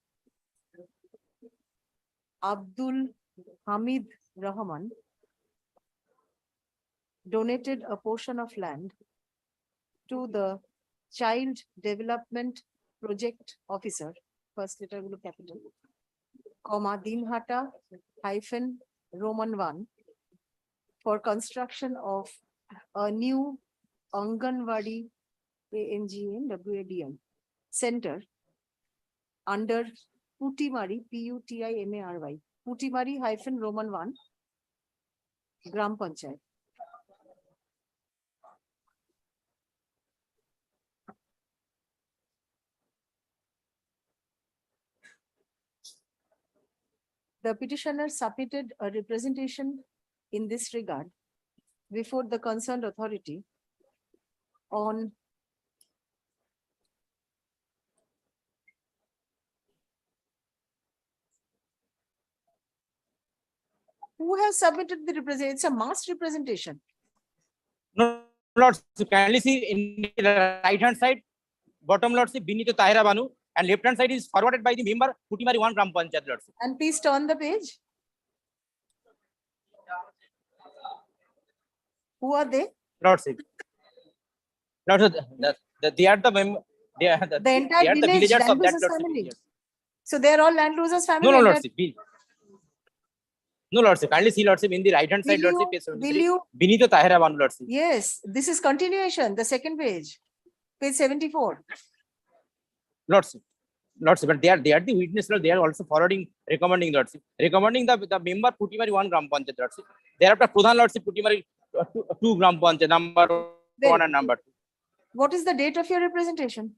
Abdul Hamid Rahman donated a portion of land to the Child Development Project Officer, first letter will capital, comma, Dinhata hyphen Roman 1 for construction of a new Anganwadi ANGNWADM center under Putimari, PUTIMARY, Putimari hyphen Roman 1, Gram Panchayat. The petitioner submitted a representation in this regard before the concerned authority on who has submitted the representation? It's a mass representation. No, Lordship, kindly see in the right hand side, bottom, Lordship, Binito Tahira Banu, and left hand side is forwarded by the member Putimari 1 Gram Panchayat, Lordship. And please turn the page. Who are they? Lordship. Lordship, they are the member. They are the entire village, villagers land of that, losers Lordship. family. So they are all land losers family. No, entire- Lordship. No, Lordship. Kindly see, Lordship, in the right hand side, Will Lordship, you- page 73. will you- Benito Tahira Banu, Lordship. Yes, this is continuation, the second page, page 74. Lordship. But they are the witness, Lord. They are also forwarding, recommending, Lordship. Recommending the member Putimari 1 Gram Panchayat, Lordship. Thereafter, Pradhan, Lordship, Putimari 2 Gram Panchayat, number 1 and number 2. What is the date of your representation?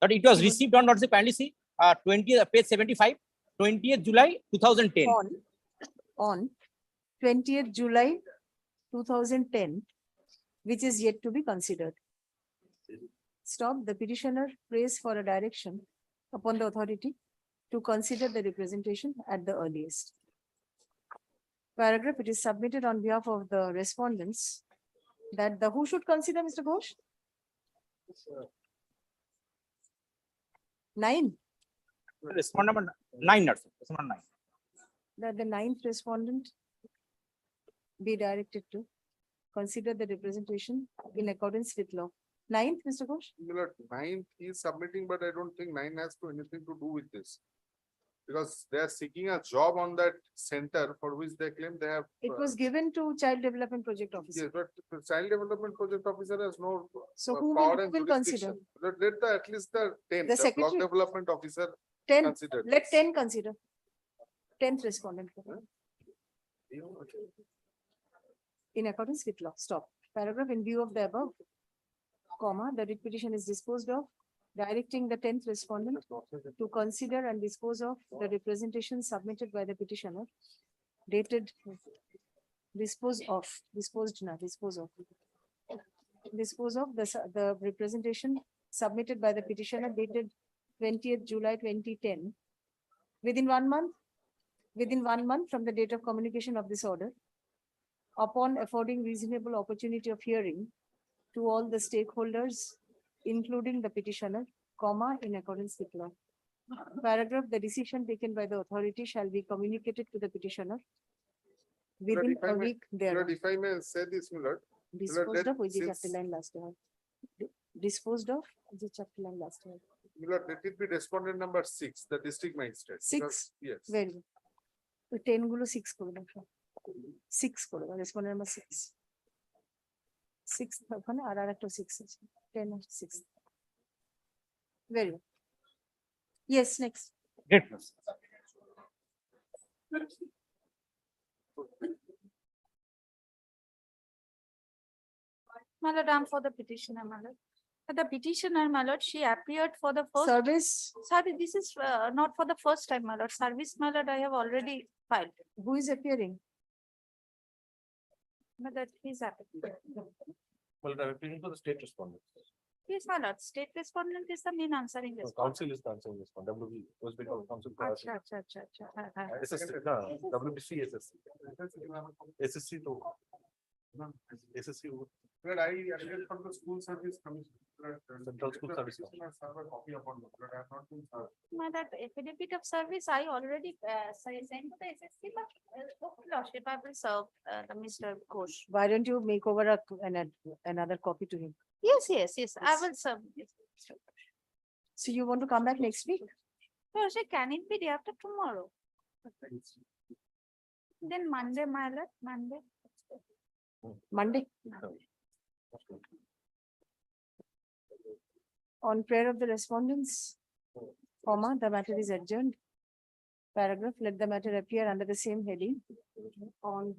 But it was received on, Lordship, kindly see, 20th, page 75, 20th July 2010. On 20th July 2010, which is yet to be considered. Stop. The petitioner prays for a direction upon the authority to consider the representation at the earliest. Paragraph, it is submitted on behalf of the respondents that the who should consider, Mr. Ghosh? 9. Respondent number 9, Lordship. Respondent 9. That the 9th respondent be directed to consider the representation in accordance with law. 9th, Mr. Ghosh? Milord, 9th is submitting, but I don't think 9 has anything to do with this. Because they are seeking a job on that center for which they claim they have. It was given to Child Development Project Officer. Yes, but the Child Development Project Officer has no. So who power will and consider? jurisdiction. Let the, at least the 10, The the Block secretary? Development Officer 10, consider. let this. 10 consider. 10th respondent. in accordance with law. Stop. Paragraph in view of the above, comma, the writ petition is disposed of, directing the 10th respondent to consider and dispose of the representation submitted by the petitioner, dated, dispose of the representation submitted by the petitioner dated 20th July 2010. Within 1 month from the date of communication of this order, upon affording reasonable opportunity of hearing to all the stakeholders, including the petitioner, comma, in accordance with law. Paragraph, the decision taken by the authority shall be communicated to the petitioner within if I a may- week Milord, thereof. if I may say this, Milord. Disposed of, which is since- chapter line last year. Disposed of, which is chapter line last year. Milord, let it be respondent number 6, the district magistrate. because- 6? Yes. Very good. তো 10 গুলো 6 করে দাও সব। 6 করে দাও, respondent number 6. 6 ওখানে আর একটা 6 আছে। 10 আর 6. Very good. Yes, next. Great. My lord, I'm for the petitioner, my lord. The petitioner, my lord, she appeared for the first. Service, Sorry, this is not for the first time, my lord. Service, my lord, I have already filed. who is appearing? My lord, please appear. Well, I'm appealing for the state respondent. Yes, my lord, state respondent is the main answering No, respondent. Council is the answering respondent. WB was been called council. Acha, acha, acha, acha. Ha, ha. SSC, no, WBC, SSC. SSC to. SSC. Milord, I appealed from the school service commission. Central School Service Petitioner serve a copy upon me, but I have not been served. My that affidavit of service, I already sent to the SSC, but lordship, I will serve the Mr. Ghosh. Why don't you make over another copy to him? Yes, yes, yes, I will serve. Yes, Mr. Ghosh. So you want to come back next week? Lordship, can it be day after tomorrow? Then Monday, my lord, Monday. Monday? On prayer of the respondents, comma, the matter is adjourned. Paragraph, let the matter appear under the same heading on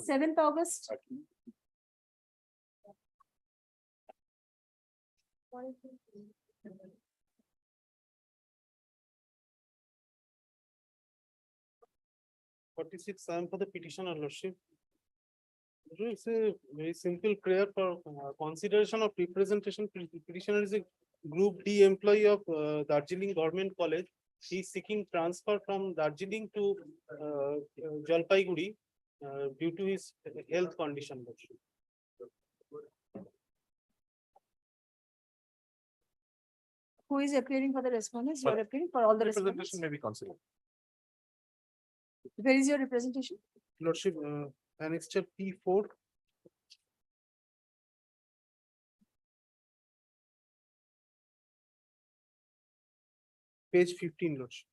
7th August. I am for the petitioner, lordship. It's a very simple prayer for consideration of representation. Petitioner is a Group D employee of Darjeeling Government College. He is seeking transfer from Darjeeling to Jalpaiguri due to his health condition, lordship. Who is appearing for the respondents? You are appearing for all the respondents? Representation may be considered. Where is your representation? Lordship, annexure P4. Page 15, lordship.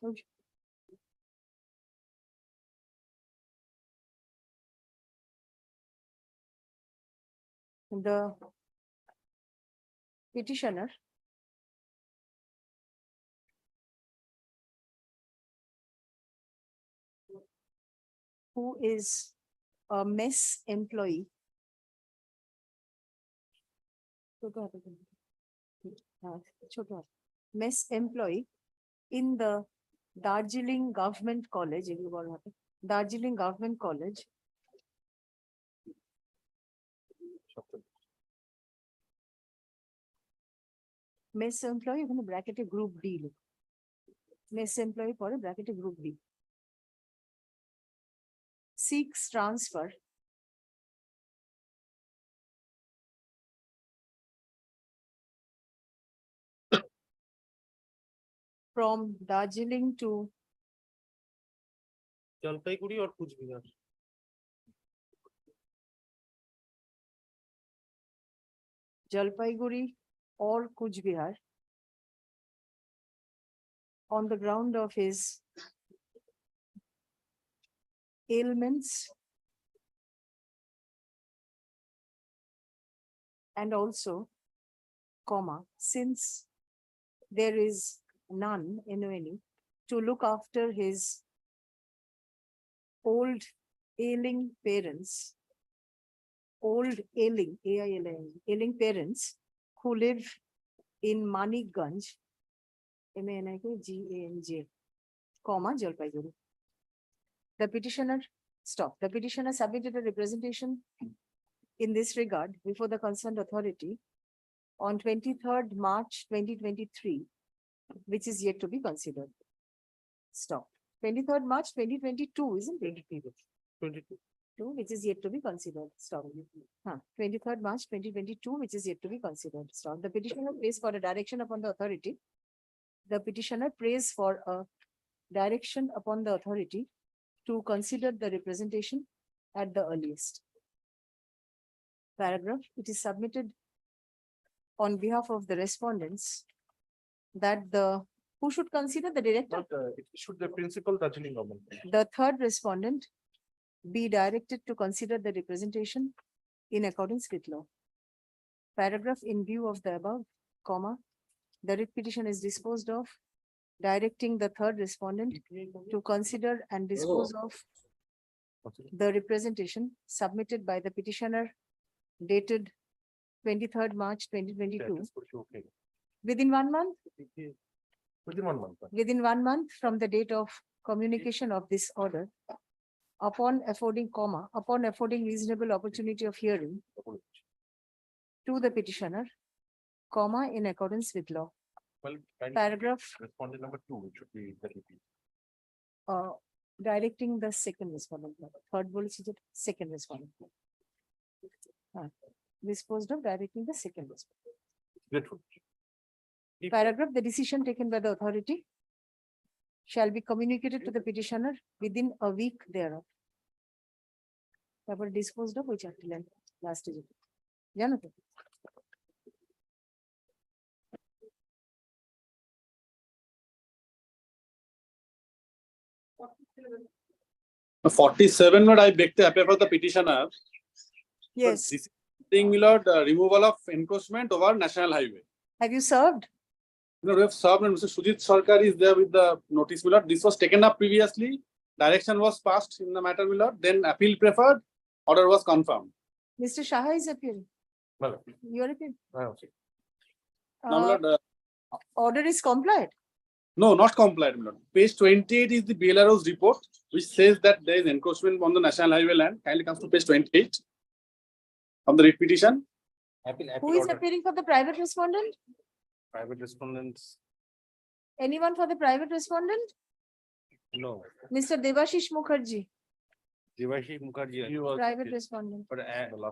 Okay. The petitioner who is a mess employee. Mess employee in the Darjeeling Government College, Darjeeling Government College. Mess employee ওখানে ব্র্যাকেটে group D mace employee পরে ব্র্যাকেটে group D seeks transfer from Darjeeling to Jalpaiguri or Kuchbihar? Jalpaiguri or Kuch Bihar on the ground of his ailments and also comma, since there is none, NONE, to look after his old ailing parents, old ailing, AILING, ailing parents who live in Manikganj, MANIKGANJ, comma, Jalpaiguri. The petitioner, stop, the petitioner submitted a representation in this regard before the concerned authority on 23rd March 2023, which is yet to be considered. Stop. 23rd March 2022, isn't it? 22. Which is yet to be considered. Stop. 23rd March 2022, which is yet to be considered. Stop. The petitioner prays for a direction upon the authority. The petitioner prays for a direction upon the authority to consider the representation at the earliest. Paragraph, it is submitted on behalf of the respondents that who should consider the director? It should the principal Darjeeling government. The third respondent be directed to consider the representation in accordance with law. Paragraph, in view of the above, comma, the writ petition is disposed of, directing the third respondent to consider and dispose of the representation submitted by the petitioner dated 23rd March 2022 within 1 month. Within 1 month. Within 1 month from the date of communication of this order, upon affording, comma, upon affording reasonable opportunity of hearing to the petitioner, comma, in accordance with law. Well, Paragraph, respondent number 2, it should be the repeat. directing the second respondent, third bullet is the second respondent. Disposed of directing the second respondent. Grateful. Paragraph, the decision taken by the authority shall be communicated to the petitioner within a week thereof. Taরপর disposed of which after last is. জানো তো? 47, Lord, I beg to appear for the petitioner. Yes. This thing, Lord, removal of encroachment over national highway. Have you served? No, we have served, and Mr. Sujit Sarkar is there with the notice, Lord. This was taken up previously. Direction was passed in the matter, Lord. Then appeal preferred. Order was confirmed. Mr. Shah is appearing. Well, You are appearing. okay. Now, Lord, Order is complied. no, not complied, Lord. Page 28 is the BLRO's report, which says that there is encroachment on the national highway land. Kindly comes to page 28 of the writ petition. Who is appearing for the private respondent? Private respondents, Anyone for the private respondent? no. Mr. Devashish Mukherjee, Devashi Mukherjee. He was. private respondent. But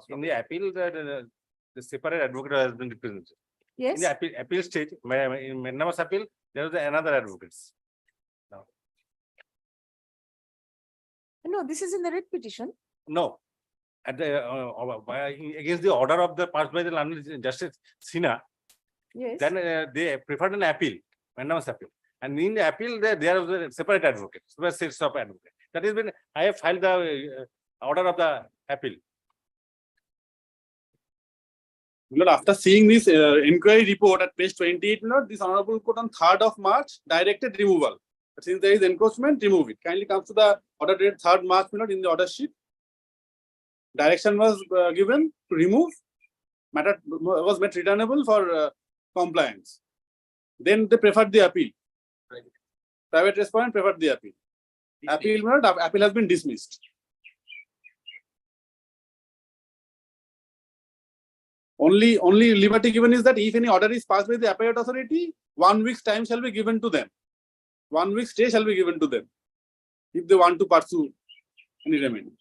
in the appeal, the separate advocate has been represented. In Yes, the appeal stage, in Mednama's appeal, there was another advocates. no, this is in the writ petition. No. At the, against the order of the passed by the London Justice Sinha, Yes. then they preferred an appeal, Mednama's appeal. And in the appeal, there was a separate advocate, separate sets of advocate. That is when I have filed the order of the appeal. Lord, after seeing this inquiry report at page 28, Lord, this Honorable Court on 3rd of March directed removal. But since there is encroachment, remove it. Kindly comes to the order dated 3rd March, Lord, in the order sheet. Direction was given to remove. Matter was made returnable for compliance. Then they preferred the appeal. Private respondent preferred the appeal. Appeal, Lord, appeal has been dismissed. Only liberty given is that if any order is passed by the appellate authority, 1 week's time shall be given to them. 1 week's stay shall be given to them if they want to pursue any remedy.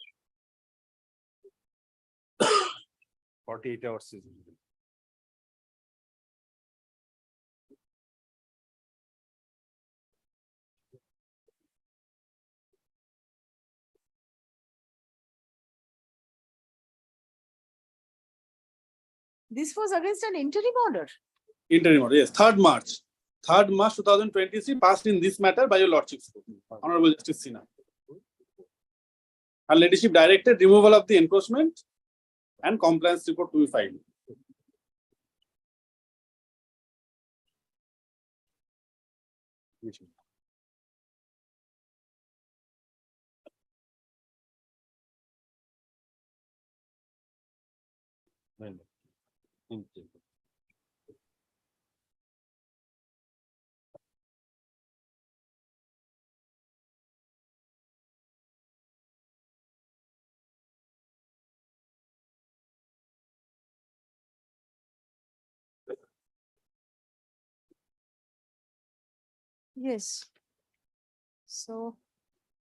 48 hours is. This was against an interim order. Interim order, yes, 3rd March. 3rd March 2023 passed in this matter by your Lordship, Honorable Justice Sinha. Her Ladyship directed removal of the encroachment and compliance report to be filed. Yes. So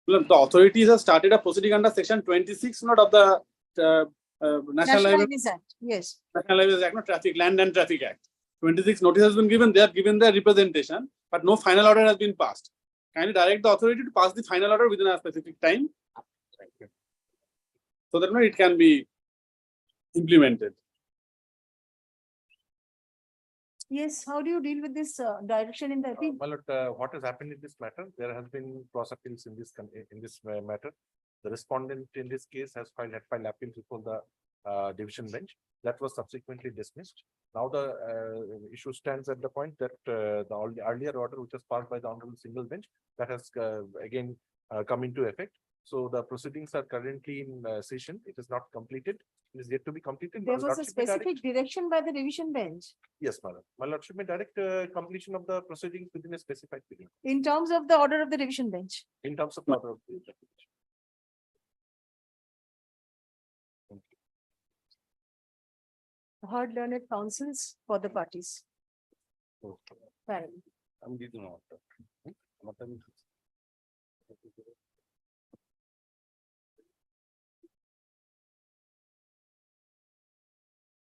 The authorities have started a proceeding under section 26 not of the National National Highway Highways Act, yes. National Highways Act, no Traffic, Land and Traffic Act. 26 notice has been given, they have given their representation, but no final order has been passed. Kindly direct the authority to pass the final order within a specific time. So that it can be implemented. Yes, how do you deal with this direction in the appeal? My lord, what has happened in this matter? There has been cross appeals in this matter. The respondent in this case has filed appeals before the division bench. That was subsequently dismissed. Now the issue stands at the point that the earlier order, which was passed by the honorable single bench, that has again come into effect. So the proceedings are currently in session. It is not completed. It is yet to be completed. There My was a lordship may direct- specific direction by the division bench Yes, madam. My lordship may direct completion of the proceedings within a specified period in terms of the order of the division bench. in terms of the order of the Heard learned counsels for the parties. Fine.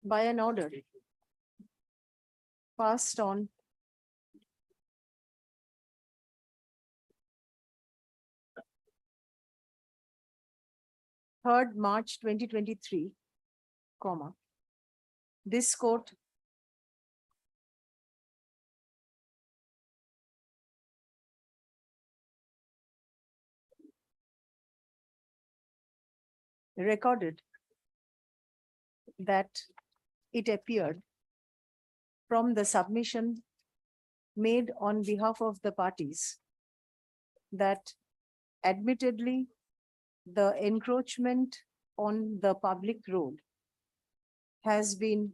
By an order passed on third March 2023, comma. This court recorded that it appeared from the submission made on behalf of the parties that admittedly the encroachment on the public road had been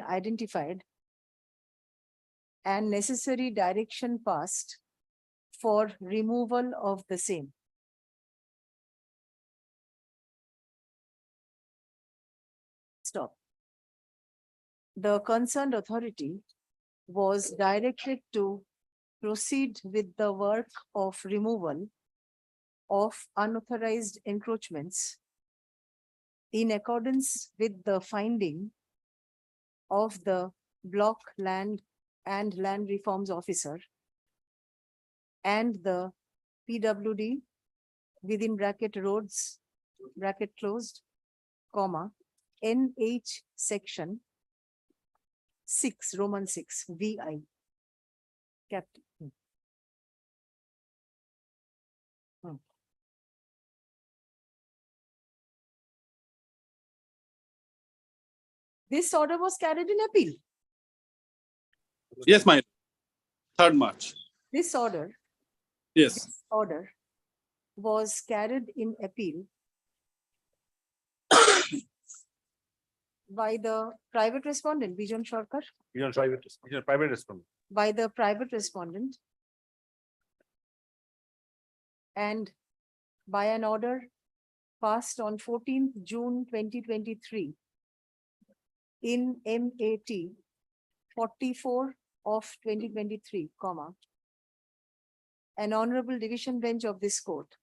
identified and necessary direction passed for removal of the same. Stop. The concerned authority was directed to proceed with the work of removal of unauthorized encroachments in accordance with the finding of the Block Land and Land Reforms Officer and the PWD within bracket roads, bracket closed, comma, NH section 6, Roman 6, VI. Captain. This order was carried in appeal. Yes, my 3rd March. This order Yes. order was carried in appeal by the private respondent, Bijon Sarkar, private respondent. by the private respondent and by an order passed on 14th June 2023 in MAT 44 of 2023, comma, an honorable division bench of this court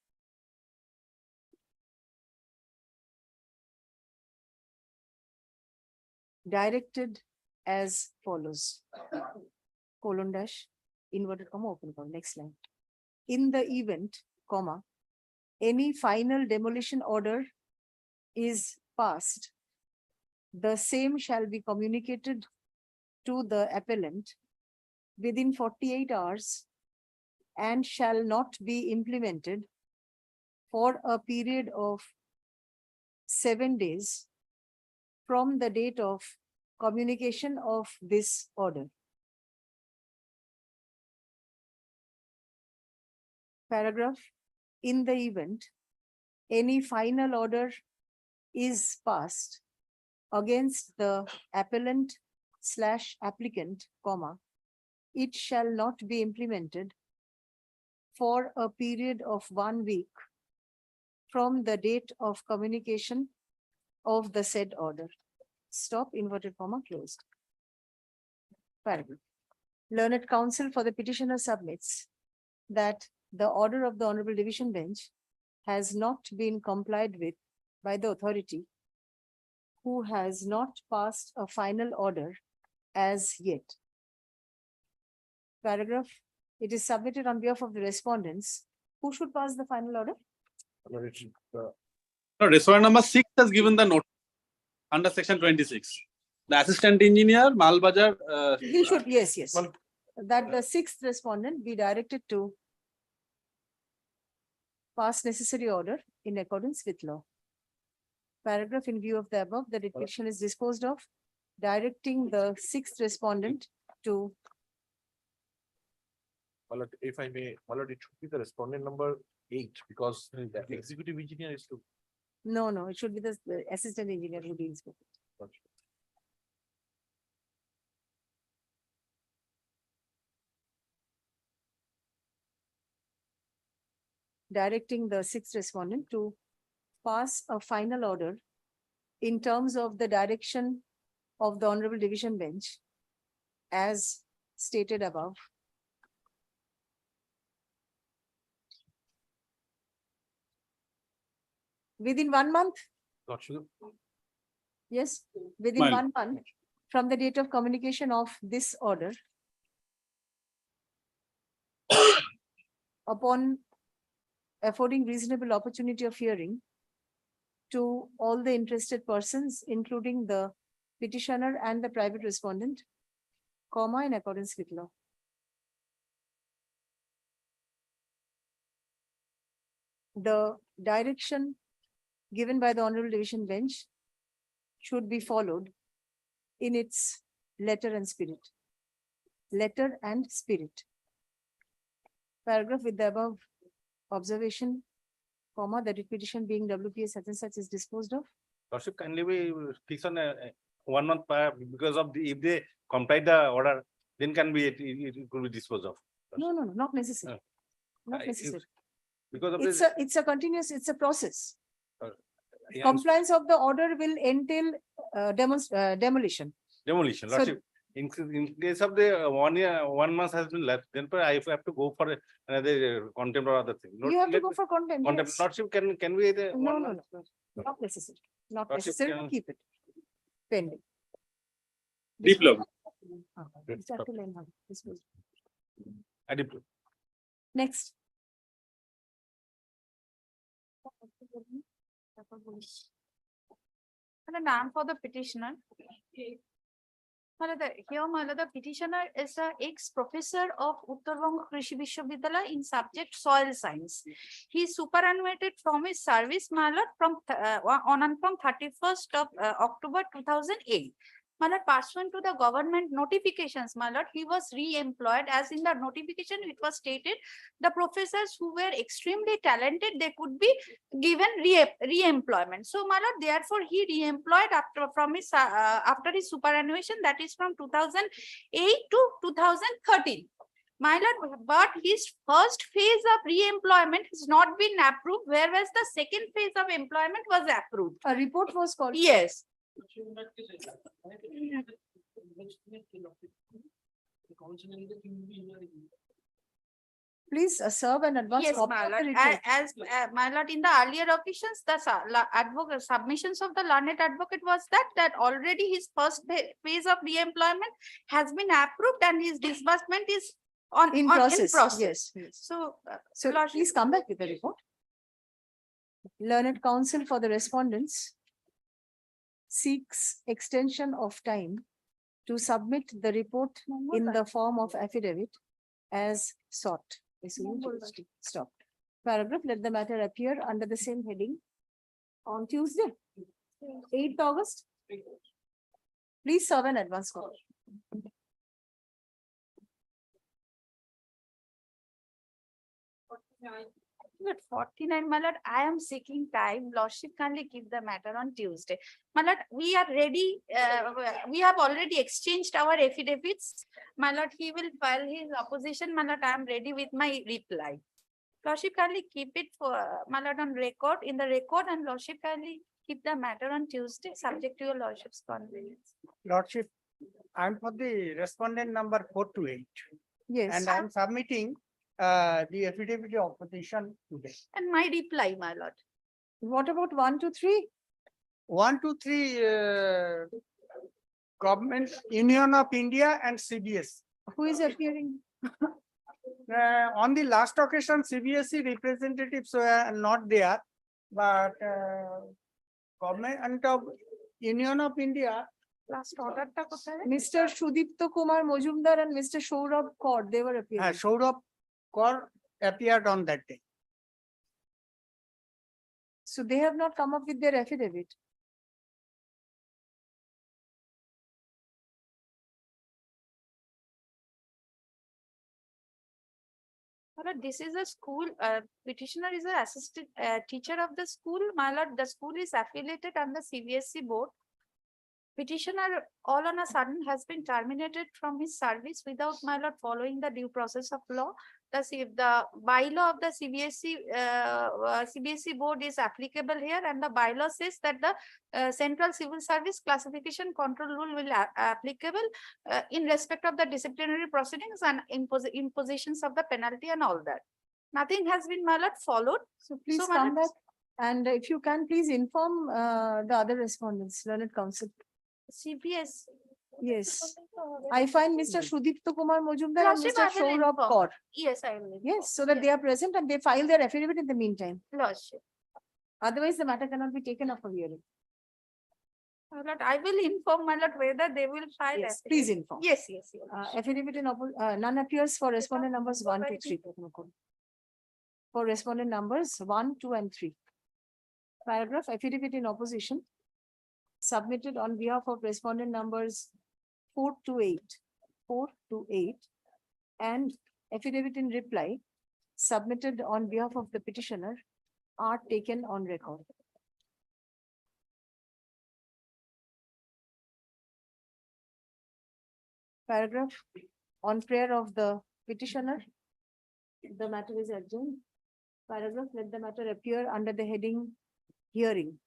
directed as follows, colon dash, inverted comma, open comma, next line. In the event, comma, any final demolition order is passed, the same shall be communicated to the appellant within 48 hours and shall not be implemented for a period of 7 days from the date of communication of this order. Paragraph, in the event any final order is passed against the appellant / applicant, comma, it shall not be implemented for a period of 1 week from the date of communication of the said order. Stop, inverted comma, closed. Paragraph. Learned counsel for the petitioner submits that the order of the Honorable Division Bench has not been complied with by the authority who has not passed a final order as yet. Paragraph, it is submitted on behalf of the respondents. Who should pass the final order? No, respondent number 6 has given the note under section 26. The assistant engineer, Malbajar. He should, yes. That the 6th respondent be directed to pass necessary order in accordance with law. Paragraph, in view of the above, the petition is disposed of, directing the 6th respondent to. Well, if I may, well, it should be the respondent number 8 because the executive engineer is to. No, it should be the assistant engineer who deals with it. Directing the 6th respondent to pass a final order in terms of the direction of the Honorable Division Bench as stated above. Within 1 month? Yes, within Mine. 1 month from the date of communication of this order. Upon affording reasonable opportunity of hearing to all the interested persons, including the petitioner and the private respondent, comma, in accordance with law. The direction given by the Honorable Division Bench should be followed in its letter and spirit. Letter and spirit. Paragraph, with the above observation, comma, the petition being WPS such and such is disposed of. Lordship, kindly we fix on 1 month because of the, if they comply the order, then can be, it could be disposed of. No, not necessary. Not necessary. Because of It's a continuous, it's a process. yeah, Compliance of the order will entail demolition. demolition, So- Lordship. In case of the 1 year, 1 month has been left, then I have to go for another contempt or other thing. You have to go for contempt. Contempt, Yes. Lordship, can we? No, not necessary. Not Lordship, necessary to can- keep it pending. Deep level. It's up to line now. Disposed. I did. Next. And the name for the petitioner. The petitioner is an ex-professor of Uttar Banga Krishi Vishwavidyalaya in subject soil science. He superannuated from his service, my lord, from 31st of October 2008. My lord, pursuant to the government notifications, my lord, he was re-employed. As in the notification, it was stated the professors who were extremely talented, they could be given re-employment. So, my lord, therefore, he re-employed after his superannuation, that is from 2008 to 2013. My lord, but his first phase of re-employment has not been approved, whereas the second phase of employment was approved. A report was called. Yes. Please serve an advance Yes, copy my of the lord. report. As my lord, in the earlier occasions, the advocate submissions of the learned advocate was that already his first phase of re-employment has been approved and his disbursement is In process. Yes. So, So Lordship- please come back with the report. Learned counsel for the respondents seeks extension of time to submit the report in the form of affidavit as sought. Stop. Paragraph, let the matter appear under the same heading on Tuesday, 8th August. Please serve an advance copy. But 49, my lord, I am seeking time. Lordship kindly keep the matter on Tuesday. My lord, we are ready. We have already exchanged our affidavits. My lord, he will file his opposition. My lord, I am ready with my reply. Lordship kindly keep it for, my lord, on record, in the record, and Lordship kindly keep the matter on Tuesday, subject to your Lordship's convenience. Lordship, I'm for the respondent number 428. Yes. And I'm submitting the affidavit of opposition today. And my reply, my lord. What about 1, 2, 3? 1, 2, 3, Government, Union of India and CBS. Who is appearing? On the last occasion, CBSE representatives were not there, but Government of Union of India. Last order ta kothay? Mr. Sudipto Kumar Mojumdar and Mr. Saurabh Kaur, they were appearing. Saurabh Kaur appeared on that day. So they have not come up with their affidavit. My lord, this is a school, petitioner is an assistant teacher of the school. My lord, the school is affiliated under CBSE board. Petitioner all on a sudden has been terminated from his service without, my lord, following the due process of law. The bylaw of the CBSE board is applicable here, and the bylaw says that the Central Civil Service Classification Control Rule will applicable in respect of the disciplinary proceedings and impositions of the penalty and all that. Nothing has been, my lord, followed. So please So, my come lord, back, and if you can, please inform the other respondents, learned counsel. CBS. Yes. I find Mr. Sudipto Kumar Mojumdar and Lordship, Mr. I will Saurabh inform. Kaur. Yes, I will. Yes, so that they are present and they file their affidavit in the meantime. Lordship. Otherwise, the matter cannot be taken up for hearing. My lord, I will inform, my lord, whether they will file. Yes, affidavit. please inform. Yes, yes, yes. Affidavit in none appears for respondent numbers 1 to 3. For respondent numbers 1, 2, and 3. Paragraph affidavit in opposition submitted on behalf of respondent numbers 4 to 8, and affidavit in reply submitted on behalf of the petitioner are taken on record. Paragraph on prayer of the petitioner, the matter is adjourned. Paragraph, let the matter appear under the heading hearing.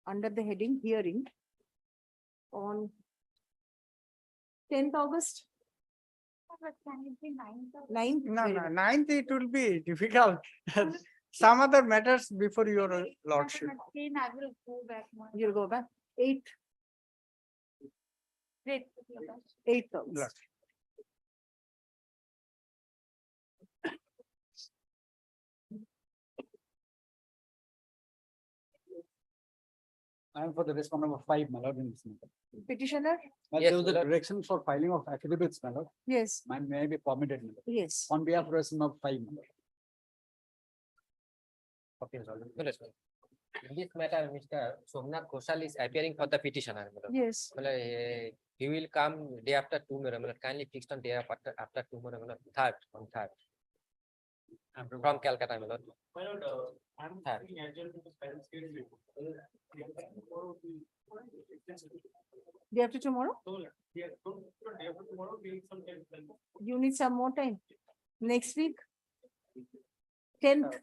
Under the heading hearing on 10th August. Can it be 9th? 9th. No, very no, well. 9th it will be difficult. Some other matters before your Lordship. I will go back. You'll go back. 8th. Great. 8th August. Lordship. I am for the respondent number 5, my lord, in this matter. Petitioner? There was a direction for filing of affidavits, my lord. Yes. May be permitted, my lord. Yes. On behalf of respondent number 5, my lord. In this matter, Mr. Somnath Ghoshal is appearing for the petitioner. Yes. He will come day after tomorrow. Kindly fixed on day after tomorrow, on 3rd. From Calcutta, my lord. Day after tomorrow? You need some more time. Next week? 10th.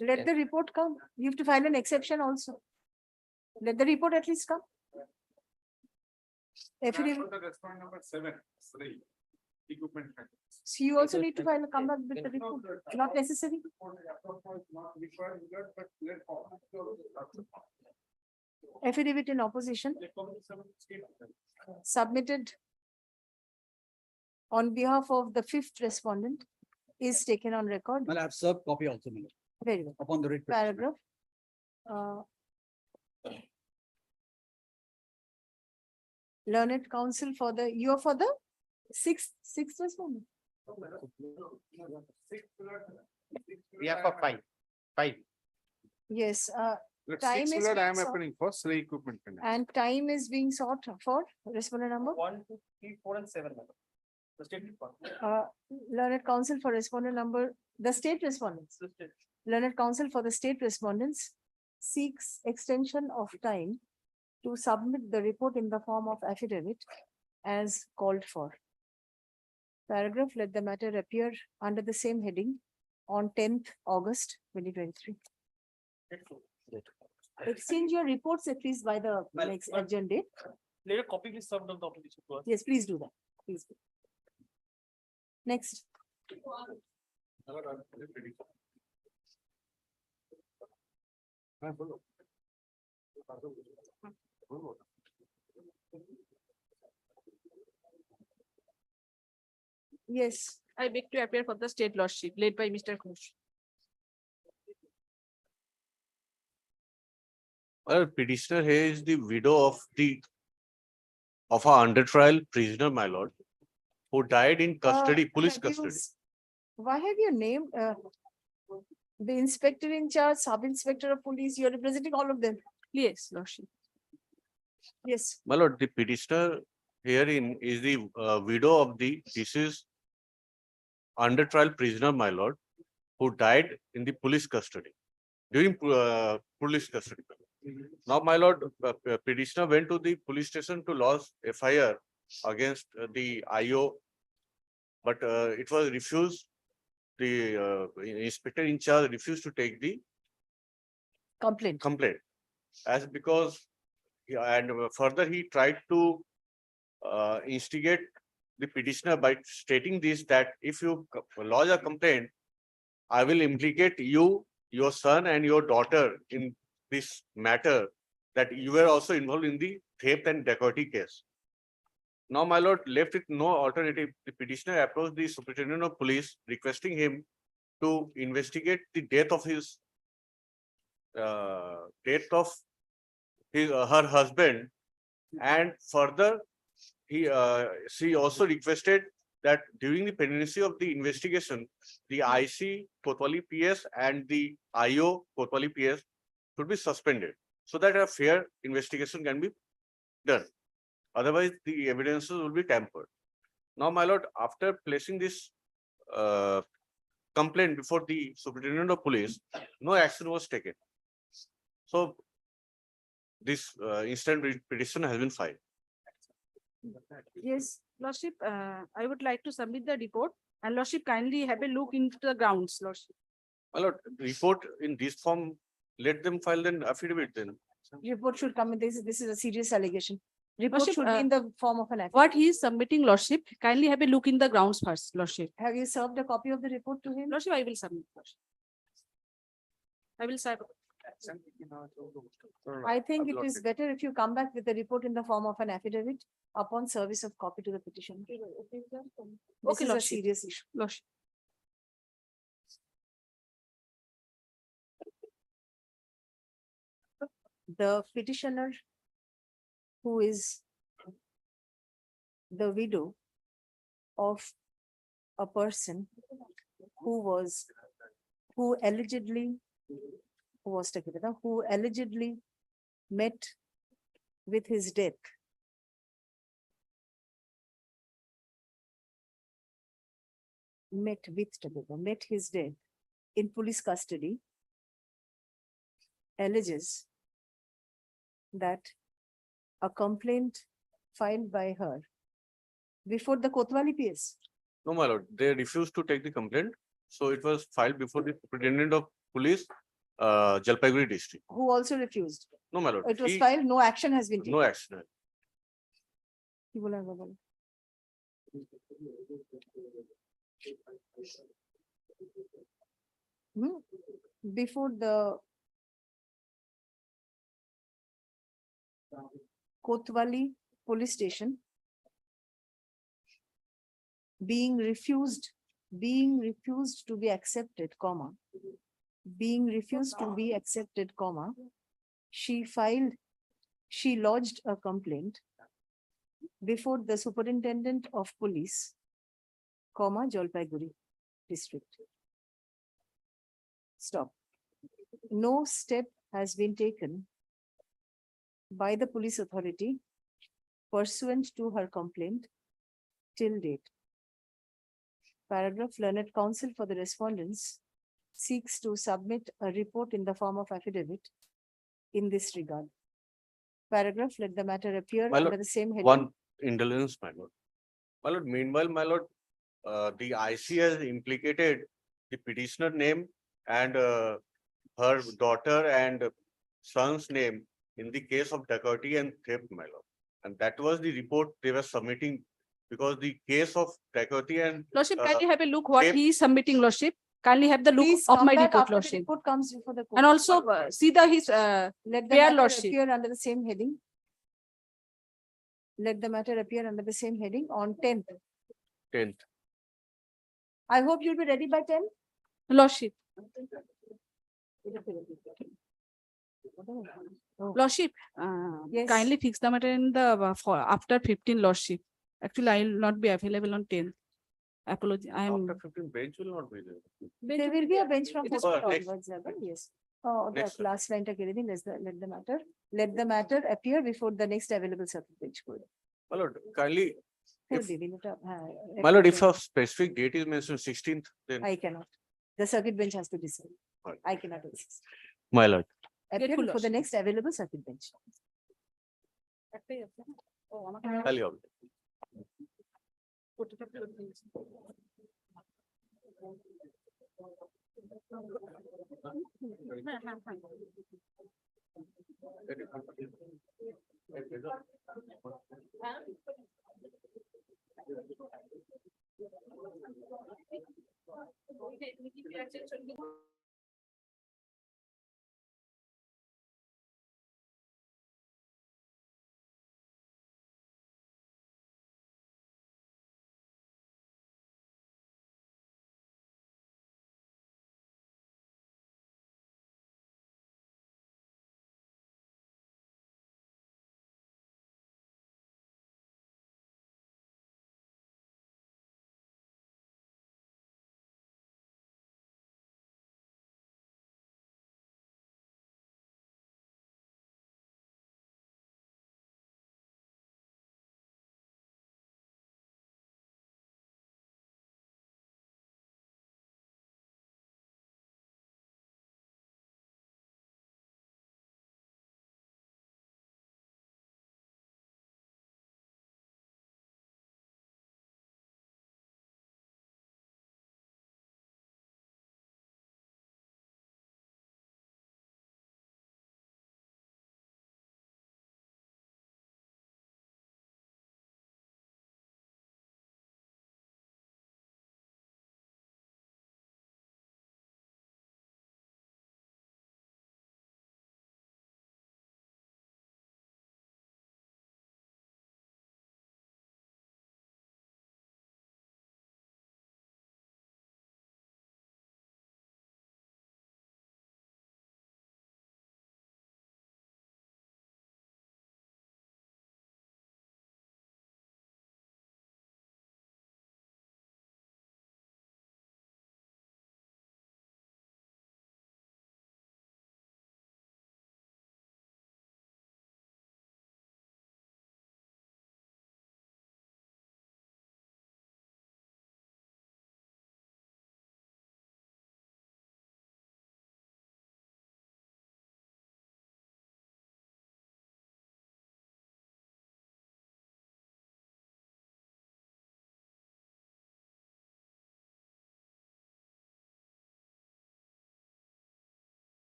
Let the report come. You have to file an exception also. Let the report at least come. Affidavit. Respondent number 7, 3. Equipment. So you also need to file, come back with the report. Not necessary. Affidavit in opposition submitted on behalf of the 5th respondent is taken on record. Well, I have served copy also, my lord. Very well. Upon the writ petition. Paragraph. Learned counsel for the, you are for the sixth respondent. We are for 5. Yes, Time Six, is my lord, I being am sought. appearing for Sri equipment. And time is being sought for respondent number. 1, 2, 3, 4, and 7, madam. The state department. Learned counsel for respondent number, the state respondents. Learned counsel for the state respondents seeks extension of time to submit the report in the form of affidavit as called for. Paragraph, let the matter appear under the same heading on 10th August 2023. Exchange your reports at least by the next adjourned date. Later copy please served on the opposition to us. Yes, please do that. Please. Do. Next. Yes. I beg to appear for the state lordship led by Mr. Ghosh. Well, petitioner here is the widow of a under trial prisoner, my lord, who died in custody, police Have you custody. Why have you named the inspector in charge, sub-inspector of police? You're representing all of them. Yes, lordship. Yes. My lord, the petitioner herein is the widow of the deceased under trial prisoner, my lord, who died in the police custody, during police custody. Now, my lord, petitioner went to the police station to lodge FIR against the IO, but it was refused. The inspector in charge refused to take the complaint as because and further he tried to instigate the petitioner by stating this, that if you lodge a complaint, I will implicate you, your son and your daughter in this matter, that you were also involved in the theft and dacoity case. Now, my lord, left with no alternative, the petitioner approached the superintendent of police requesting him to investigate the death of her husband, and further she also requested that during the pendency of the investigation, the IC Kotwali PS and the IO Kotwali PS should be suspended so that a fair investigation can be done. Otherwise, the evidences will be tampered. Now, my lord, after placing this complaint before the superintendent of police, no action was taken. So, this instant petition has been filed. Yes, lordship, I would like to submit the report and lordship kindly have a look into the grounds, lordship. My lord, report in this form, let them file an affidavit then. Report should come in this is a serious allegation. Report Lordship, should be in the form of an affidavit. What he is submitting, lordship, kindly have a look in the grounds first, lordship. Have you served a copy of the report to him? Lordship, I will submit. Lordship. I will serve. I think it is better if you come back with the report in the form of an affidavit upon service of copy to the petition. This Okay, is a lordship. serious issue. Lordship. The petitioner, who is the widow of a person who allegedly met with his death met his death in police custody, alleges that a complaint filed by her before the Kotwali PS. No, my lord, they refused to take the complaint. So it was filed before the superintendent of police, Jalpaiguri district. Who also refused. No, my lord. It was filed, no action has been taken. No action. Before the Kotwali police station, being refused to be accepted, she lodged a complaint before the superintendent of police, Jalpaiguri district. Stop. No step has been taken by the police authority pursuant to her complaint till date. Paragraph, learned counsel for the respondents seeks to submit a report in the form of affidavit in this regard. Paragraph, let the matter appear My under lord, the same heading. one indulgence, my lord. My lord, meanwhile, my lord, the IC has implicated the petitioner name and her daughter and son's name in the case of dacoity and theft, my lord. And that was the report they were submitting because the case of dacoity and Lordship, kindly have a look what theft- he is submitting, Lordship. Kindly have the look Please of come my back report, after the Lordship. report comes before the court. And also see the his Let the fair matter Lordship. appear under the same heading. Let the matter appear under the same heading on 10th. 10th. I hope you'll be ready by 10. Lordship. Oh, Lordship, Yes. kindly fix the matter in the for after 15 Lordship. Actually, I will not be available on 10th. Apology, I am. After 15 bench will not be there. There will be a bench from It is 14th next- onwards, yes. Oh, the next one. last line, let the matter appear before the next available circuit bench. Good. My lord, kindly, Full if, reading it up, my lord, if a specific date is mentioned 16th, then I cannot. The circuit bench has to decide. Right. I cannot insist. my lord. Appear Grateful, before the Lordship. next available circuit bench. I'll you.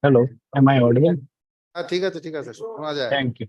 hello, am I audible? হ্যাঁ ঠিক আছে শোনা যায়। Thank you.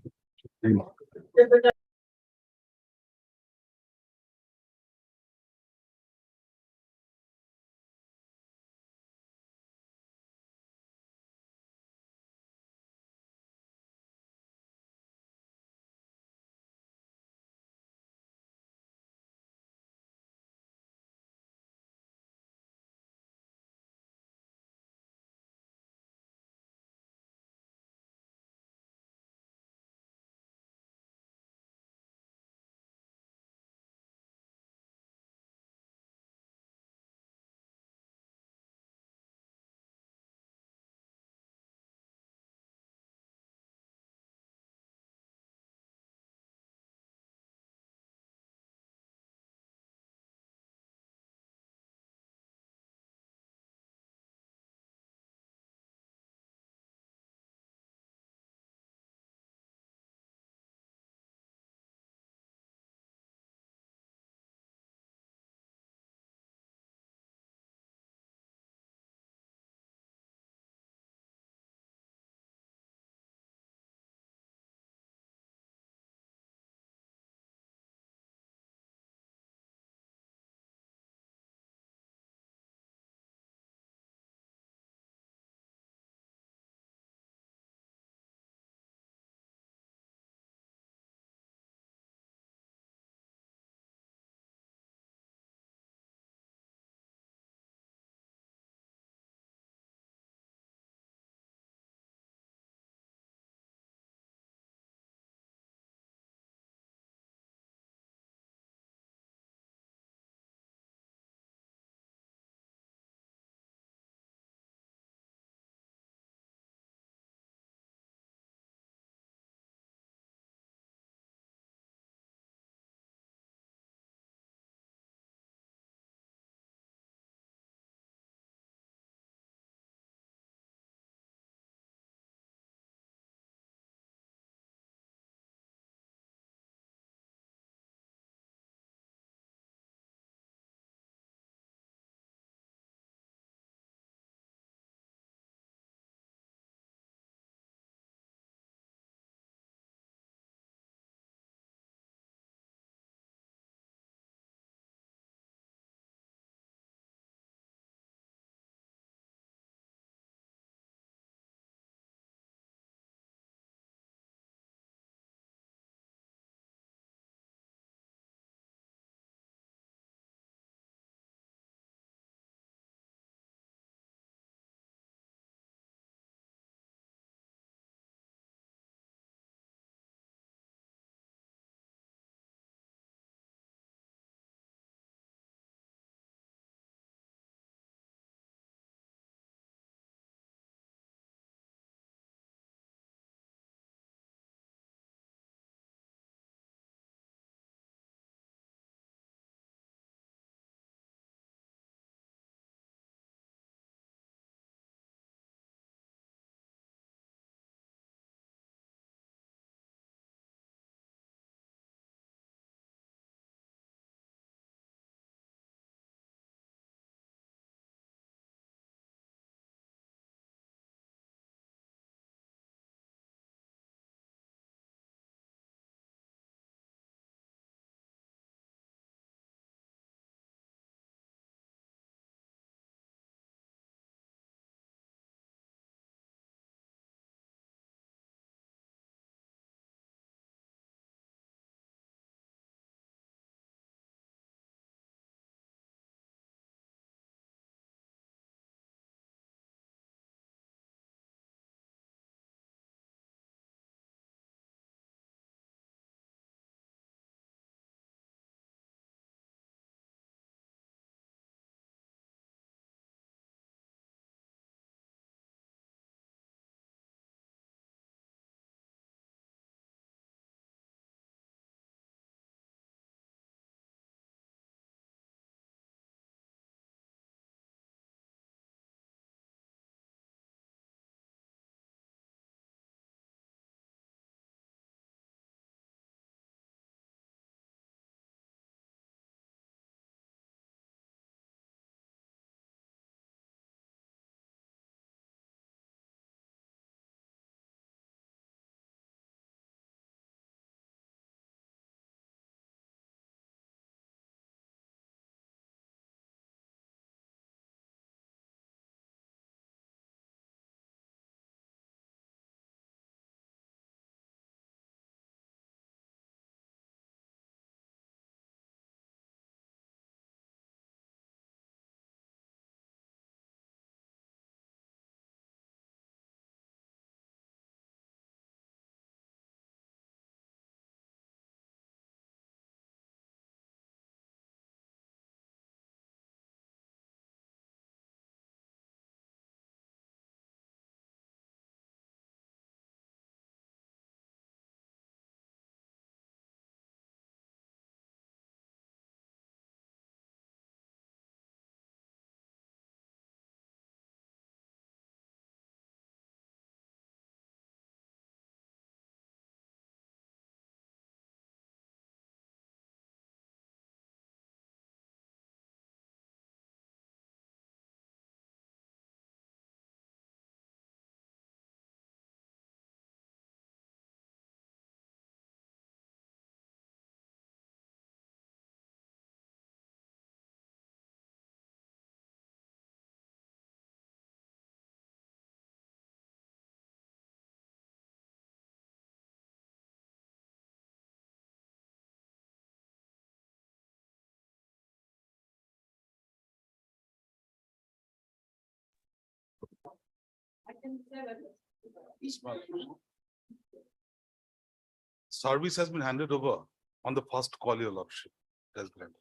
Service has been handed over on the first call, your lordship. It has been handed.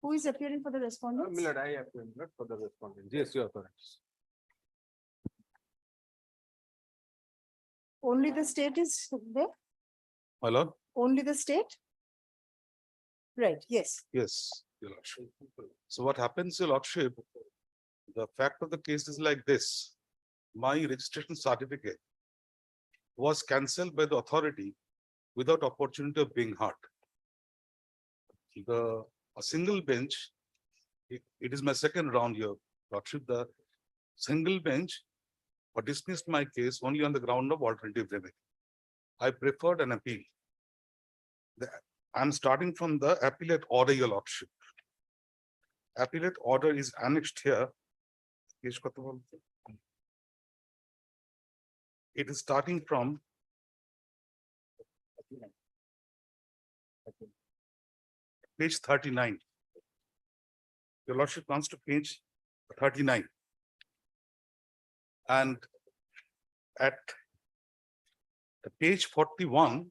Who is appearing for the respondents? Milord, I appear not for the respondent. Yes, you are correct. Only the state is there? My lord? Only the state? Right, yes. Yes, your lordship. So what happens, your lordship? The fact of the case is like this. My registration certificate was cancelled by the authority without opportunity of being heard. A single bench, it is my second round here, lordship. The single bench dismissed my case only on the ground of alternative remedy. I preferred an appeal. I'm starting from the appellate order, your lordship. Appellate order is annexed here. It is starting from page 39. Your lordship comes to page 39. And at the page 41,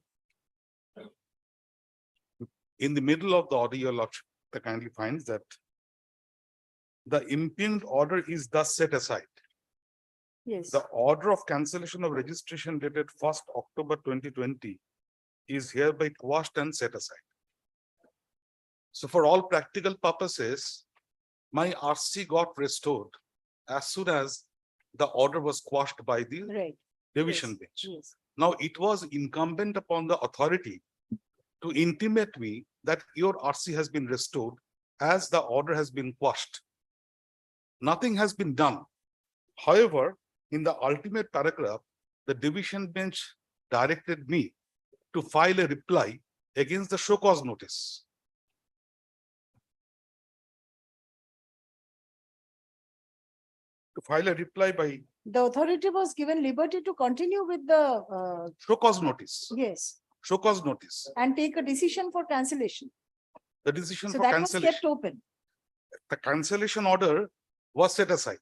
in the middle of the order, your lordship kindly finds that the impugned order is thus set aside. Yes. The order of cancellation of registration dated 1st October 2020 is hereby quashed and set aside. So for all practical purposes, my RC got restored as soon as the order was quashed by the division bench. Yes. Now it was incumbent upon the authority to intimate me that your RC has been restored as the order has been quashed. Nothing has been done. However, in the ultimate paragraph, the division bench directed me to file a reply against the show cause notice. To file a reply by The authority was given liberty to continue with the show cause notice. yes, Show cause notice. and take a decision for cancellation. The decision So for that was cancellation. kept open. The cancellation order was set aside.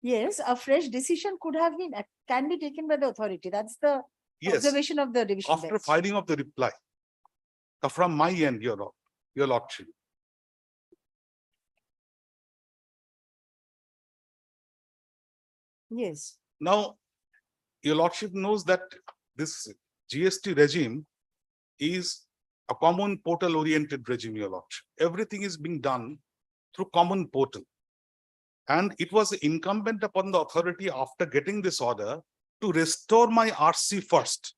Yes, a fresh decision could have been, can be taken by the authority. That's the Yes. observation of the division After bench. filing of the reply from my end, your lordship. Yes. Now, your lordship knows that this GST regime is a common portal oriented regime, your lordship. Everything is being done through common portal. And it was incumbent upon the authority after getting this order to restore my RC first.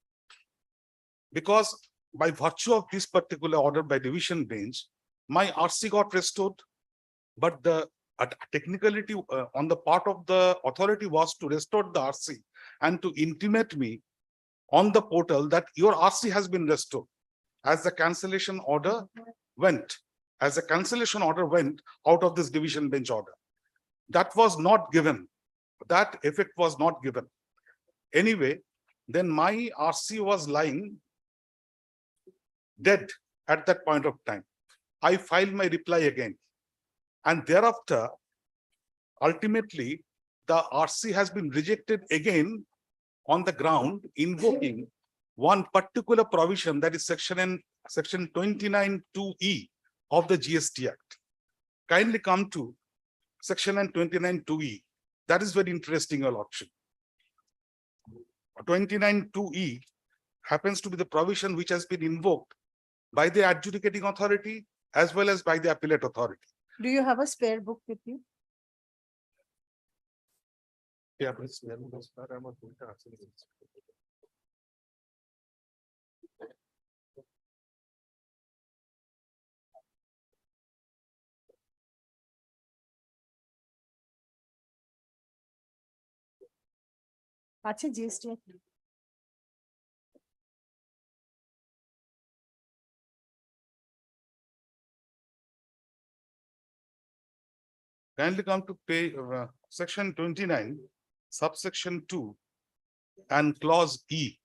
Because by virtue of this particular order by division bench, my RC got restored, but the technicality on the part of the authority was to restore the RC and to intimate me on the portal that your RC has been restored as the cancellation order went, out of this division bench order. That was not given. That effect was not given. Anyway, then my RC was lying dead at that point of time. I filed my reply again. And thereafter, ultimately, the RC has been rejected again on the ground invoking one particular provision, that is section 29(2)(e) of the GST Act. Kindly come to section 29(2)(e). That is very interesting, your lordship. 29(2)(e) happens to be the provision which has been invoked by the adjudicating authority as well as by the appellate authority. Do you have a spare book with you? Yeah, আছে GST Act? Kindly come to page section 29, subsection 2 and clause E.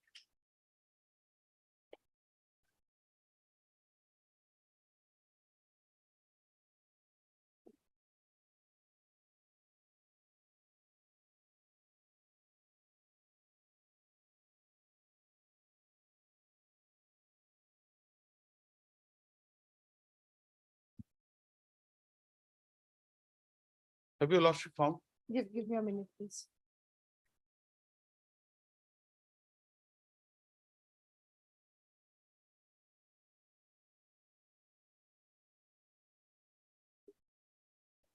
Have your lordship found? Give me a minute, please.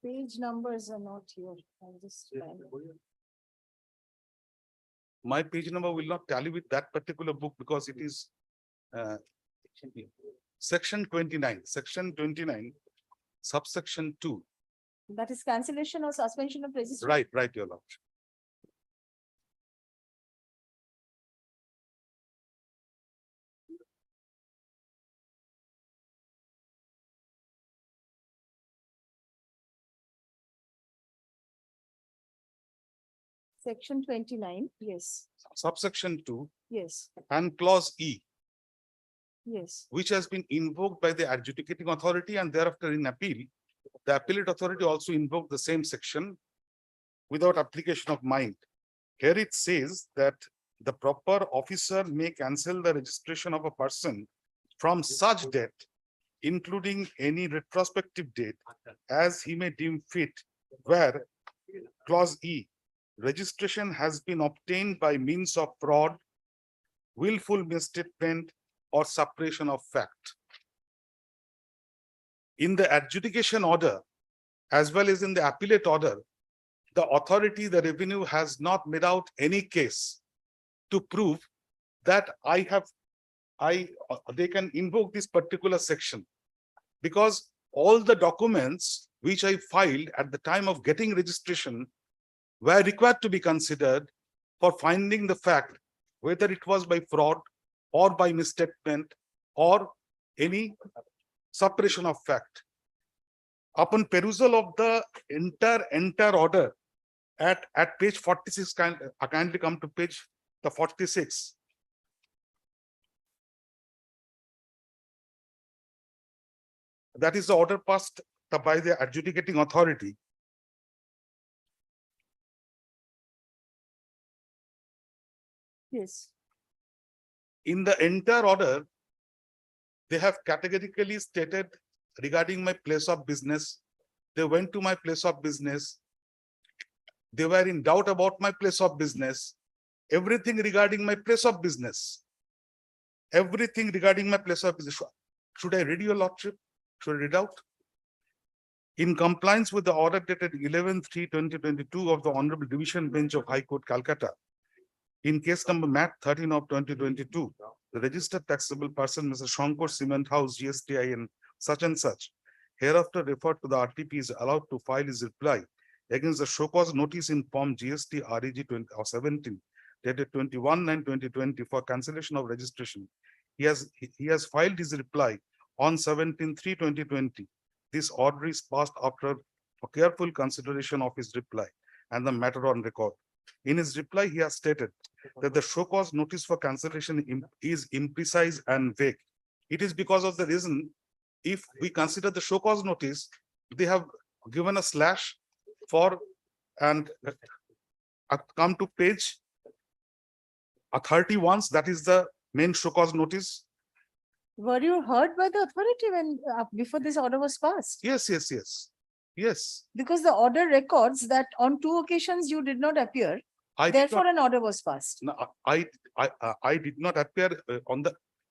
Page numbers are not here. I'll just. My page number will not tally with that particular book because it is uh, section 29, subsection 2. That is cancellation or suspension of registration. Right, your lordship. Section 29, yes, Subsection 2 yes, and clause E, yes. which has been invoked by the adjudicating authority and thereafter in appeal, the appellate authority also invoked the same section without application of mind. Here it says that the proper officer may cancel the registration of a person from such date, including any retrospective date, as he may deem fit, where clause E, registration has been obtained by means of fraud, willful misstatement, or suppression of fact. In the adjudication order, as well as in the appellate order, the authority, the revenue, has not made out any case to prove that they can invoke this particular section, because all the documents which I filed at the time of getting registration were required to be considered for finding the fact whether it was by fraud or by misstatement or any suppression of fact. Upon perusal of the entire order at page 46, kindly come to page 46. That is the order passed by the adjudicating authority. Yes. In the entire order, they have categorically stated regarding my place of business. They went to my place of business. They were in doubt about my place of business. Everything regarding my place of business. Everything regarding my place of business. Should I read, your lordship? Should I read out? In compliance with the order dated 11/3/2022 of the Honorable Division Bench of High Court, Calcutta, in case number MAT 13 of 2022, the registered taxable person, Mr. Shankar Cement House, GSTIN, such and such, hereafter referred to the RTP, is allowed to file his reply against the show cause notice in form GST REG 17, dated 21/9/2020 for cancellation of registration. He has filed his reply on 17/3/2020. This order is passed after a careful consideration of his reply and the matter on record. In his reply, he has stated that the show cause notice for cancellation is imprecise and vague. It is because of the reason, if we consider the show cause notice, they have given a slash for, and come to page 31, that is the main show cause notice. Were you heard by the authority when, before this order was passed? Yes. Because the order records that on 2 occasions you did not appear. Therefore, an order was passed. No, I did not appear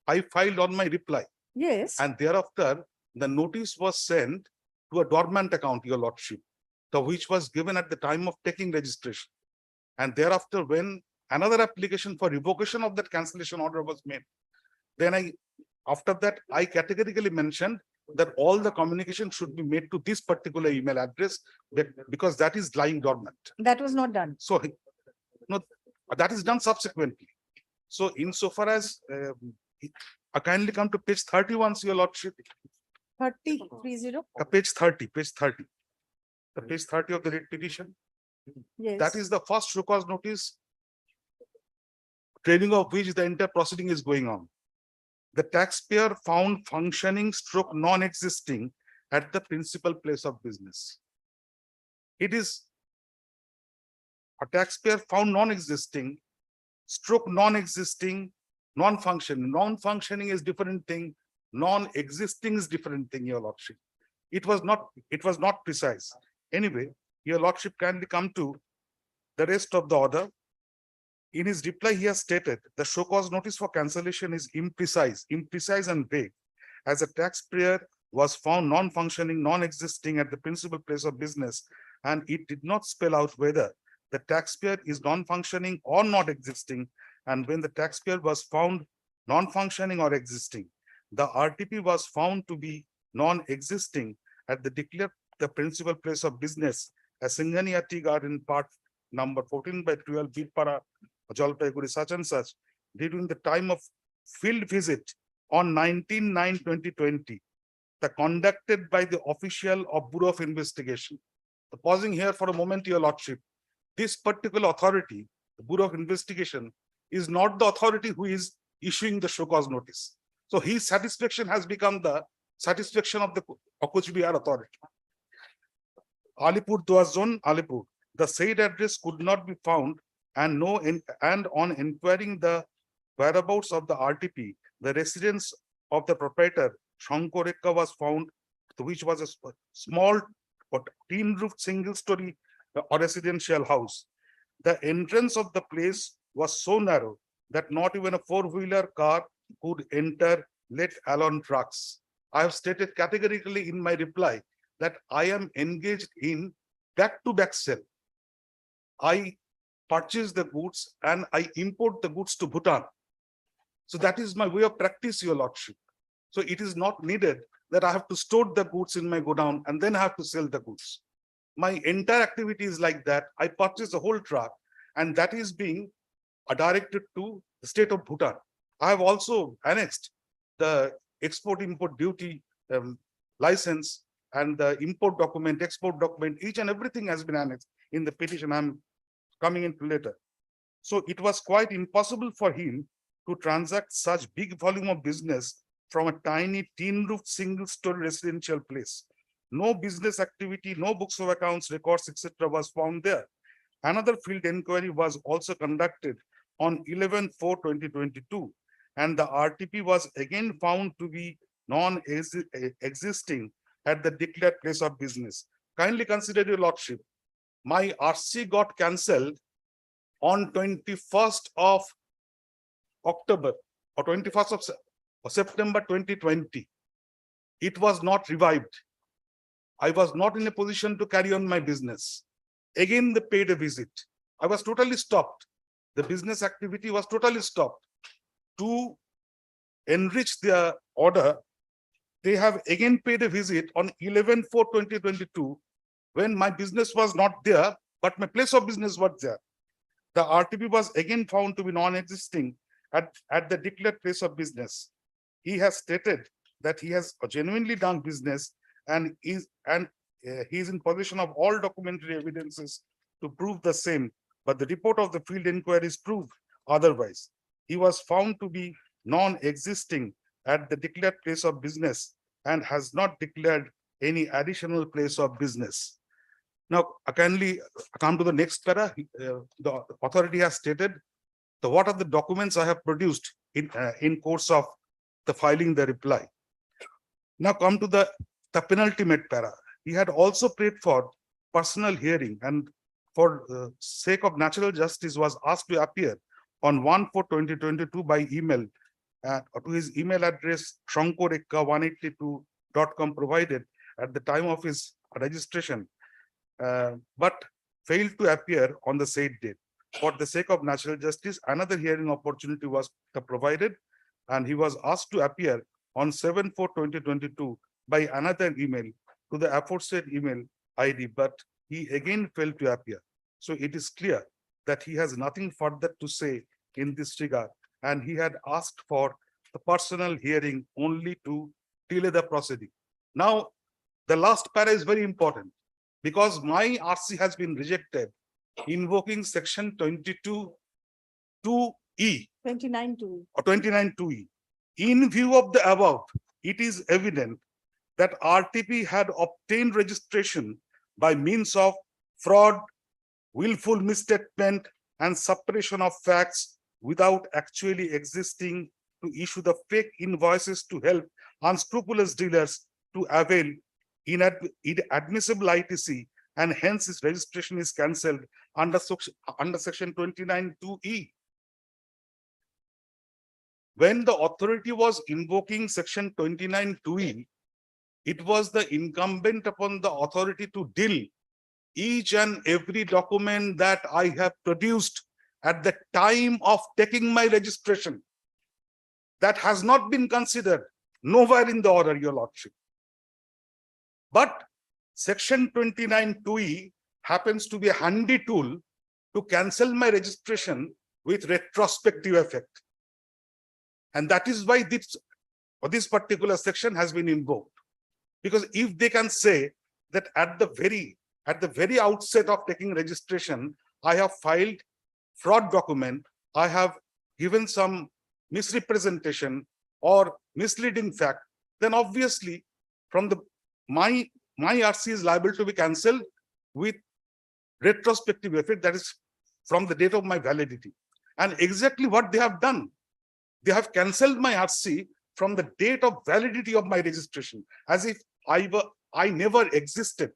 I filed on my reply. Yes. And thereafter, the notice was sent to a dormant account, your lordship, which was given at the time of taking registration. And thereafter, when another application for revocation of that cancellation order was made, then after that, I categorically mentioned that all the communication should be made to this particular email address, because that is lying dormant. That was not done. So, no, that is done subsequently. So, insofar as I kindly come to page 31, your lordship. 30. Page 30. The page 30 of the writ petition. Yes. That is the first show cause notice, trailing of which the entire proceeding is going on. The taxpayer found functioning / non-existing at the principal place of business. It is a taxpayer found non-existing / non-existing, non-functioning. Non-functioning is different thing. Non-existing is different thing, your lordship. It was not precise. Anyway, Your Lordship kindly come to the rest of the order. In his reply, he has stated the show cause notice for cancellation is imprecise and vague, as a taxpayer was found non-functioning, non-existing at the principal place of business, and it did not spell out whether the taxpayer is non-functioning or not existing, and when the taxpayer was found non-functioning or existing, the RTP was found to be non-existing at the principal place of business, as Singhania Tea Garden Part number 14/12, Bidpara, Jalpaiguri, such and such, during the time of field visit on 19/9/2020, the conducted by the official of Bureau of Investigation. Pausing here for a moment, Your Lordship, this particular authority, the Bureau of Investigation, is not the authority who is issuing the show cause notice. So his satisfaction has become the satisfaction of the Coach Bihar authority. Alipur Duar Zone, Alipur. The said address could not be found, and on inquiring the whereabouts of the RTP, the residence of the proprietor Shankorekka was found, which was a small tin roof single story or residential house. The entrance of the place was so narrow that not even a four-wheeler car could enter, let alone trucks. I have stated categorically in my reply that I am engaged in back-to-back sale. I purchase the goods and I import the goods to Bhutan. So that is my way of practice, Your Lordship. So it is not needed that I have to store the goods in my godown and then I have to sell the goods. My entire activity is like that. I purchase a whole truck and that is being directed to the state of Bhutan. I have also annexed the export-import duty license and the import document, export document, each and everything has been annexed in the petition I'm coming into later. So it was quite impossible for him to transact such big volume of business from a tiny tin roof single-story residential place. No business activity, no books of accounts, records, etc. was found there. Another field inquiry was also conducted on 11/4/2022, and the RTP was again found to be non-existing at the declared place of business. Kindly consider, Your Lordship, my RC got cancelled on 21st of October or 21st of September 2020. It was not revived. I was not in a position to carry on my business. Again, they paid a visit. I was totally stopped. The business activity was totally stopped. To enrich their order, they have again paid a visit on 11/4/2022 when my business was not there, but my place of business was there. The RTP was again found to be non-existing at the declared place of business. He has stated that he has genuinely done business and he is in possession of all documentary evidences to prove the same, but the report of the field inquiries proved otherwise. He was found to be non-existing at the declared place of business and has not declared any additional place of business. Now, I kindly come to the next para. The authority has stated what are the documents I have produced in course of the filing the reply. Now come to the penultimate para. He had also prayed for personal hearing and for sake of natural justice was asked to appear on 1/4/2022 by email to his email address shankorekka182.com provided at the time of his registration, but failed to appear on the said date. For the sake of natural justice, another hearing opportunity was provided, and he was asked to appear on 7/4/2022 by another email to the aforesaid email ID, but he again failed to appear. So it is clear that he has nothing further to say in this regard, and he had asked for the personal hearing only to delay the proceeding. Now, the last para is very important because my RC has been rejected invoking section 22(2)(e) 29(2). or 29(2)(e). In view of the above, it is evident that RTP had obtained registration by means of fraud, willful misstatement, and suppression of facts without actually existing to issue the fake invoices to help unscrupulous dealers to avail inadmissible ITC and hence his registration is cancelled under section 29(2)(e). When the authority was invoking section 29(2)(e), it was the incumbent upon the authority to deal each and every document that I have produced at the time of taking my registration. That has not been considered nowhere in the order, your lordship. But section 29(2)(e) happens to be a handy tool to cancel my registration with retrospective effect. And that is why this particular section has been invoked. Because if they can say that at the very outset of taking registration, I have filed fraud document, I have given some misrepresentation or misleading fact, then obviously from my RC is liable to be cancelled with retrospective effect, that is from the date of my validity. And exactly what they have done, they have cancelled my RC from the date of validity of my registration, as if I never existed,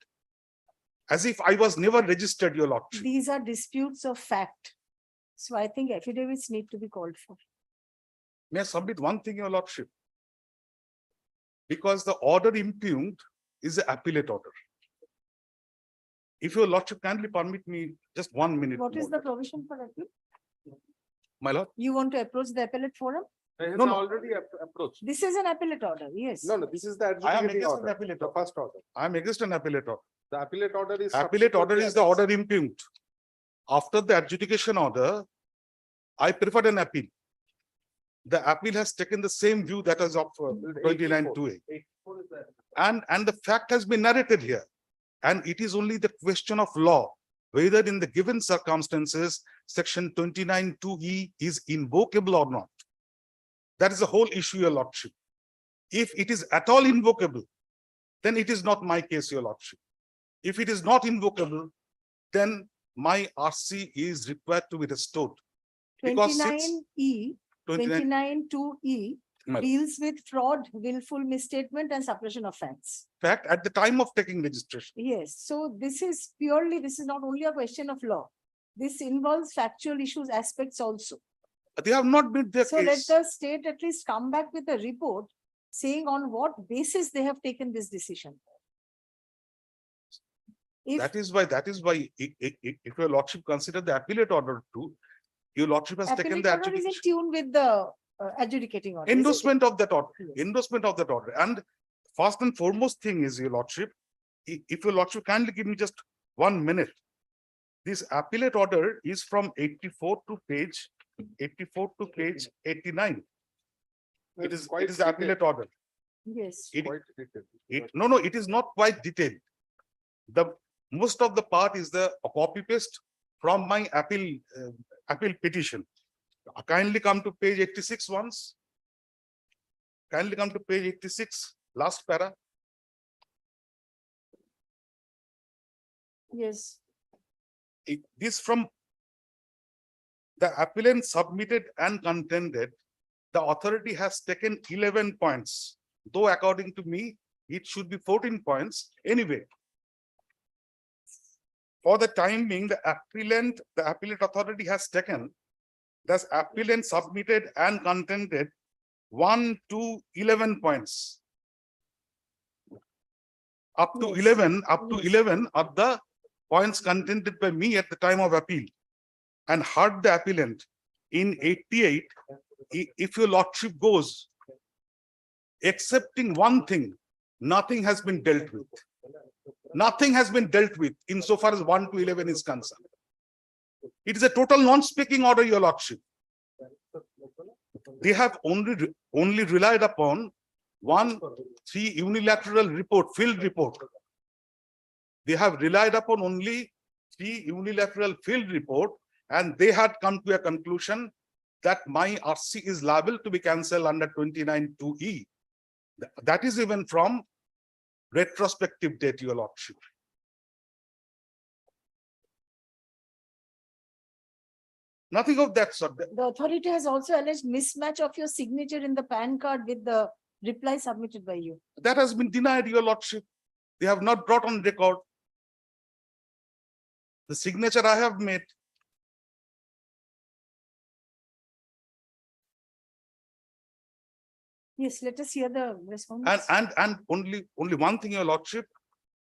as if I was never registered, your lordship. These are disputes of fact. So I think affidavits need to be called for. May I submit one thing, your lordship? Because the order impugned is an appellate order. If your lordship kindly permit me just 1 minute. What is more. the provision for appeal? My lord? You want to approach the appellate forum? No, already approached. This is an appellate order, yes. No, this is the I am adjudicating against an order, appellate the order. first order. I am against an appellate order. The appellate order is. Appellate order is the subsequently order impugned. After the adjudication order, I preferred an appeal. The appeal has taken the same view that is of 29(2)(a). And the fact has been narrated here. And it is only the question of law, whether in the given circumstances, section 29(2)(e) is invocable or not. That is the whole issue, your lordship. If it is at all invocable, then it is not my case, your lordship. If it is not invocable, then my RC is required to be restored. Because since 29(e), 29(2)(e) Madam. deals with fraud, willful misstatement and suppression of facts. fact at the time of taking registration. Yes, so this is not only a question of law. This involves factual issues aspects also. They have not made their So let case. the state at least come back with a report saying on what basis they have taken this decision. If That is why if your lordship consider the appellate order too, your lordship has taken appellate the order is in adjudication. tune with the adjudicating order. isn't it? Endorsement of that order, Yes. endorsement of that order. And first and foremost thing is, your lordship, if your lordship kindly give me just 1 minute. This appellate order is from 84 to page 89. It is the appellate order. Yes. No, it is not quite detailed. Most of the part is the copy paste from my appeal petition. Kindly come to page 86 once. Kindly come to page 86, last para. Yes. This from the appellant submitted and contended, the authority has taken 11 points, though according to me, it should be 14 points. Anyway, for the time being, the appellate authority has taken, thus appellant submitted and contended 1 to 11 points. Up to 11 are the points contended by me at the time of appeal, and heard the appellant in 88. If your lordship goes, excepting one thing, nothing has been dealt with. Nothing has been dealt with insofar as 1 to 11 is concerned. It is a total non-speaking order, your lordship. They have only relied upon 3 unilateral report, field report. They have relied upon only 3 unilateral field report, and they had come to a conclusion that my RC is liable to be cancelled under 29(2)(e). That is even from retrospective date, your lordship. Nothing of that sort. The authority has also alleged mismatch of your signature in the PAN card with the reply submitted by you. That has been denied, your lordship. They have not brought on record. The signature I have made. Yes, let us hear the response. And only one thing, your lordship,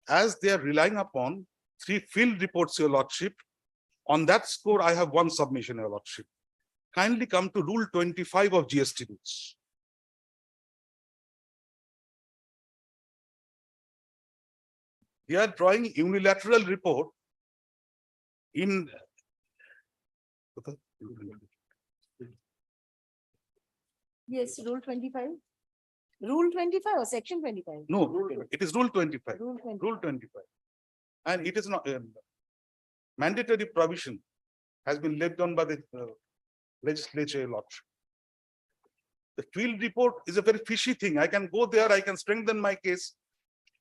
as they are relying upon 3 field reports, your lordship, on that score, I have one submission, your lordship. Kindly come to Rule 25 of GST rules. They are drawing unilateral report in Yes, rule 25. Rule 25 or section 25? no, it is Rule 25. Rule 25. Rule 25. And it is not mandatory provision has been laid down by the legislature, your lordship. The field report is a very fishy thing. I can go there, I can strengthen my case.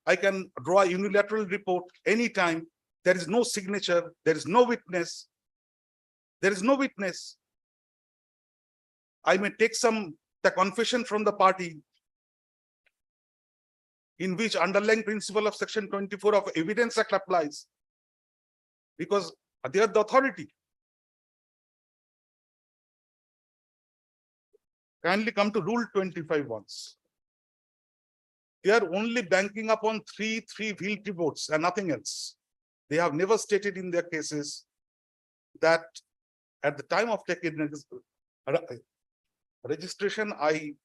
I can draw a unilateral report anytime. There is no signature, there is no witness. There is no witness. I may take the confession from the party in which underlying principle of section 24 of Evidence Act applies, because they are the authority. Kindly come to Rule 25 once. They are only banking upon three field reports and nothing else. They have never stated in their cases that at the time of taking registration, I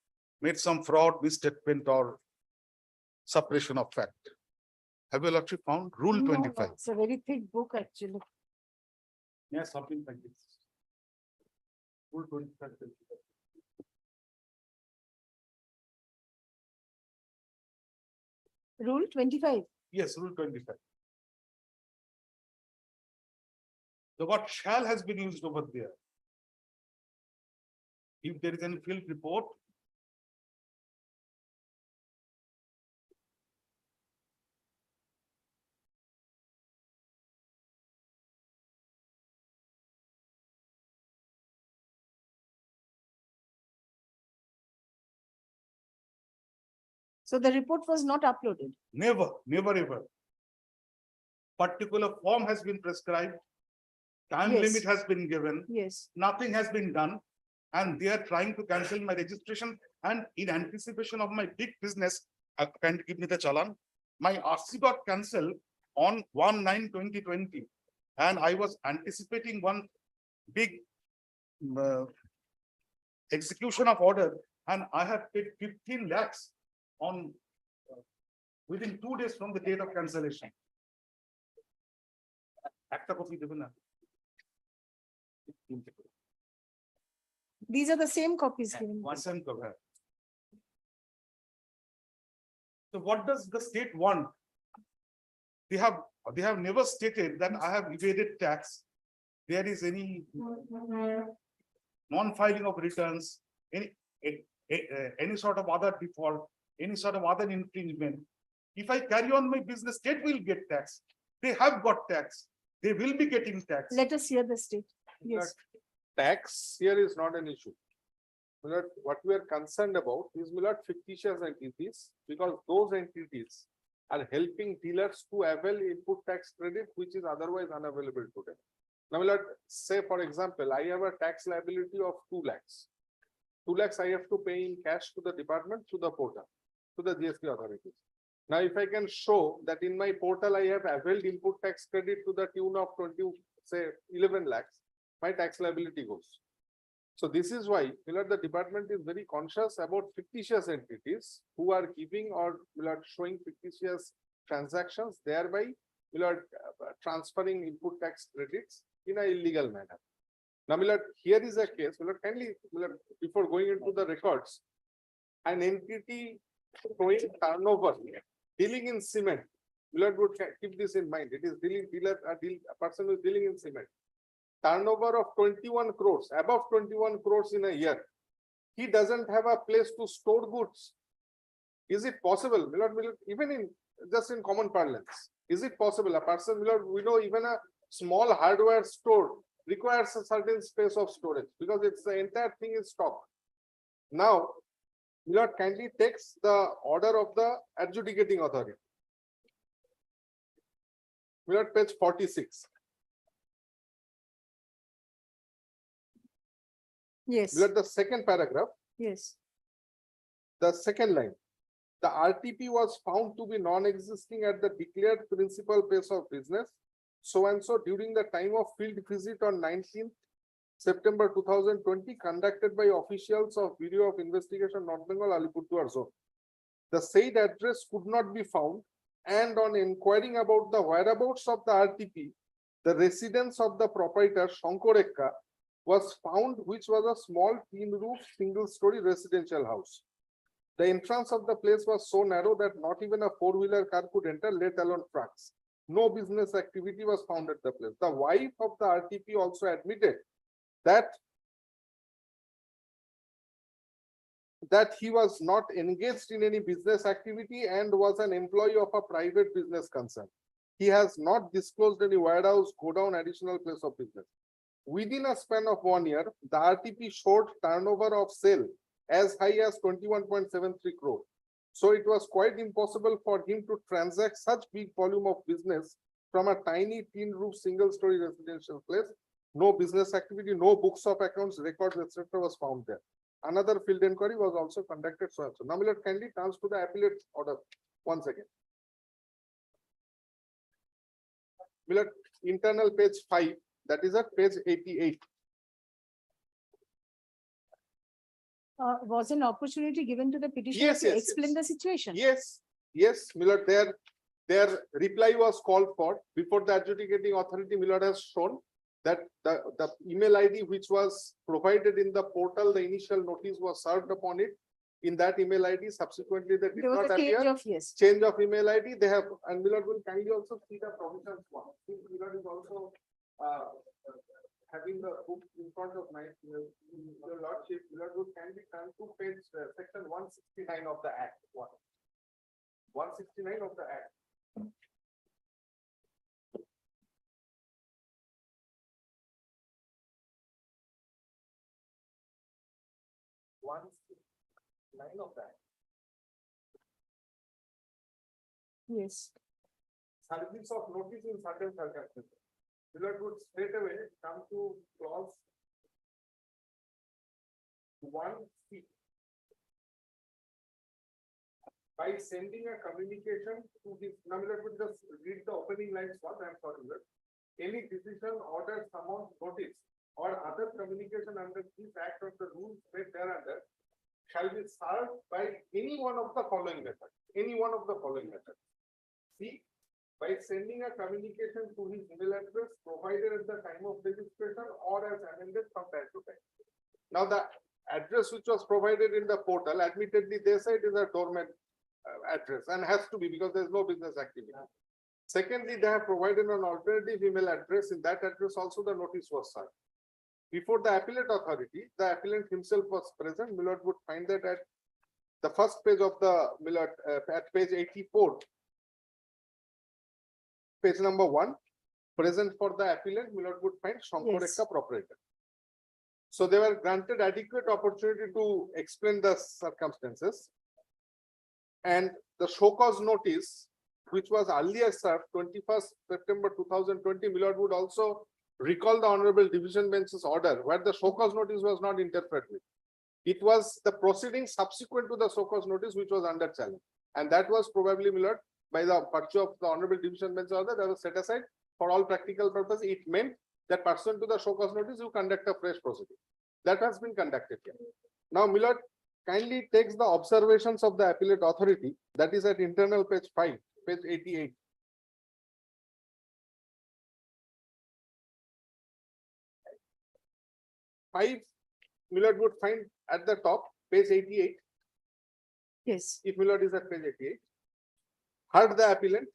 made some fraud, misstatement, or suppression of fact. Have you lordship found? Rule No, 25. It's a very thick book, actually. Yes, something like this. Rule 25. Rule 25. Yes, Rule 25. The word shall has been used over there. If there is any field report, So the report was not uploaded. never ever. Particular form has been prescribed. Time Yes. limit has been given. Yes. Nothing has been done. And they are trying to cancel my registration. And in anticipation of my big business, can you give me the challan? My RC got cancelled on 1/9/2020. And I was anticipating one big execution of order. And I have paid 15 lakhs on within 2 days from the date of cancellation. একটা copy দেবেন না? These are the same copies given. One cent cover. So what does the state want? They have never stated that I have evaded tax. There is any non-filing of returns, any sort of other default, any sort of other infringement. If I carry on my business, state will get tax. They have got tax. They will be getting tax. Let us hear the state. Yes. Tax here is not an issue. What we are concerned about is fictitious entities, because those entities are helping dealers to avail input tax credit, which is otherwise unavailable to them. Now, say for example, I have a tax liability of 2 lakhs. 2 lakhs I have to pay in cash to the department, to the portal, to the GST authorities. Now, if I can show that in my portal I have availed input tax credit to the tune of 11 lakhs, my tax liability goes. So this is why the department is very conscious about fictitious entities who are giving or showing fictitious transactions, thereby transferring input tax credits in an illegal manner. Now, here is a case, kindly, before going into the records, an entity showing turnover, dealing in cement, would keep this in mind. It is a person who is dealing in cement. Turnover of 21 crores, above 21 crores in a year. He doesn't have a place to store goods. Is it possible? Even in just in common parlance, is it possible? A person, we know even a small hardware store requires a certain space of storage because it's the entire thing is stocked. Now, kindly takes the order of the adjudicating authority. Page 46. Yes, Milord, the second paragraph, yes. the second line. The RTP was found to be non-existing at the declared principal place of business, so and so during the time of field visit on 19th September 2020 conducted by officials of Bureau of Investigation, North Bengal, Alipurduar zone. The said address could not be found, and on inquiring about the whereabouts of the RTP, the residence of the proprietor Shankorekka was found, which was a small tin-roof single-story residential house. The entrance of the place was so narrow that not even a four-wheeler car could enter, let alone trucks. No business activity was found at the place. The wife of the RTP also admitted that he was not engaged in any business activity and was an employee of a private business concern. He has not disclosed any warehouse, godown, additional place of business. Within a span of 1 year, the RTP showed turnover of sale as high as 21.73 crore. So it was quite impossible for him to transact such big volume of business from a tiny tin roof single story residential place. No business activity, no books of accounts, records, etc. was found there. Another field inquiry was also conducted. So and so. Now, Milord, kindly turns to the appellate order once again. Milord, internal page 5, that is at page 88. Was an opportunity given to the petitioner to explain the situation? Yes, Milord, their reply was called for before the adjudicating authority. Milord has shown that the email ID which was provided in the portal, the initial notice was served upon it. In that email ID, subsequently they did not appear. Change of email ID. They have, and Milord will kindly also see the provisions one. Milord is also having the book in front of my your lordship. Milord would kindly turn to page section 169 of the Act. 169 of the Act. Line of that. Yes. Service of notice in certain circumstances. Milord would straight away come to clause 1C. By sending a communication to his, now Milord would just read the opening lines once. I am sorry, Milord. Any decision, order, summons, notice, or other communication under this act or the rules made thereunder shall be served by any one of the following methods. Any one of the following methods. C. By sending a communication to his email address provided at the time of registration or as amended from time to time. Now the address which was provided in the portal, admittedly they say it is a dormant address and has to be because there is no business activity. Secondly, they have provided an alternative email address. In that address also the notice was served. Before the appellate authority, the appellant himself was present. Milord would find that at the first page of the Milord, at page 84, page number 1, present for the appellant, Milord would find Shankorekka proprietor. So they were granted adequate opportunity to explain the circumstances. And the show cause notice, which was earlier served, 21st September 2020, Milord would also recall the Honorable Division Bench's order where the show cause notice was not interfered with. It was the proceedings subsequent to the show cause notice which was under challenge. And that was probably, Milord, by the virtue of the Honorable Division Bench order that was set aside for all practical purposes. It meant that pursuant to the show cause notice, you conduct a fresh proceeding. That has been conducted here. Now, Milord kindly takes the observations of the appellate authority, that is at internal page 5, page 88. Milord would find at the top, page 88. Yes. If Milord is at page 88. Heard the appellant.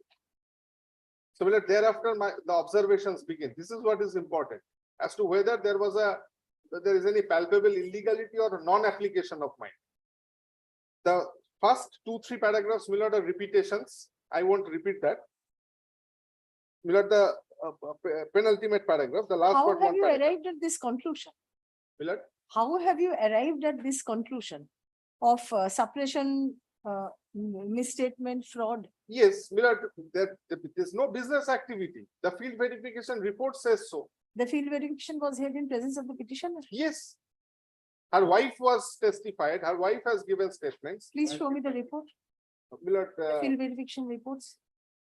So Milord, thereafter the observations begin. This is what is important as to whether there is any palpable illegality or non-application of mine. The first 2-3 paragraphs, Milord, are repetitions. I won't repeat that. Milord, the penultimate paragraph, the last How part. have you arrived at this conclusion? Milord? How have you arrived at this conclusion of suppression, misstatement, fraud? Yes, Milord, there's no business activity. The field verification report says so. The field verification was held in presence of the petitioner? Yes. Her wife was testified, her wife has given statements. Please show me the report, My lord, field verification reports.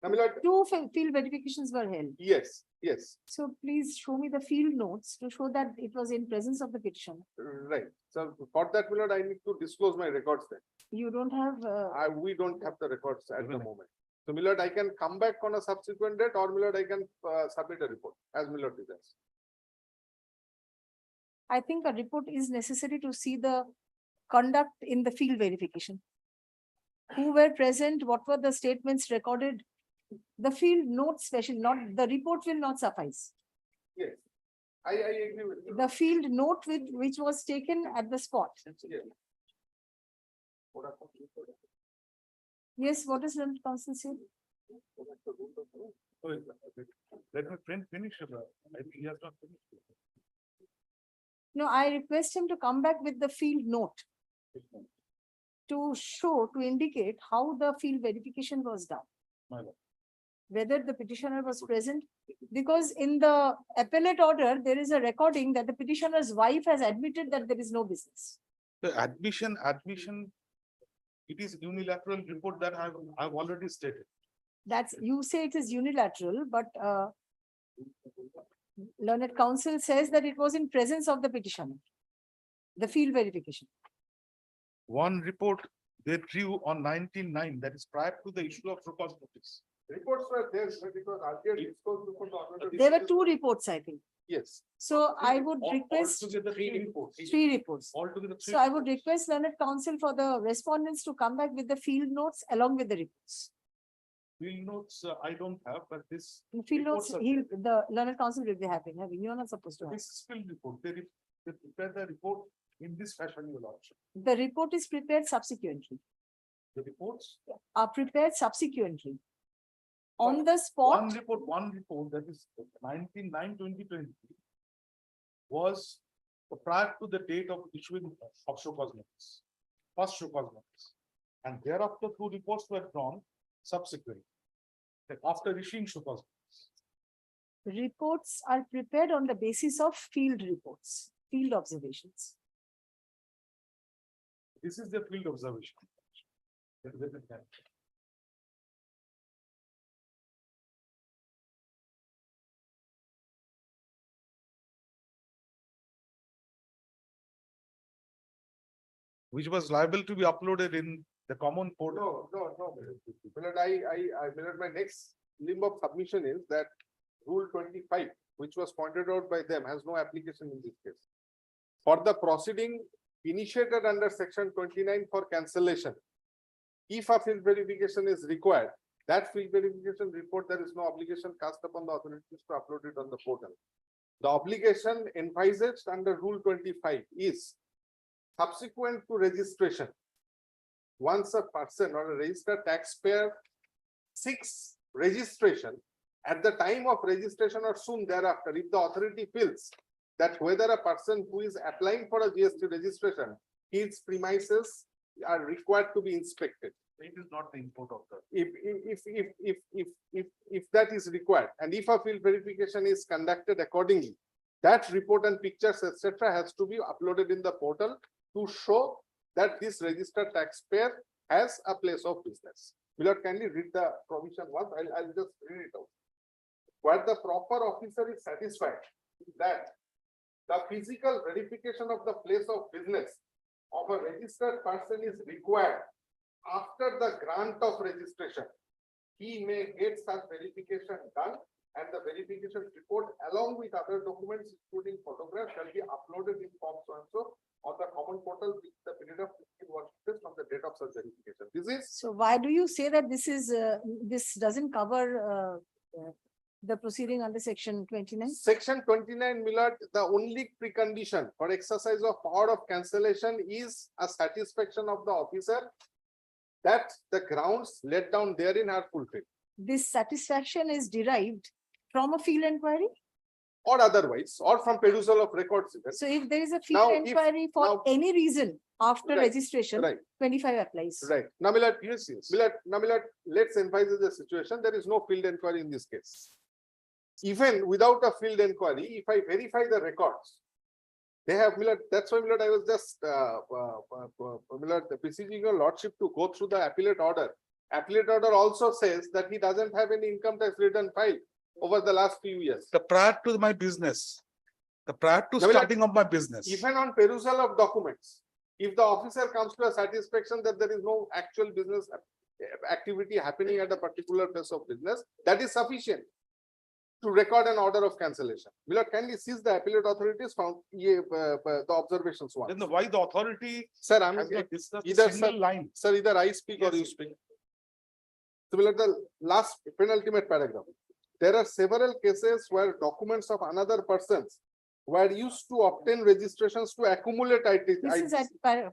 my lord, Two field verifications were held. yes, yes, So please show me the field notes to show that it was in presence of the petitioner. right. So for that, my lord, I need to disclose my records then. You don't have, We don't have the records at the moment. So my lord, I can come back on a subsequent date, or my lord, I can submit a report as my lord desires. I think a report is necessary to see the conduct in the field verification. Who were present, what were the statements recorded? The field notes special, not, the report will not suffice. Yes, I agree with you. The field note which was taken at the spot. Yes. Yes, what does the council say? Let my friend finish. I think he has not finished. No, I request him to come back with the field note to show, to indicate how the field verification was done. My lord. Whether the petitioner was present, because in the appellate order, there is a recording that the petitioner's wife has admitted that there is no business. The admission, it is unilateral report that I've already stated. That's, you say it is unilateral, but learned counsel says that it was in presence of the petitioner. The field verification. One report they drew on 19/9, that is prior to the issue of Rupa's notice. Reports were there, but it was earlier disclosed before the order. There were 2 reports, I think. Yes. So I would request Altogether 3 reports. 3 reports. Altogether 3. So I would request learned counsel for the respondents to come back with the field notes along with the reports. Field notes, I don't have, but this. The field notes, reports are- the learned counsel will be having, you're not supposed to have. This is field report. They prepare the report in this fashion, your lordship. The report is prepared subsequently, The reports, are prepared subsequently. On the spot, one report that is 19/9/2020 was prior to the date of issuing of show cause notice, first show cause notice. And thereafter 2 reports were drawn subsequently, after issuing show cause notice. reports are prepared on the basis of field reports, field observations. This is the field observation. Which was liable to be uploaded in the common portal. No. Millard, my next limb of submission is that Rule 25, which was pointed out by them, has no application in this case. For the proceeding initiated under section 29 for cancellation, if a field verification is required, that field verification report, there is no obligation cast upon the authorities to upload it on the portal. The obligation envisaged under Rule 25 is subsequent to registration. Once a person or a registered taxpayer seeks registration, at the time of registration or soon thereafter, if the authority feels that whether a person who is applying for a GST registration, his premises are required to be inspected. It is not the import of the. If that is required, and if a field verification is conducted accordingly, that report and pictures, etc., has to be uploaded in the portal to show that this registered taxpayer has a place of business. Will you kindly read the provision once? I'll just read it out. Where the proper officer is satisfied that the physical verification of the place of business of a registered person is required after the grant of registration, he may get such verification done, and the verification report along with other documents including photographs shall be uploaded in form so and so on the common portal with the period of 15 working days from the date of such verification. This is. So why do you say that this is, this doesn't cover the proceeding under section 29? Section 29, Millard, the only precondition for exercise of power of cancellation is a satisfaction of the officer that the grounds laid down therein are fulfilled. This satisfaction is derived from a field inquiry? Or otherwise, or from perusal of records. So if there is a Now, field inquiry for any reason after Right, registration, right. 25 applies. Right. Now, Millard, Millard, let's emphasize the situation. There is no field inquiry in this case. Even without a field inquiry, if I verify the records, They have, my lord, that's why, my lord, I was just, my lord, beseeching your lordship to go through the appellate order. Appellate order also says that he doesn't have any income tax return filed over the last few years. The prior to my business, the prior to No, my lord, starting of my business. Even on perusal of documents, if the officer comes to a satisfaction that there is no actual business activity happening at a particular place of business, that is sufficient to record an order of cancellation. My lord, kindly seize the appellate authorities found the observations one. Then why the authority Sir, I'm has not discussed a either single line? Sir, either I speak or you speak. Similar to the last penultimate paragraph. There are several cases where documents of another persons were used to obtain registrations to accumulate IT. This is at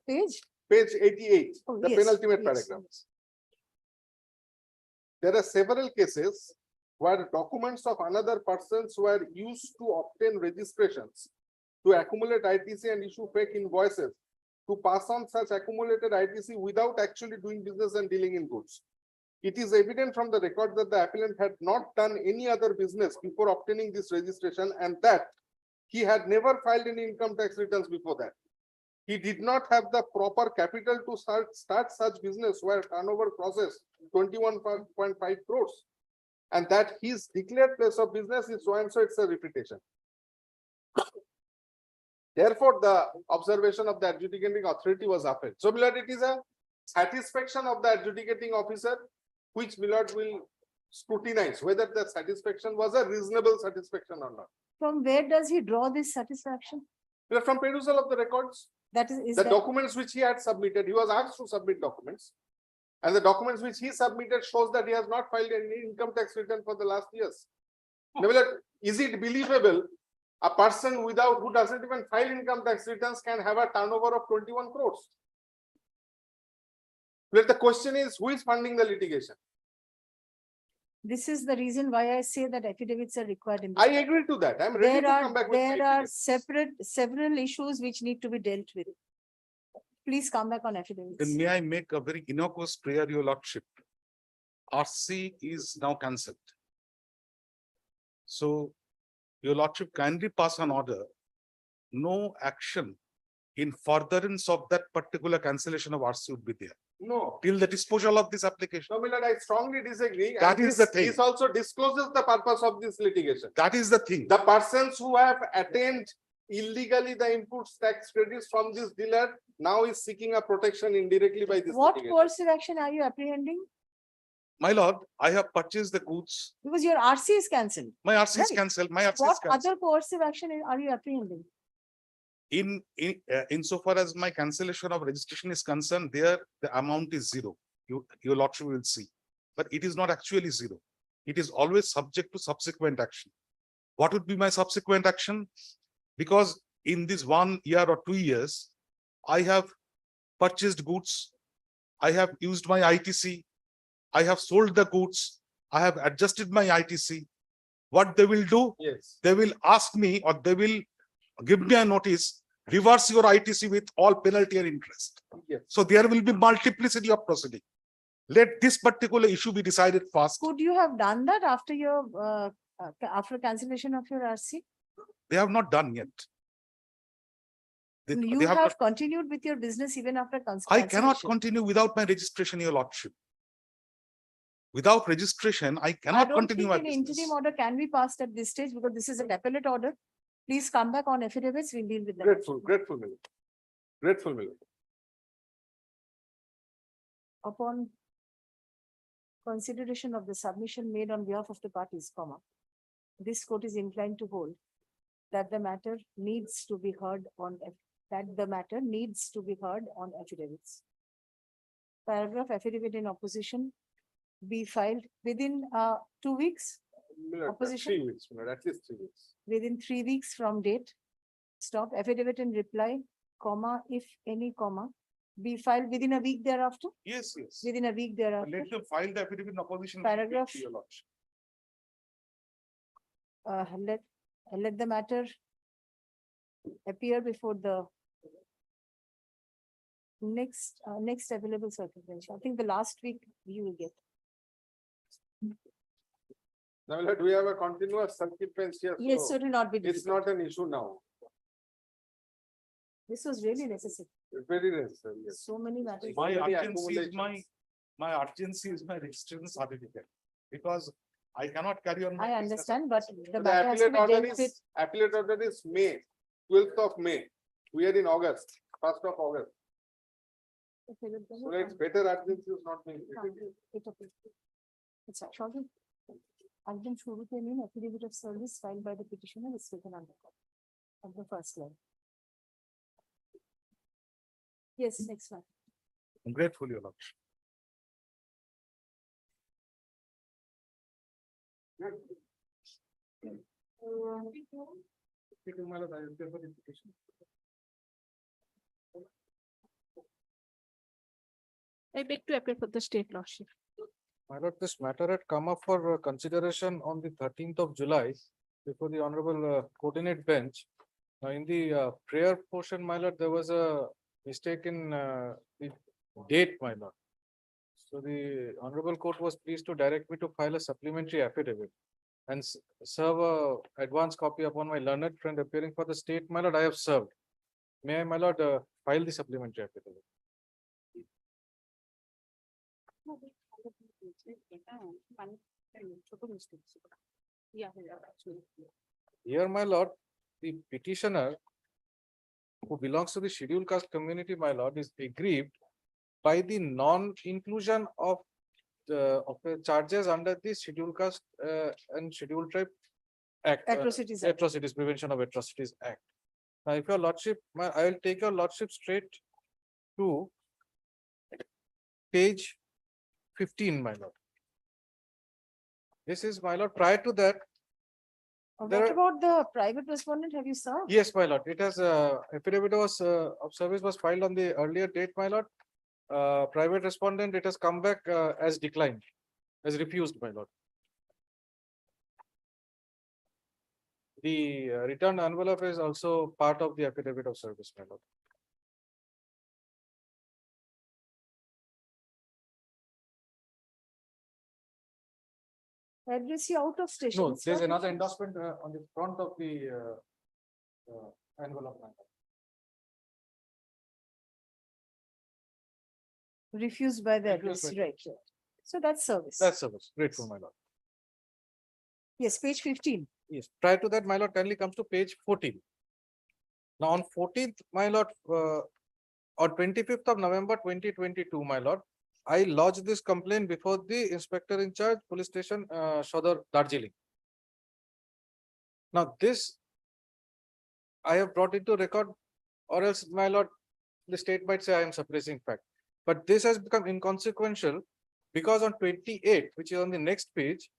page? Page 88, Oh, the yes, penultimate yes, paragraph. There are several cases where documents of another persons were used to obtain registrations to accumulate ITC and issue fake invoices to pass on such accumulated ITC without actually doing business and dealing in goods. It is evident from the record that the appellant had not done any other business before obtaining this registration and that he had never filed any income tax returns before that. He did not have the proper capital to start such business where turnover crosses 21.5 crores. And that his declared place of business is so and so, it's a repetition. Therefore, the observation of the adjudicating authority was upheld. So, my lord, it is a satisfaction of the adjudicating officer, which my lord will scrutinize whether the satisfaction was a reasonable satisfaction or not. From where does he draw this satisfaction? From perusal of the records, That is the that- documents which he had submitted, he was asked to submit documents. And the documents which he submitted shows that he has not filed any income tax return for the last years. Now, my lord, is it believable a person who doesn't even file income tax returns can have a turnover of 21 crores? But the question is, who is funding the litigation? This is the reason why I say that affidavits are required in this. I agree to that. I'm ready to come back with my There are affidavits. several issues which need to be dealt with. Please come back on affidavits. Then may I make a very innocuous prayer, your lordship? RC is now cancelled. So your lordship kindly pass an order, no action in furtherance of that particular cancellation of RC would be there No. till the disposal of this application. No, my lord, I strongly disagree. That And is the thing. This also discloses the purpose of this litigation. That is the thing. The persons who have attained illegally the inputs tax credits from this dealer now is seeking a protection indirectly by this What litigation. course of action are you apprehending? My lord, I have purchased the goods. Because your RC is cancelled. My RC is Right. cancelled. My RC is What cancelled. other coercive action are you apprehending? Insofar as my cancellation of registration is concerned, there the amount is zero. Your lordship will see, but it is not actually zero. It is always subject to subsequent action. What would be my subsequent action? Because in this 1 year or 2 years, I have purchased goods. I have used my ITC. I have sold the goods. I have adjusted my ITC. What they will do? Yes. They will ask me or they will give me a notice, reverse your ITC with all penalty and interest. Yes. So there will be multiplicity of proceeding. Let this particular issue be decided fast. Could you have done that after your after cancellation of your RC? They have not done yet. You they have not- continued with your business even after I cancellation. cannot continue without my registration, your lordship. Without registration, I cannot continue my I don't think an business. interim order can be passed at this stage because this is an appellate order. Please come back on affidavits, we'll deal with that. Grateful, grateful, my lord. Grateful, my lord. Upon consideration of the submission made on behalf of the parties, this court is inclined to hold that the matter needs to be heard on affidavits. Paragraph affidavit in opposition be filed within 2 weeks, My lord, Opposition? 3 weeks, my lord, at least 3 weeks. within 3 weeks from date. Stop affidavit in reply, if any, be filed within a week thereafter, Yes, yes. within a week thereafter. Let them file the affidavit in opposition. Paragraph. to your lordship. Let the matter appear before the next available circuit bench. I think the last week you will get. Now, my lord, we have a continuous circuit bench here. Yes, so it will not be It's difficult. not an issue now. This was really necessary. Very necessary, yes. So many matters. My Many urgency is accumulations. my urgency is my registration certificate. Because I cannot carry on. my I business. understand, but the The matter has to appellate be order dealt with. is, appellate order is May, 12th of May. We are in August, 1st of August. So it's better urgency is not being. It's actually. Arjun Shurute mean affidavit of service filed by the petitioner is taken under court at the first level. Yes, next one. I'm grateful, Your Lordship. I beg to appear for the state lordship. My lord, this matter had come up for consideration on the 13th of July before the honorable coordinate bench. Now, in the prayer portion, my lord, there was a mistake in the date, my lord. So the honorable court was pleased to direct me to file a supplementary affidavit and serve a advance copy upon my learned friend appearing for the state, my lord. I have served. May I, my lord, file the supplementary affidavit? Here, my lord, the petitioner who belongs to the scheduled caste community, my lord, is aggrieved by the non-inclusion of the charges under the scheduled caste and scheduled tribe act. Atrocities Act. Atrocities, Prevention of Atrocities Act. Now, if your lordship, I will take your lordship straight to page 15, my lord. This is, my lord, prior to that. There What are- about the private respondent? Have you served? Yes, my lord, it has affidavit was of service was filed on the earlier date, my lord. Private respondent, it has come back as declined, as refused, my lord. The returned envelope is also part of the affidavit of service, my lord. Address you out of station. No, It's there's not- another endorsement on the front of the envelope, my lord. Refused by the Refused address, by- right. So that's service. That's service, grateful, my lord. Yes, page 15. Yes, prior to that, my lord, kindly comes to page 14. Now, on 14th, my lord, on 25th of November 2022, my lord, I lodged this complaint before the inspector in charge, police station, Shodor, Darjeeling. Now, this I have brought into record, or else, my lord, the state might say I am suppressing fact. But this has become inconsequential because on 28th, which is on the next page,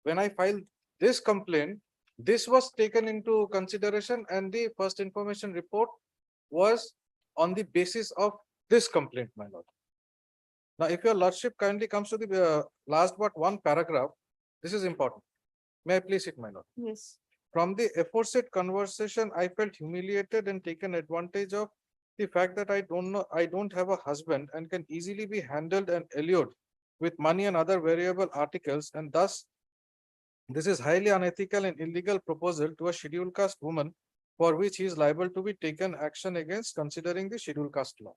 when I filed this complaint, this was taken into consideration and the first information report was on the basis of this complaint, my lord. Now, if your lordship kindly comes to the last but one paragraph, this is important. May I please it, my lord? Yes. From the aforesaid conversation, I felt humiliated and taken advantage of the fact that I don't have a husband and can easily be handled and allured with money and other variable articles, and thus this is highly unethical and illegal proposal to a scheduled caste woman for which he is liable to be taken action against considering the scheduled caste law.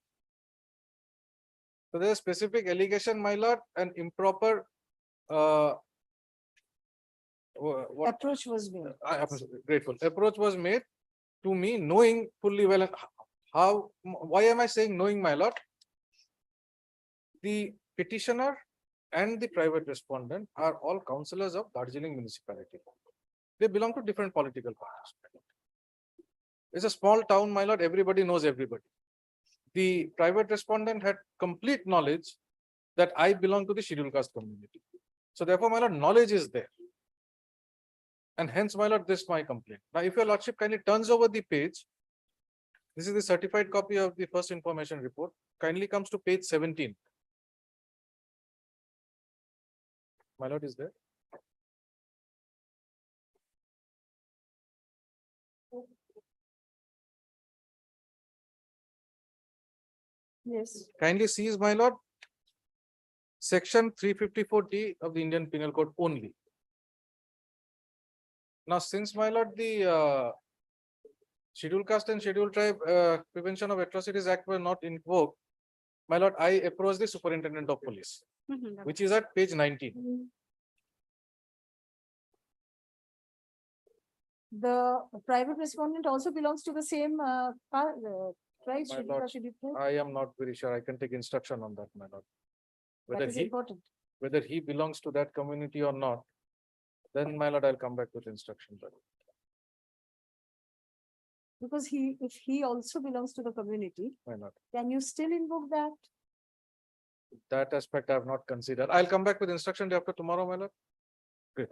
So there is specific allegation, my lord, and improper what Approach was made. I am grateful. Approach was made to me knowing fully well how, why am I saying knowing, my lord? The petitioner and the private respondent are all councillors of Darjeeling municipality. They belong to different political parties. It's a small town, my lord, everybody knows everybody. The private respondent had complete knowledge that I belong to the scheduled caste community. So therefore, my lord, knowledge is there. And hence, my lord, this is my complaint. Now, if your lordship kindly turns over the page, this is the certified copy of the first information report, kindly comes to page 17. My lord is there. Yes. Kindly seize, my lord, section 354D of the Indian Penal Code only. Now, since, my lord, the Scheduled Caste and Scheduled Tribe Prevention of Atrocities Act were not invoked, my lord, I approached the Superintendent of Police, which is at page 19. The private respondent also belongs to the same tribe. My Scheduled lord, caste, scheduled tribe. I am not very sure. I can take instruction on that, my lord. That Whether is he, important. whether he belongs to that community or not, then my lord, I'll come back with instruction. Because if he also belongs to the community, Why not? can you still invoke that? That aspect I have not considered. I'll come back with instruction day after tomorrow, my lord. Great.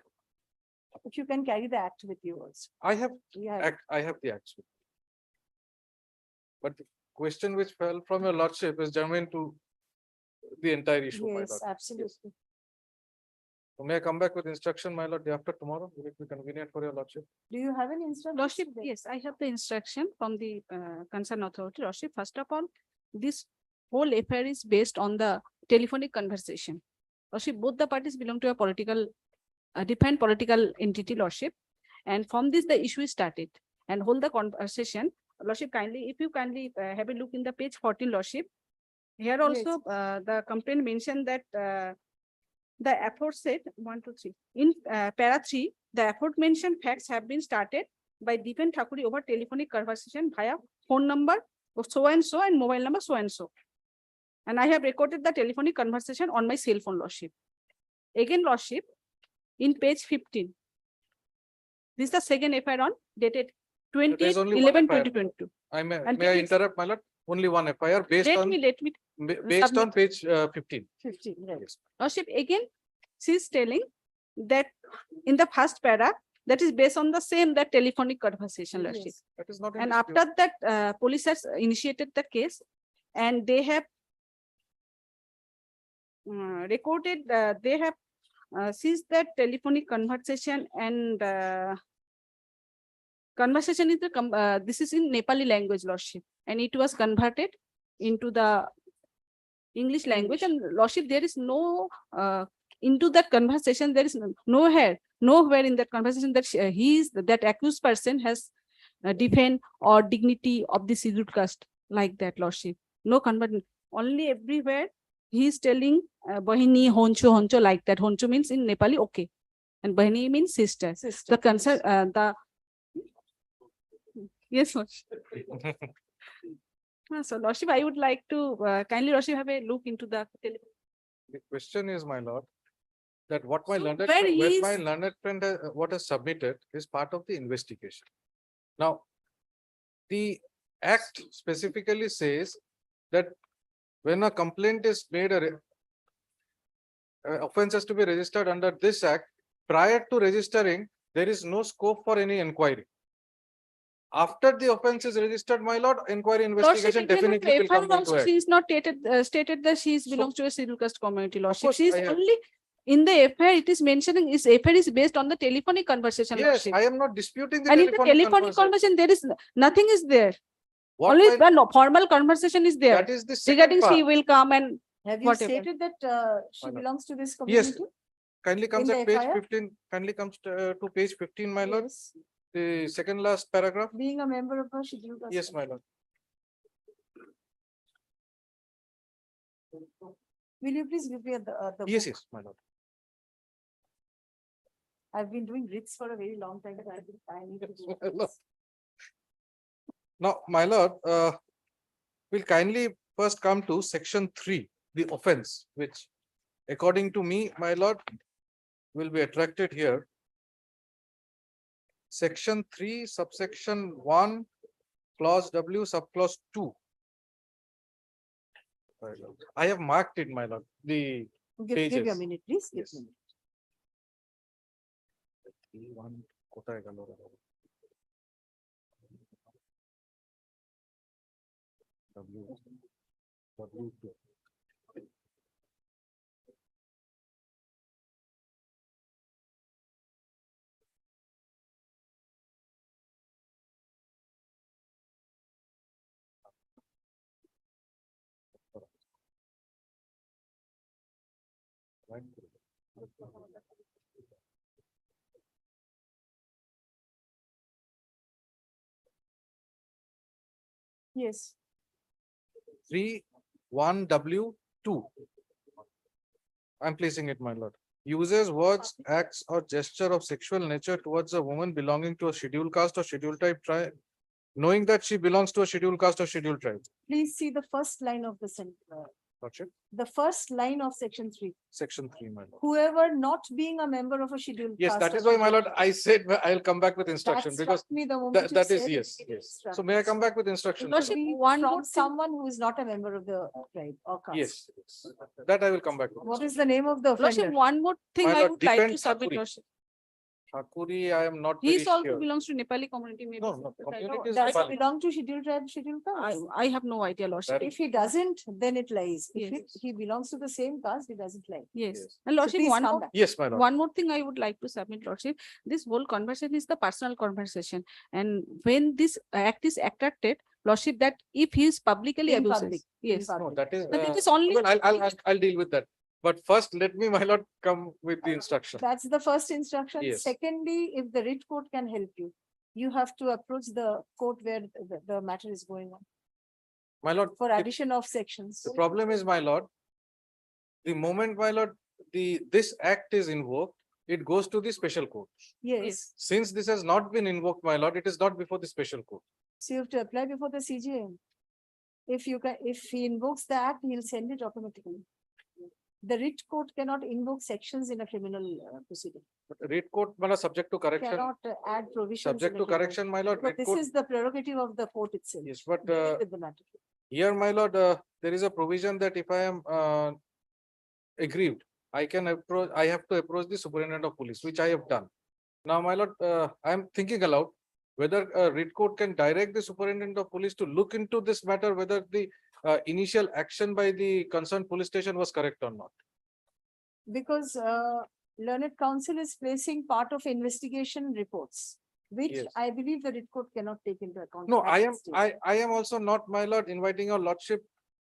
If you can carry the act with you also. I have Yeah. I have the acts. with me. But the question which fell from your lordship is germane to the entire issue, my Yes, lord. absolutely. So may I come back with instruction, my lord, day after tomorrow? Will it be convenient for your lordship? Do you have any instruction? Lordship, yes, I have the instruction from the concerned authority. Lordship, first of all, this whole affair is based on the telephonic conversation. Lordship, both the parties belong to a political, defined political entity, Lordship. And from this, the issue is started and hold the conversation. Lordship, kindly, if you kindly have a look in the page 14, Lordship. Here also, the complaint mentioned that the aforesaid 1, 2, 3. In para 3, the aforementioned facts have been started by Deepen Thakuri over telephonic conversation via phone number of so and so and mobile number so and so. And I have recorded the telephonic conversation on my cell phone, Lordship. Again, Lordship, in page 15. This is the second FIR on dated There is only one 20/11/2022. May I interrupt, my lord? Only one FIR based Let on me based on submit. page 15. 15, right. Yes. Lordship, again, she is telling that in the first para, that is based on the same, that telephonic conversation, Lordship. Yes, that is not in And dispute. after that, police has initiated the case and they have recorded, they have seized that telephonic conversation and conversation is the, this is in Nepali language, Lordship, and it was converted into the English language. And Lordship, there is no, into that conversation, there is nowhere in that conversation that that accused person has defend or dignity of the scheduled caste like that, Lordship. No conversion, only everywhere he is telling Bahini, Honcho, like that. Honcho means in Nepali, okay. And Bahini means sister. The concern, yes, Lordship. So, Lordship, I would like to kindly, Lordship, have a look into the. The question is, my lord, that what my learned friend what has submitted is part of the investigation. Now, the act specifically says that when a complaint is made, offense has to be registered under this act. Prior to registering, there is no scope for any inquiry. After the offense is registered, my lord, inquiry investigation definitely will come into She it. is not stated that she belongs to a scheduled caste community, Lordship. course, She is I have- only in the FIR, it is mentioning is FIR is based on the telephonic conversation. Yes, Lordship. I am not disputing the And in the telephonic conversation, there is nothing is there. What Only my- the formal conversation is there. That is the second regarding she part. will come and Have you whatever. stated that she Why not? belongs to this Yes, community? kindly comes In at the page FIR? 15, kindly comes to page 15, my lord. Yes. The second last paragraph. Being a member of a scheduled caste. Yes, my lord. Will you please repeat the Yes, book? yes, my lord. I've been doing writs for a very long time. So I need to do my lord. this. Now, my lord, we'll kindly first come to section 3, the offense, which according to me, my lord, will be attracted here. Section 3, subsection 1, clause W, subclause 2. I have marked it, my lord, the Give me a pages. minute, please. Give Yes. me a minute. কোথায় গেল রে বাবা? W2. Yes. 3(1)(w)(2). I'm placing it, my lord. Uses words, acts or gesture of sexual nature towards a woman belonging to a scheduled caste or scheduled tribe, knowing that she belongs to a scheduled caste or scheduled tribe. Please see the first line of the sentence. Lordship, The first line of section 3. section 3, my lord. Whoever not being a member of a scheduled Yes, caste that or is why, my scheduled lord, I said I'll come back with instruction That because struck me the moment you that is said yes, it yes. struck So may I me. come back with instruction? my Lordship, lord? one more from thing- someone who is not a member of the tribe or caste. Yes, yes. That I will come back with. What is the name of the Lordship, offender? one more thing My I lord, would like to depends submit, Thakuri. Lordship. Thakuri, I am not He very also sure. belongs to Nepali community, maybe. No, no, community No, is does he Nepali. belong to scheduled tribe, scheduled caste? I have no idea, Lordship. That- If he doesn't, then it lies. If Yes. he belongs to the same caste, he doesn't lie. Yes. Yes. And Lordship, please one come more, back. Yes, my lord. one more thing I would like to submit, Lordship. This whole conversation is the personal conversation. And when this act is attracted, Lordship, that if he is publicly In abuses. public, in Yes. public. No, that is. But it is only- Well, I'll deal with that. But first, let me, my lord, come with the instruction. That's the first instruction. Yes. Secondly, if the writ court can help you, you have to approach the court where the matter is going on My lord, for the- addition of sections. the problem is, my lord, the moment, my lord, this act is invoked, it goes to the special court. Yes, Since this has not been invoked, my lord, it is not before the special court. so you have to apply before the CJM. If you can, if he invokes the act, he'll send it automatically. The writ court cannot invoke sections in a criminal proceeding. But writ court, my lord, subject to correction, Cannot add provisions. subject in a to criminal- correction, my lord, But writ this court. is the prerogative of the court itself. Yes, but Deal with the matter. here, my lord, there is a provision that if I am aggrieved, I can approach, I have to approach the superintendent of police, which I have done. Now, my lord, I am thinking aloud whether writ court can direct the superintendent of police to look into this matter, whether the initial action by the concerned police station was correct or not. Because learned counsel is placing part of investigation reports, which Yes. I believe the writ court cannot take into account. No, at I this am, stage. I am also not, my lord, inviting your lordship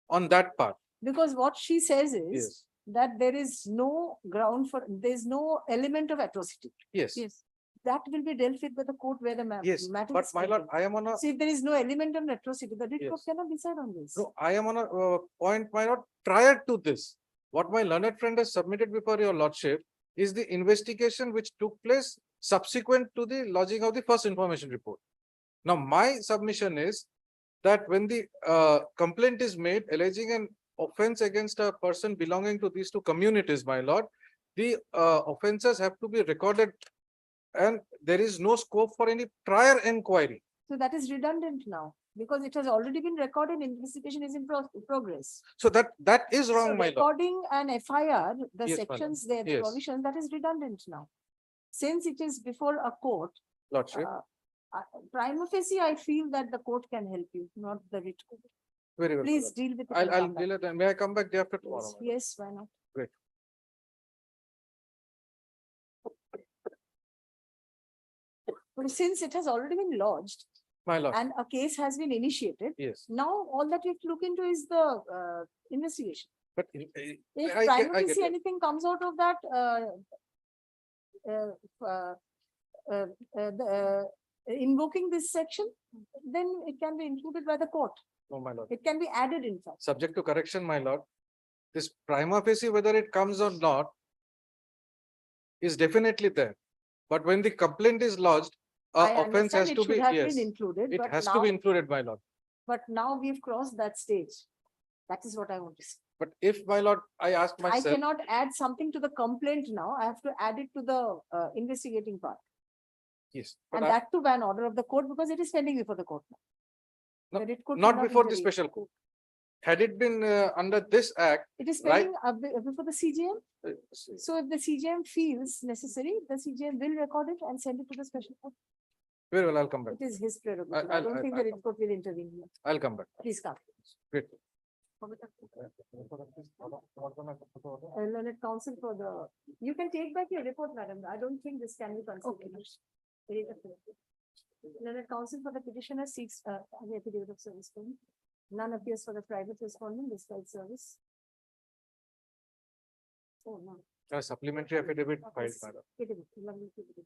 on that part. Because what she says is Yes, that there is no ground for, there is no element of atrocity. yes, Yes. That will be dealt with by the court where the yes. matter But is my lord, pending. I am on a, So if there is no element of atrocity, the writ court Yes. cannot decide on this. no, I am on a point, my lord, prior to this. What my learned friend has submitted before your lordship is the investigation which took place subsequent to the lodging of the first information report. Now, my submission is that when the complaint is made alleging an offense against a person belonging to these two communities, my lord, the offenses have to be recorded and there is no scope for any prior inquiry. So that is redundant now, because it has already been recorded, investigation is in progress. So that is So wrong, my lord. recording an FIR, the Yes, madam. sections there, the Yes. provision, that is redundant now. Since it is before a court, Lordship, prima facie, I feel that the court can help you, not the writ court. very well. my Please lord. deal with it. I'll and come deal back. it. And may I come back day after tomorrow? Yes, my lord? yes, why not? Great. But since it has already been lodged My lord, and a case has been initiated, yes, now all that we have to look into is the investigation. but If I prima get facie it. anything comes out of that, invoking this section, then it can be included by the court. No, my lord. It can be added in fact. Subject to correction, my lord. This prima facie, whether it comes or not, is definitely there. But when the complaint is lodged, I offense understand has it to should be, have yes, been included, it but has to now, be included, my lord. but now we've crossed that stage. That is what I want to say. But if, my lord, I ask I myself, cannot add something to the complaint now. I have to add it to the investigating part. yes, And but that too by an order of the court, because it is pending before the court now. No, The writ court not cannot before the intervene. special court. Had it been under this act, It is right? pending before the CJM. So if the CJM feels necessary, the CJM will record it and send it to the special court. Very well, I'll come back. It is his prerogative. I I'll- don't think the writ court will intervene here. I'll come back. Please come. Great. Learned counsel for the, you can take back your report, madam. I don't think this can be considered. Learned counsel for the petitioner seeks the affidavit of service. form. None appears for the private respondent despite service. Oh, no. A supplementary affidavit filed, madam. Affidavit, lovely affidavit.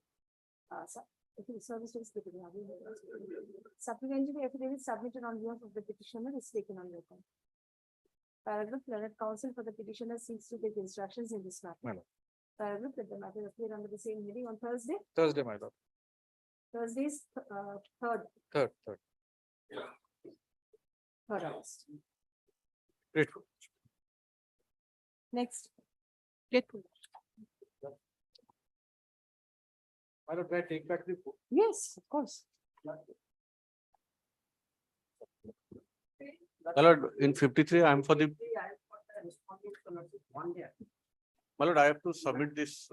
Okay, service is taken. Supplementary affidavit submitted on behalf of the petitioner is taken on record. Paragraph, Learned Counsel for the petitioner seeks to take instructions in this matter. Madam. Paragraph, that the matter appeared under the same heading on Thursday. Thursday, my lord. Thursday's third Third. August. Grateful. Next. Grateful. My lord, may I take back the book? Yes, of course. My lord, in 53, I am for the, my lord, I have to submit this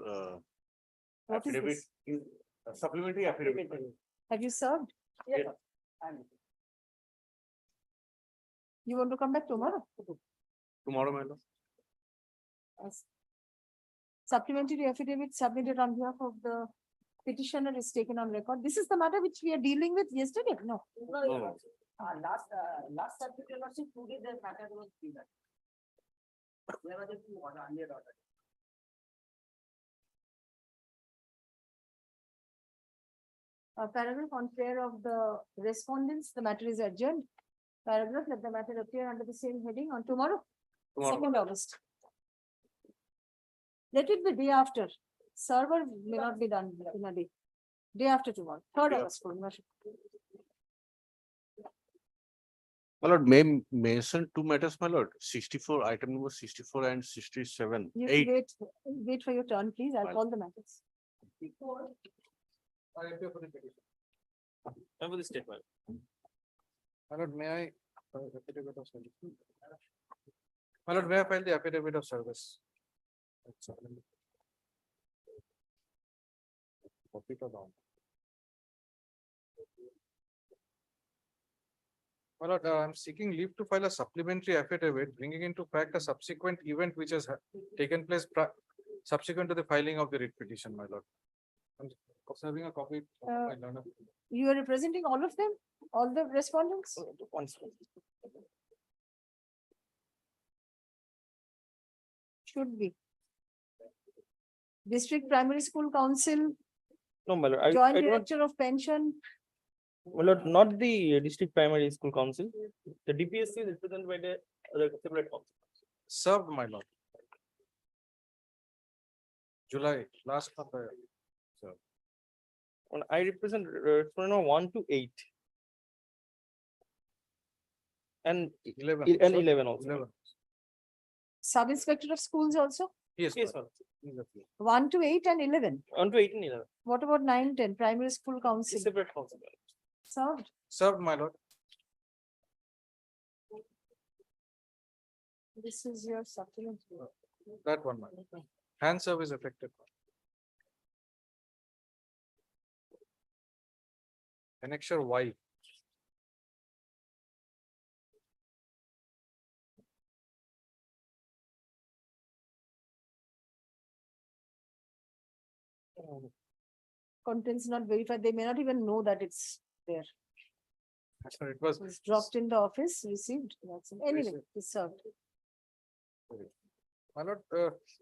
What is affidavit, this? supplementary affidavit. Have you served? Yes. You want to come back tomorrow? Tomorrow, my lord. Yes. Supplementary affidavit submitted on behalf of the petitioner is taken on record. This is the matter which we are dealing with yesterday. No. No. Last Saturday, today the matter was clear. There was a few earlier order. Paragraph on prayer of the respondents, the matter is adjourned. Paragraph, let the matter appear under the same heading on tomorrow, Tomorrow. 2nd August. Let it be day after. Server may not be done in a day. Day after tomorrow, 3rd Yeah. August. My lord, may mention two matters, my lord, 64, item number 64 and 67, You 8. wait for your turn, please. I'll Fine. call the matters. I appear for the petition. I'm for the statement. My lord, may I? Affidavit of service. My lord, may I file the affidavit of service? Copy to down. My lord, I'm seeking leave to file a supplementary affidavit, bringing into fact a subsequent event which has taken place subsequent to the filing of the writ petition, my lord. I'm observing a copy of my learner. You are representing all of them, all the respondents? Should be. District Primary School Council, No, my lord, Joint I don't, Director of Pension, my lord, not the district primary school council. The DPSC is represented by the separate council. Served, my lord. July, last month. Sir. And I represent respondent 1 to 8. And 11. and sir. 11 also. 11. Sub Inspector of Schools also, Yes. Yes, madam. ma'am. 1 to 8 and 11. 1 to 8 and 11. What about 9, 10, Primary School Council? Separate council. Served. Served, my lord. This is your supplement. That one, my lord. Hand service affected. Annexure Y. Contents not verified. They may not even know that it's there. Sir, it was. It's dropped in the office, received. That's it. Anyway, it's served. My lord,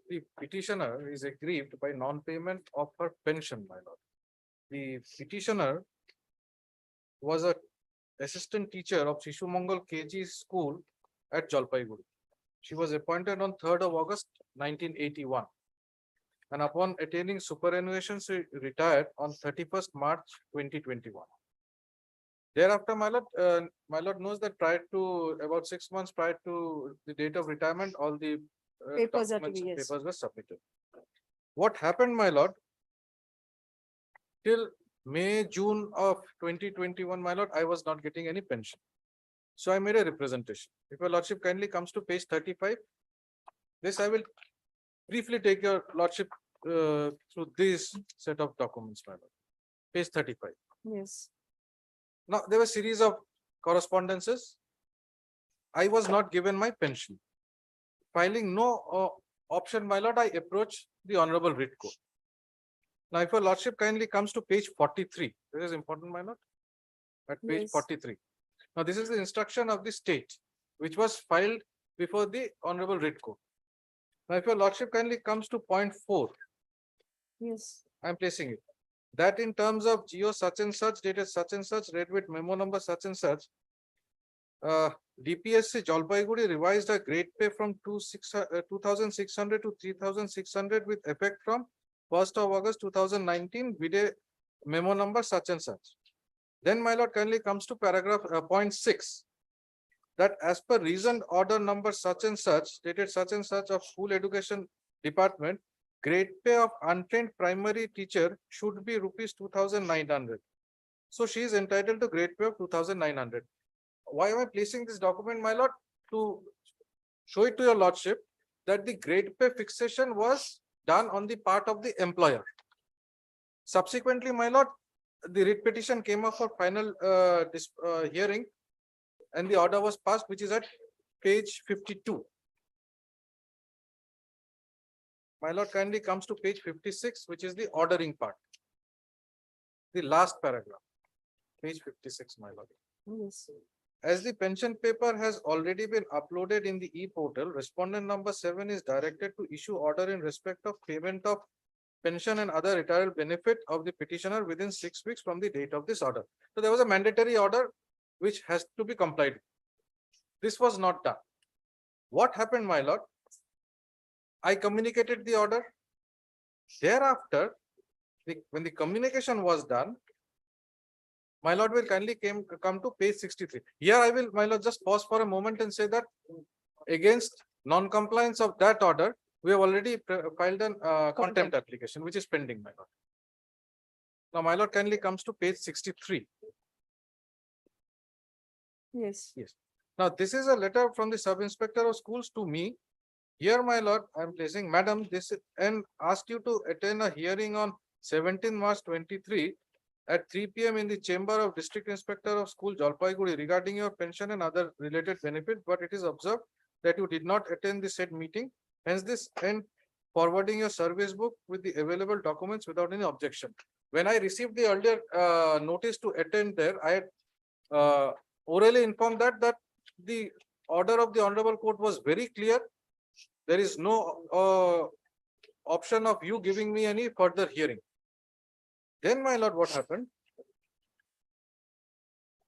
the petitioner is aggrieved by non-payment of her pension, my lord. The petitioner was a assistant teacher of Shishu Mongol KG school at Jalpaiguri. She was appointed on 3rd of August 1981. And upon attaining superannuation, she retired on 31st March 2021. Thereafter, my lord knows that prior to about 6 months prior to the date of retirement, all the Papers are to documents be, and yes. papers were submitted. What happened, my lord? Till May, June of 2021, my lord, I was not getting any pension. So I made a representation. If your lordship kindly comes to page 35, this I will briefly take your lordship through this set of documents, my lord. Page 35. Yes. Now, there were a series of correspondences. I was not given my pension. Filing no option, my lord, I approach the Honorable Writ Court. Now, if your lordship kindly comes to page 43, this is important, my lord, at page Yes. 43. Now, this is the instruction of the state, which was filed before the Honorable Writ Court. Now, if your lordship kindly comes to point 4, Yes. I am placing it. that in terms of geo such and such, dated such and such, read with memo number such and such, DPSC Jalpaiguri revised a grade pay from 2,600 to 3,600 with effect from 1st of August 2019 with a memo number such and such. Then my lord kindly comes to paragraph point 6, that as per reasoned order number such and such, dated such and such of School Education Department, grade pay of untrained primary teacher should be rupees 2,900. So she is entitled to grade pay of 2,900. Why am I placing this document, my lord? To show it to your lordship that the grade pay fixation was done on the part of the employer. Subsequently, my lord, the writ petition came up for final hearing and the order was passed, which is at page 52. My lord kindly comes to page 56, which is the ordering part. The last paragraph, page 56, my lord. Yes. As the pension paper has already been uploaded in the e-portal, respondent number 7 is directed to issue order in respect of payment of pension and other retirement benefit of the petitioner within 6 weeks from the date of this order. So there was a mandatory order which has to be complied with. This was not done. What happened, my lord? I communicated the order. Thereafter, when the communication was done, my lord will kindly come to page 63. Here I will, my lord, just pause for a moment and say that against non-compliance of that order, we have already filed an contempt application, which is pending, my lord. Now, my lord kindly comes to page 63. Yes. Yes. Now, this is a letter from the sub-inspector of schools to me. Here, my lord, I am placing, madam, this and asked you to attend a hearing on 17 March 23 at 3 p.m. in the chamber of District Inspector of School Jalpaiguri regarding your pension and other related benefits, but it is observed that you did not attend the said meeting. Hence, this and forwarding your service book with the available documents without any objection. When I received the earlier notice to attend there, I had orally informed that the order of the Honorable Court was very clear. There is no option of you giving me any further hearing. Then, my lord, what happened?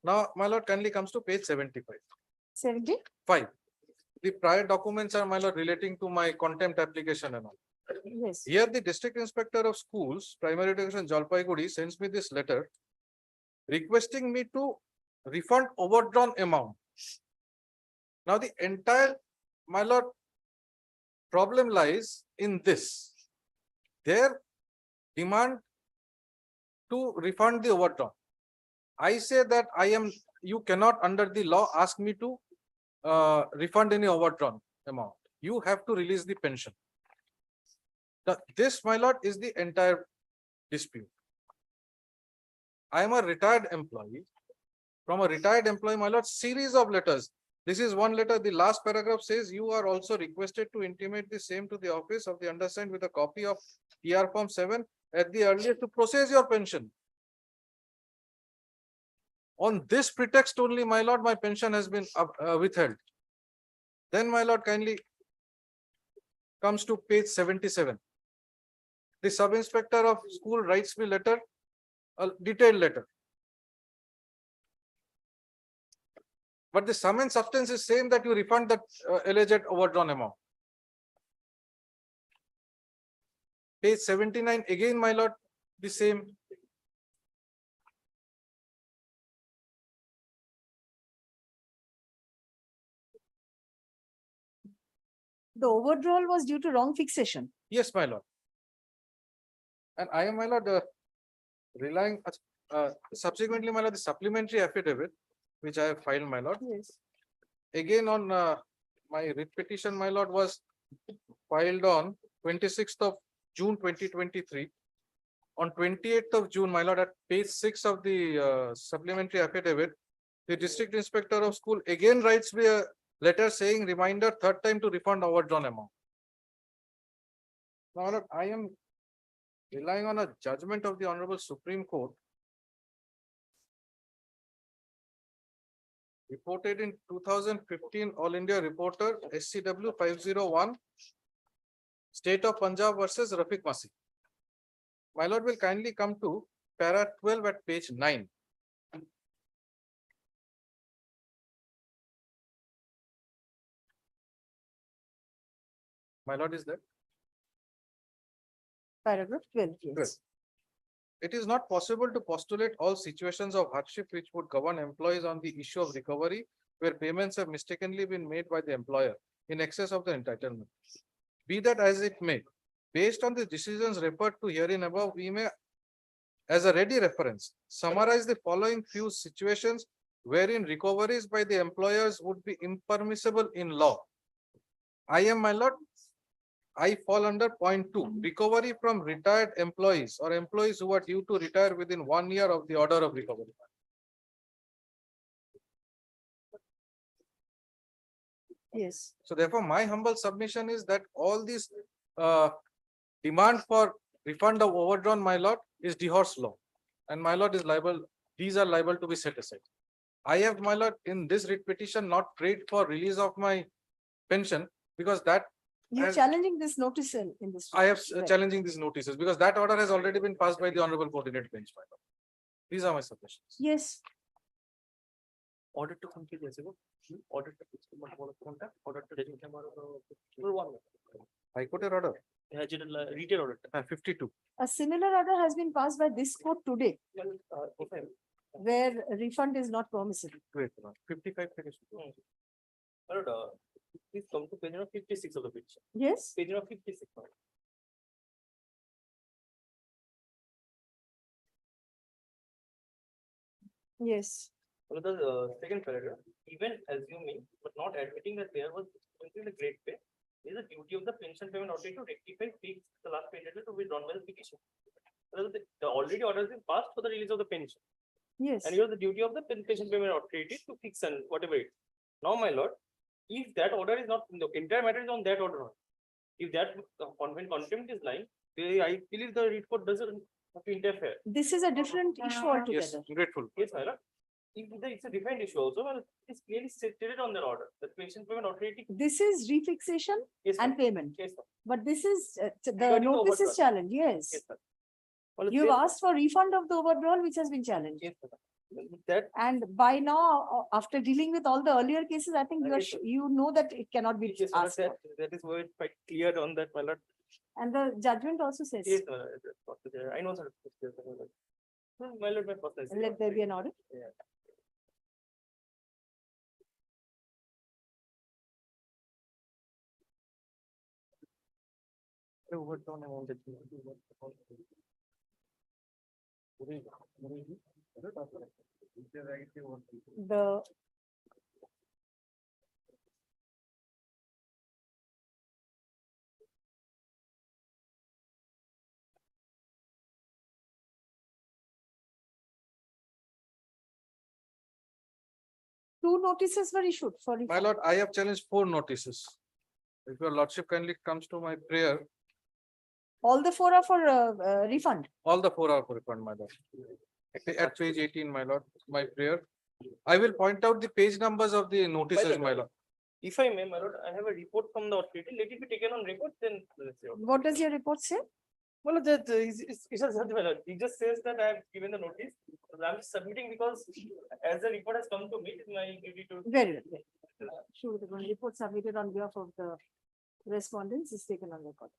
Now, my lord kindly comes to page 75. 75. The prior documents are, my lord, relating to my contempt application and all. Yes. Here, the District Inspector of Schools, Primary Education Jalpaiguri, sends me this letter requesting me to refund overdrawn amount. Now, the entire, my lord, problem lies in this. Their demand to refund the overdrawn. I say that you cannot under the law ask me to refund any overdrawn amount. You have to release the pension. This, my lord, is the entire dispute. I am a retired employee. From a retired employee, my lord, series of letters. This is one letter. The last paragraph says you are also requested to intimate the same to the office of the undersigned with a copy of TR Form 7 at the earliest to process your pension. On this pretext only, my lord, my pension has been withheld. Then, my lord, kindly comes to page 77. The sub-inspector of school writes me letter, a detailed letter. But the sum and substance is same, that you refund that alleged overdrawn amount. Page 79, again, my lord, the same. The overdrawal was due to wrong fixation. Yes, my lord. And I am, my lord, relying subsequently, my lord, the supplementary affidavit, which I have filed, my lord. Yes. Again, on my writ petition, my lord, was filed on 26th of June 2023. On 28th of June, my lord, at page 6 of the supplementary affidavit, the District Inspector of School again writes me a letter saying reminder third time to refund overdrawn amount. Now, my lord, I am relying on a judgment of the Honorable Supreme Court reported in 2015 All India Reporter SCW 501 State of Punjab versus Rafiq Masih. My lord will kindly come to para 12 at page 9. My lord, is that? Paragraph 12, yes. 12. It is not possible to postulate all situations of hardship which would govern employees on the issue of recovery where payments have mistakenly been made by the employer in excess of the entitlement. Be that as it may, based on the decisions referred to herein above, we may, as a ready reference, summarize the following few situations wherein recoveries by the employers would be impermissible in law. My lord, I fall under point 2, recovery from retired employees or employees who are due to retire within 1 year of the order of recovery. Yes. So therefore, my humble submission is that all these demand for refund of overdrawn, my lord, is divorce law. And my lord is liable, these are liable to be set aside. I have, my lord, in this writ petition not prayed for release of my pension because that You're challenging this notice in this. I have Right. challenging these notices because that order has already been passed by the Honorable Coordinate Bench. My lord. These are my submissions. Yes. Order to complete this. Order to order to High Court order. retail order. 52. A similar order has been passed by this court today, where refund is not permissible. Wait, 55 seconds. Please come to page number 56 of the petition. Yes. Page number 56. Yes. The second paragraph, even assuming but not admitting that there was the great pay, it is a duty of the pension payment authority to rectify fix the last pay date to be drawn by the petition. The already order has been passed for the release of the pension. Yes. And you have the duty of the pension payment authority to fix and whatever it. Now, my lord, if that order is not, the entire matter is on that order. If that when contempt is lying, I believe the report doesn't have to interfere. This is a different issue altogether. Yes, grateful. Yes, my lord. If it's a different issue also, well, it's clearly stated on their order. The pension payment authority. This is refixation Yes, and payment. Yes, sir. But this is, the Regarding the notice is overdraft. challenged, yes. Yes, sir. Well, You've there- asked for refund of the overdrawn, which has been challenged. Yes, sir. That And by now, after dealing with all the earlier cases, I think you are, Yes, sir. you know that it cannot be yes, sir, asked for. that is why it's quite clear on that, my lord. And the judgment also says, Yes, I know, sir. My lord, my first. let there be an audit. Yeah. Overdrawn amount that you The two notices were issued for My refund. lord, I have challenged 4 notices. If your lordship kindly comes to my prayer, All the four are for refund. all the 4 are for refund, my lord. At page 18, my lord, my prayer. I will point out the page numbers of the notices, my lord. If I may, my lord, I have a report from the authority. Let it be taken on record, then let's see. What does your report say? Well, that he just says that I have given the notice. I'm submitting because as the report has come to me, it's my duty to. Very well. Sure, the report submitted on behalf of the respondents is taken on record.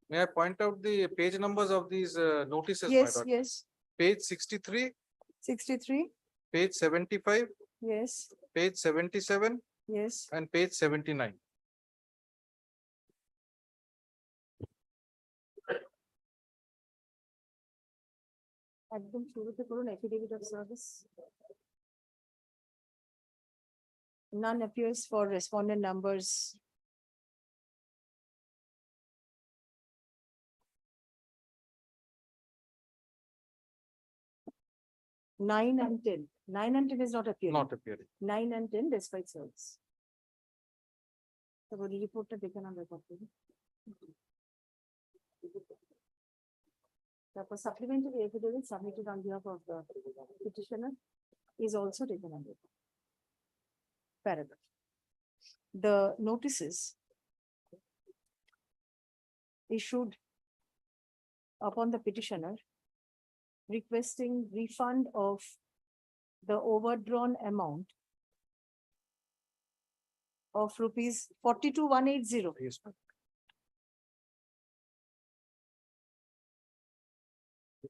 May I point out the page numbers of these notices, my Yes, lord? yes. Page 63, 63, page 75, yes, page 77, yes. and page 79. একদম শুরুতে করুন affidavit of service. None appears for respondent numbers. Nine and 10. 9 and 10 is not appearing. Not appearing. 9 and 10 despite service. So the report taken on record. The supplementary affidavit submitted on behalf of the petitioner is also taken on record. Paragraph. The notices issued upon the petitioner requesting refund of the overdrawn amount of rupees 42,180. Yes, ma'am.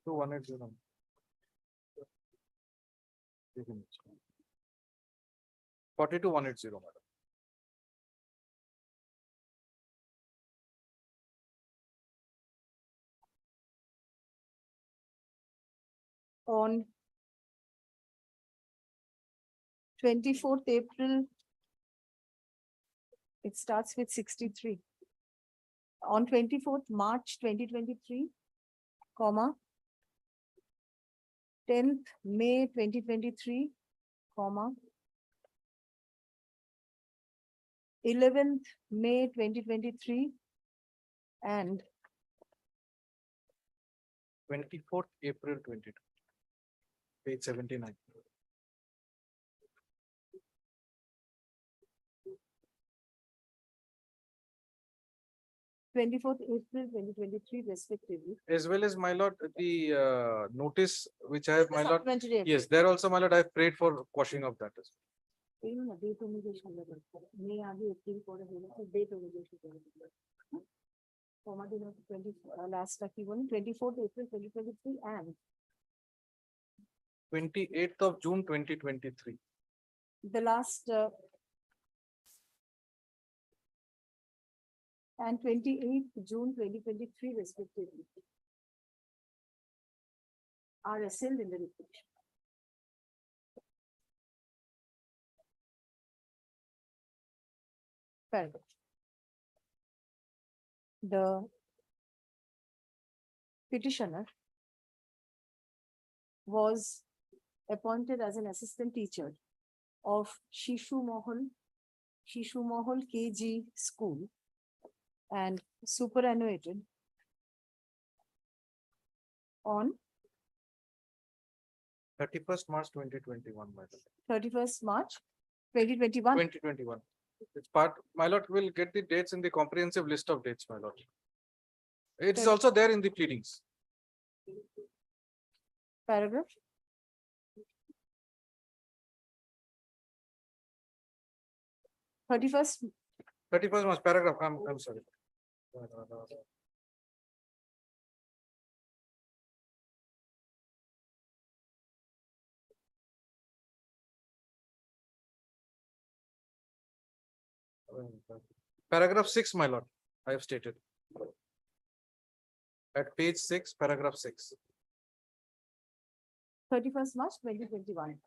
42,180. 42,180, madam. On 24th April, it starts with 63. On 24th March 2023, comma, 10th May 2023, comma, 11th May 2023, and 24th April 22. Page 79. Twenty-fourth April 2023 respectively. As well as, my lord, the notice which I have, my lord. Supplementary evidence. Yes, there also, my lord, I have prayed for quashing of that as well. Date অনুযায়ী সামনে রাখতে হবে। May আগে April পরে হলো, date অনুযায়ী সেটা হবে। Comma দিন last টা কি বলেন? 24th April 2023 and 28th of June 2023. the last and 28th June 2023 respectively are assembled in the report. Paragraph. The petitioner was appointed as an assistant teacher of Shishu Mohol KG school and superannuated on 31st March 2021, my lord. 31st March 2021. 2021. It's part, my lord, will get the dates in the comprehensive list of dates, my lord. It is also there in the pleadings. Paragraph. Thirty-first 31st March, paragraph, I'm sorry. Paragraph 6, my lord, I have stated. At page 6, paragraph 6. 31st March 2021.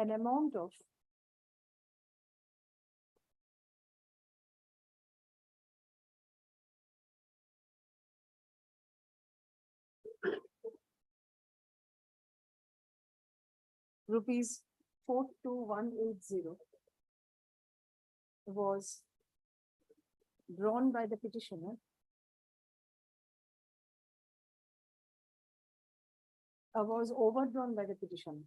An amount of rupees 42,180 was drawn by the petitioner was overdrawn by the petitioner.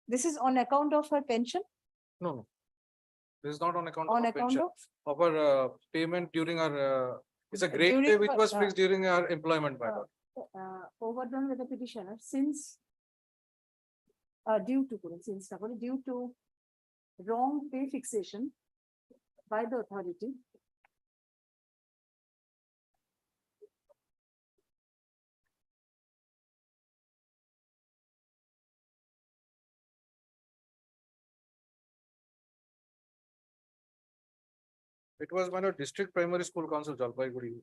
This is on account of her pension? No, no. This is not on account On of account pension. Of her payment during her, it's a great pay which was fixed during her employment, my lord. Overdrawn with the petitioner since due to wrong pay fixation by the authority It was, my lord, District Primary School Council, Jalpaiguri.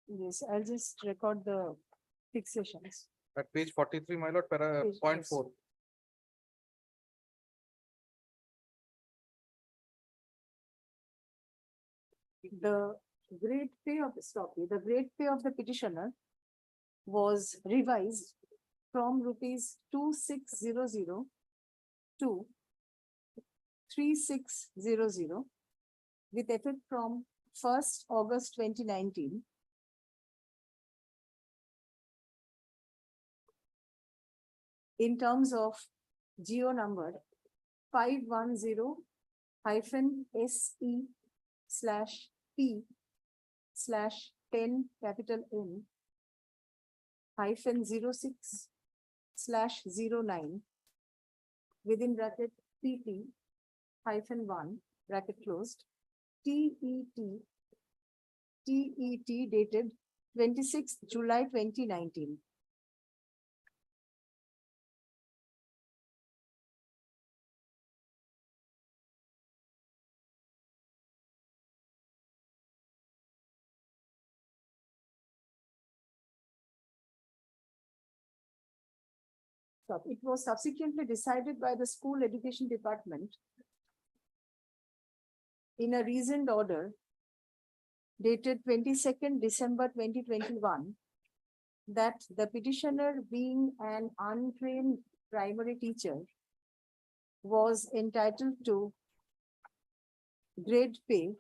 Yes, I'll just record the fixations. At page 43, my lord, point 4. The grade pay of the grade pay of the petitioner was revised from rupees 2600 to 3600 with effect from 1st August 2019. In terms of GO number 510-SE/P/10-N-06/09 within bracket PP-1 bracket closed TET dated 26th July 2019. It was subsequently decided by the School Education Department in a reasoned order dated 22nd December 2021 that the petitioner, being an untrained primary teacher, was entitled to grade pay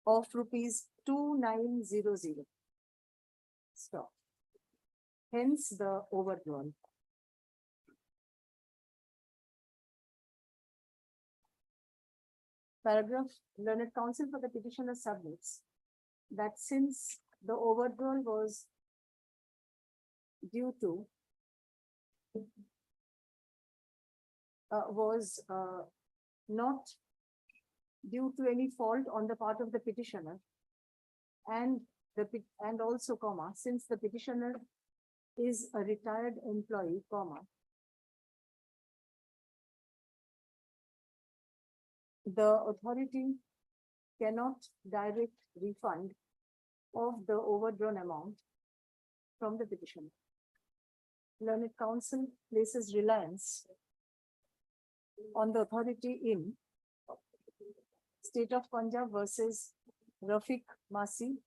of rupees 2900. Stop. Hence the overdrawn. Paragraph, learned counsel for the petitioner submits that since the overdrawn was due to not due to any fault on the part of the petitioner and also comma, since the petitioner is a retired employee, comma, the authority cannot direct refund of the overdrawn amount from the petitioner. Learned counsel places reliance on the authority in State of Punjab versus Rafiq Masi,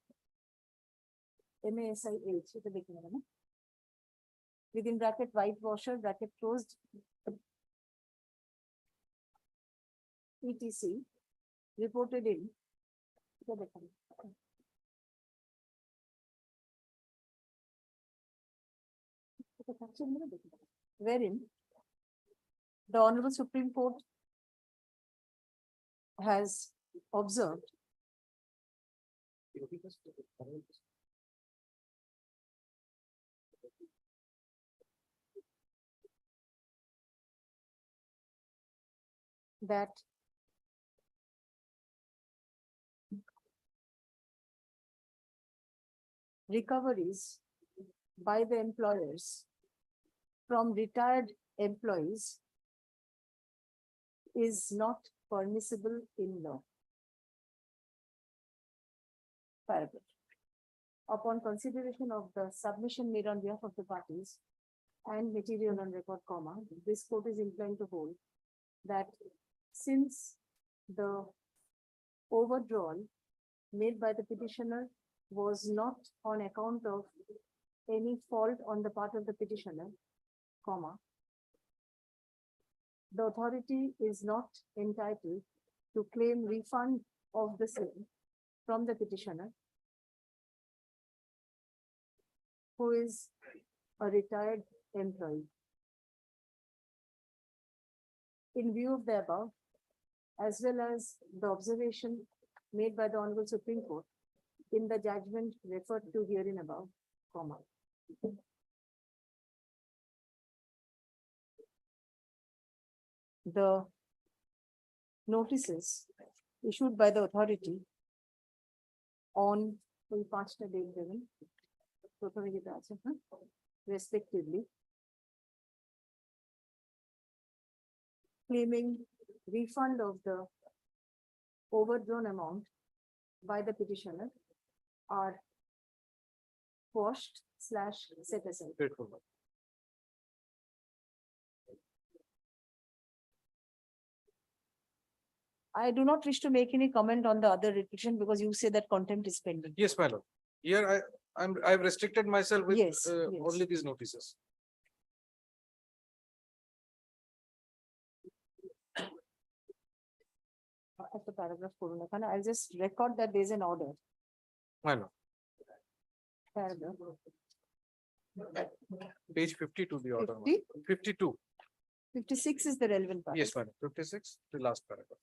MASIH, within bracket whitewasher, bracket closed, ETC, reported in wherein the Honorable Supreme Court has observed that recoveries by the employers from retired employees is not permissible in law. Paragraph. Upon consideration of the submission made on behalf of the parties and material on record, comma, this court is inclined to hold that since the overdrawal made by the petitioner was not on account of any fault on the part of the petitioner, comma, the authority is not entitled to claim refund of the same from the petitioner, who is a retired employee. In view of the above, as well as the observation made by the Honorable Supreme Court in the judgment referred to herein above, comma, the notices issued by the authority on respectively claiming refund of the overdrawn amount by the petitioner are quashed / set aside. I do not wish to make any comment on the other petition because you say that contempt is pending. Yes, my lord. Here I've restricted myself with Yes, yes. only these notices. At the paragraph, I'll just record that there's an order. My lord. Paragraph. Page 52, the order. 50? 52. 56 is the relevant part. Yes, madam. 56, the last paragraph.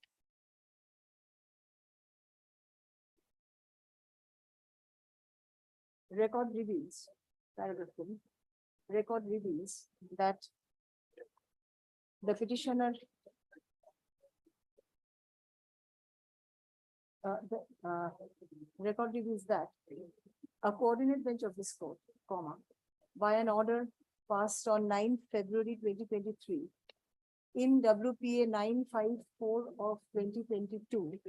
Record reveals, paragraph 2, record reveals that the petitioner record reveals that a coordinate bench of this court, by an order passed on 9th February 2023 in WPA 954 of 2022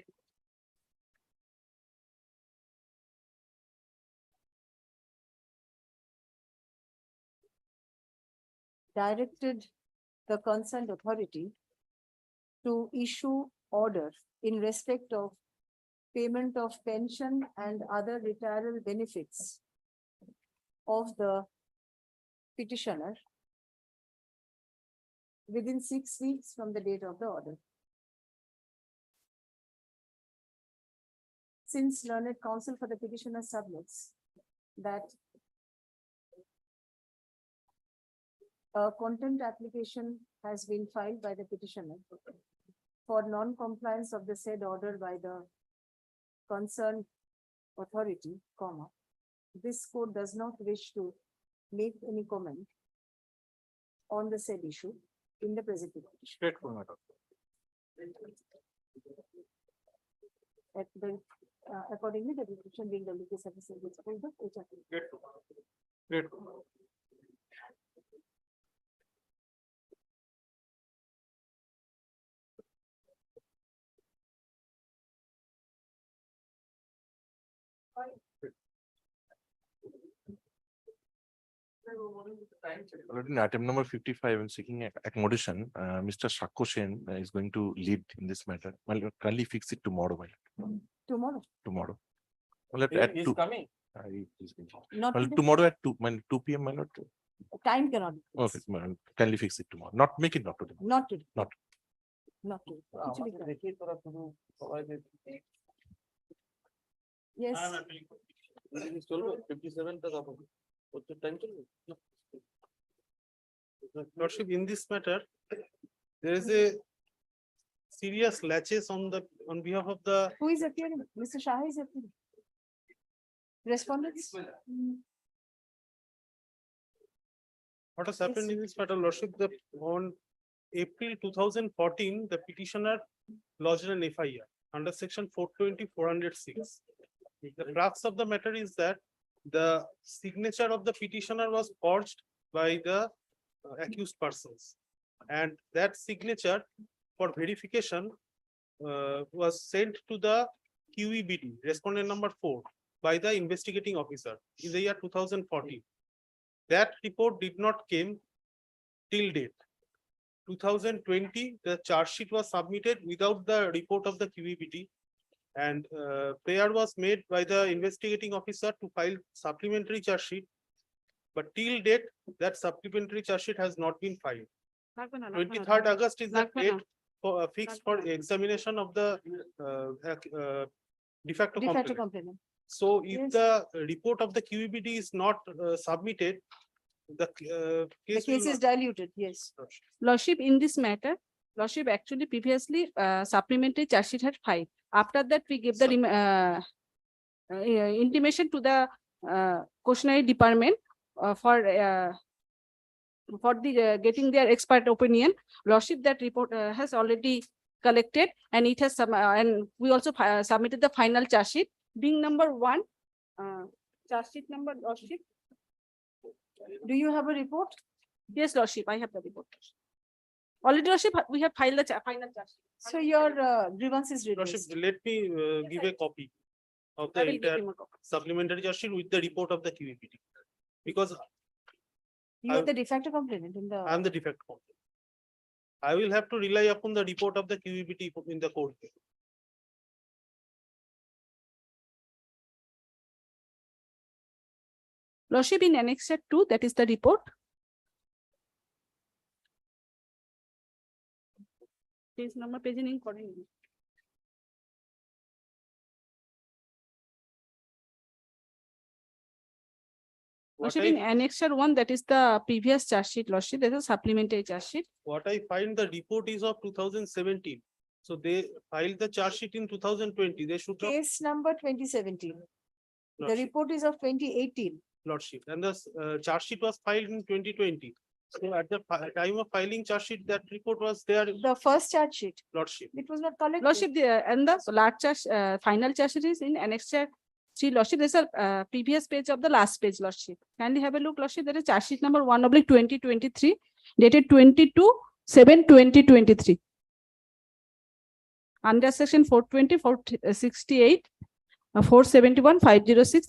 directed the concerned authority to issue order in respect of payment of pension and other retirement benefits of the petitioner within 6 weeks from the date of the order. Since learned counsel for the petitioner submits that a contempt application has been filed by the petitioner for non-compliance of the said order by the concerned authority, this court does not wish to make any comment on the said issue in the present petition. Straightforward. Accordingly, the petition being delegated sufficient to support the HRT. Great. Already in item number 55 and seeking accommodation, Mr. Shakko Sen is going to lead in this matter. Well, kindly fix it tomorrow. Tomorrow. Tomorrow. Well, at He's 2. coming. Not Well, today. tomorrow at 2 p.m. my lord. Time cannot. be Okay, fixed. kindly fix it tomorrow. Not make it not today. Not today. Not. Not today. It will be done. Yes. 57 Lordship, in this matter, there is a serious latches on behalf of the Who is appearing? Mr. Shah is appearing. Respondents? what has happened in this matter, Lordship, on April 2014, the petitioner lodged an FIR under section 420, 406. The crux of the matter is that the signature of the petitioner was forged by the accused persons. And that signature for verification was sent to the QEBD, respondent number 4, by the investigating officer in the year 2014. That report did not came till date. 2020, the charge sheet was submitted without the report of the QEBD. And prayer was made by the investigating officer to file supplementary charge sheet. But till date, that supplementary charge sheet has not been filed. 23rd August is the date for fixed for examination of the de facto complaint. So if the report of the QEBD is not submitted, the case is diluted, yes. Lordship, in this matter, Lordship actually previously supplementary charge sheet had filed. After that, we gave the intimation to the cautionary department for the getting their expert opinion. Lordship, that report has already collected, and it has and we also submitted the final charge sheet being number 1 charge sheet number, Lordship. Do you have a report? Yes, Lordship, I have the report. Already, Lordship, we have filed the final charge sheet. So your grievance is Lordship, reduced. let me give a copy of the entire supplementary charge sheet with the report of the QEBD. Because You are the de facto complainant in the. I am the de facto complainant. I will have to rely upon the report of the QEBD in the court. Lordship, in Annexure 2, that is the report. Page number paginning করেনি। Lordship, in Annexure 1, that is the previous charge sheet, Lordship, there's a supplementary charge sheet. What I find, the report is of 2017. So they filed the charge sheet in 2020. They should have. Case number 2017. The Lordship. report is of 2018. Lordship, and the charge sheet was filed in 2020. So at the time of filing charge sheet, that report was there. The first charge sheet, Lordship. it was not collected. Lordship, and the large charge, final charge sheet is in Annexure 3, Lordship. There's a previous page of the last page, Lordship. Kindly have a look, Lordship. There is charge sheet number 1/2023, dated 22/7/2023. Under section 420, 468, 471, 506,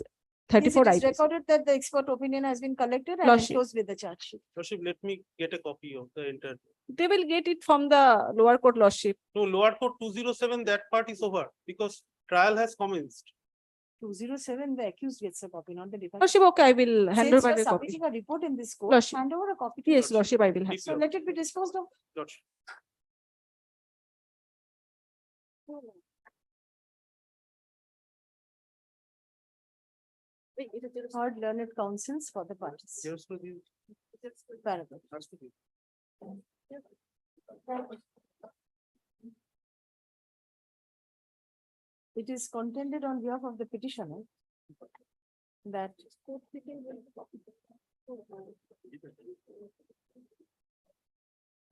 Yes, 34 it is items. recorded that the expert opinion has been collected and Lordship. enclosed with the charge sheet. Lordship, let me get a copy of the entire. They will get it from the lower court, Lordship. No, lower court 207, that part is over because trial has commenced. 207, the accused gets a copy, not the defendant. Lordship, okay, I will hand Since over you are the copy. submitting a report in this court, Lordship. hand over a copy. to Yes, the Lordship, I will have. So let it be disposed of. Lordship. Heard learned counsels for the parties. Yes, for the- Paragraph. has to be. It is contended on behalf of the petitioner that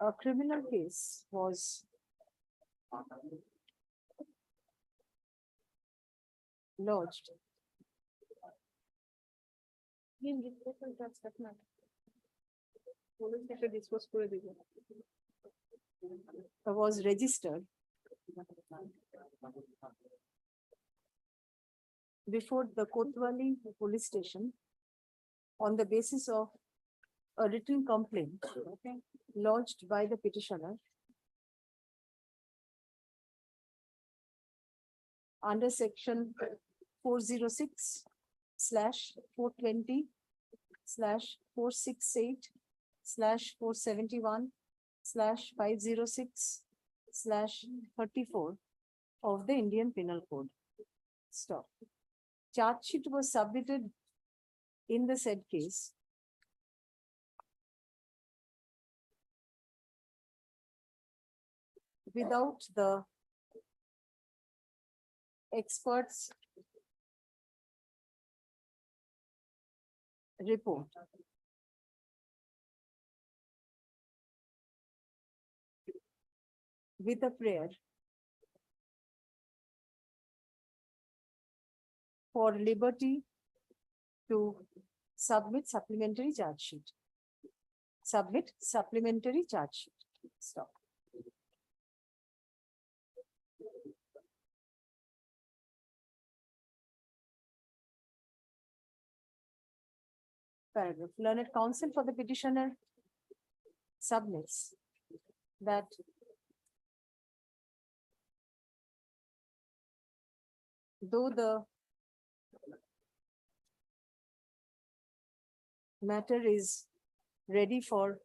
a criminal case was lodged was registered before the Kotwali police station on the basis of a written complaint lodged by the petitioner under section 406/420/471/506/34 of the Indian Penal Code. Stop. Charge sheet was submitted in the said case without the experts' report. With a prayer for liberty to submit supplementary charge sheet. Submit supplementary charge sheet. Stop. Paragraph. Learned counsel for the petitioner submits that though the matter is ready for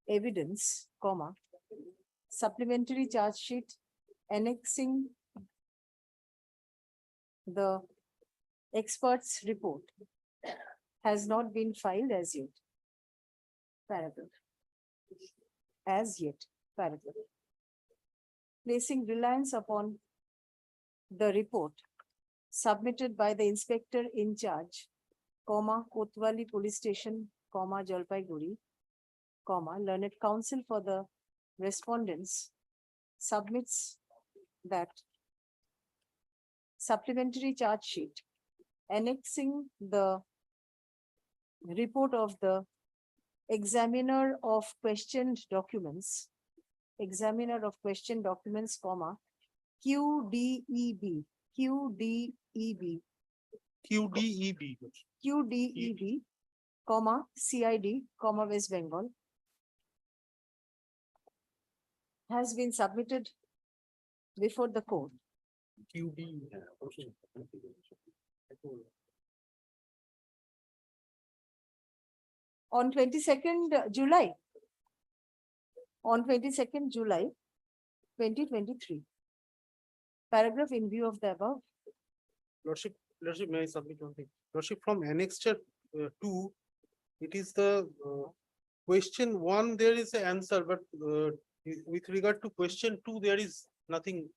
evidence, comma, supplementary charge sheet annexing the expert's report has not been filed as yet. Paragraph. As yet, paragraph. Placing reliance upon the report submitted by the inspector in charge, comma, Kotwali Police Station, comma, Jalpaiguri, comma, learned counsel for the respondents submits that supplementary charge sheet annexing the report of the examiner of questioned documents, comma, QDEB, comma, CID, comma, West Bengal, has been submitted before the court. on 22nd July. On 22nd July, 2023. Paragraph in view of the above. Lordship, may I submit one thing? Lordship, from annexure 2, it is the question 1, there is an answer, but with regard to question 2, there is nothing.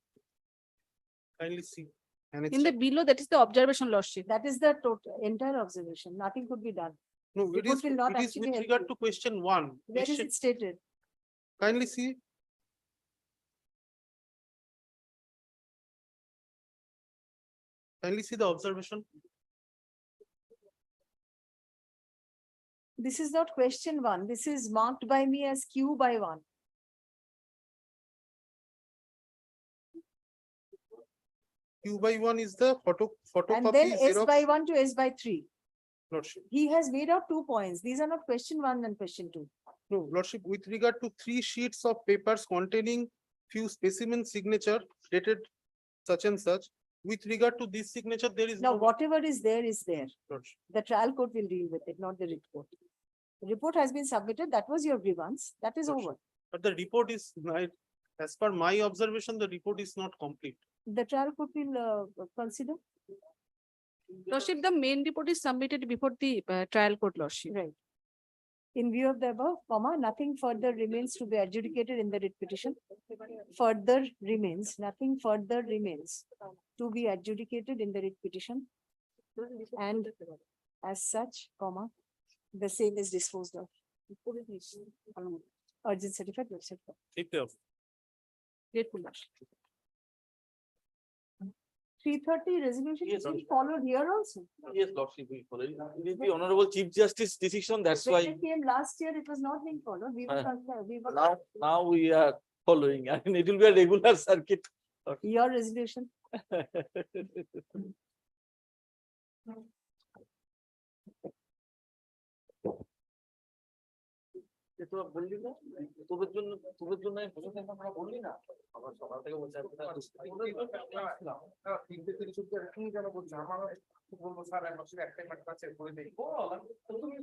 Kindly see. In the below, that is the observation, Lordship. That is the total entire observation. Nothing could be done. No, it Report is, will not it is actually with help regard you. to question 1. Where is Question- it stated? Kindly see. Kindly see the observation. This is not question 1. This is marked by me as Q by 1. Q by 1 is the And then photocopy S by Xerox. 1 to S by 3. Lordship. He has made out 2 points. These are not question 1 and question 2. No, Lordship, with regard to 3 sheets of papers containing few specimen signature dated such and such, with regard to this signature, there is Now, no. whatever is there is there. Lordship. The trial court will deal with it, not the report. The report has been submitted. That was your grievance. That is Lordship. over. But the report is, as per my observation, the report is not complete. The trial court will consider. Lordship, the main report is submitted before the trial court, Lordship. Right. In view of the above, comma, nothing further remains to be adjudicated in the writ petition. Further remains, nothing further remains to be adjudicated in the writ petition. And as such, comma, the same is disposed of. Urgent certificate, website. Take care of. Grateful, Lordship. 330 resolution is being followed here also. Yes, Lordship, we follow. It is the Honorable Chief Justice decision, that's When why it came last year, it was not being followed. We were, now we are following. I mean, it will be a regular circuit. your resolution. বললি না তোদের জন্য আমরা বললি না আবার সকাল থেকে বলছি কেন বলছি আমার বলবো স্যার একটাই মাত্র আছে করে দেখবো তুমি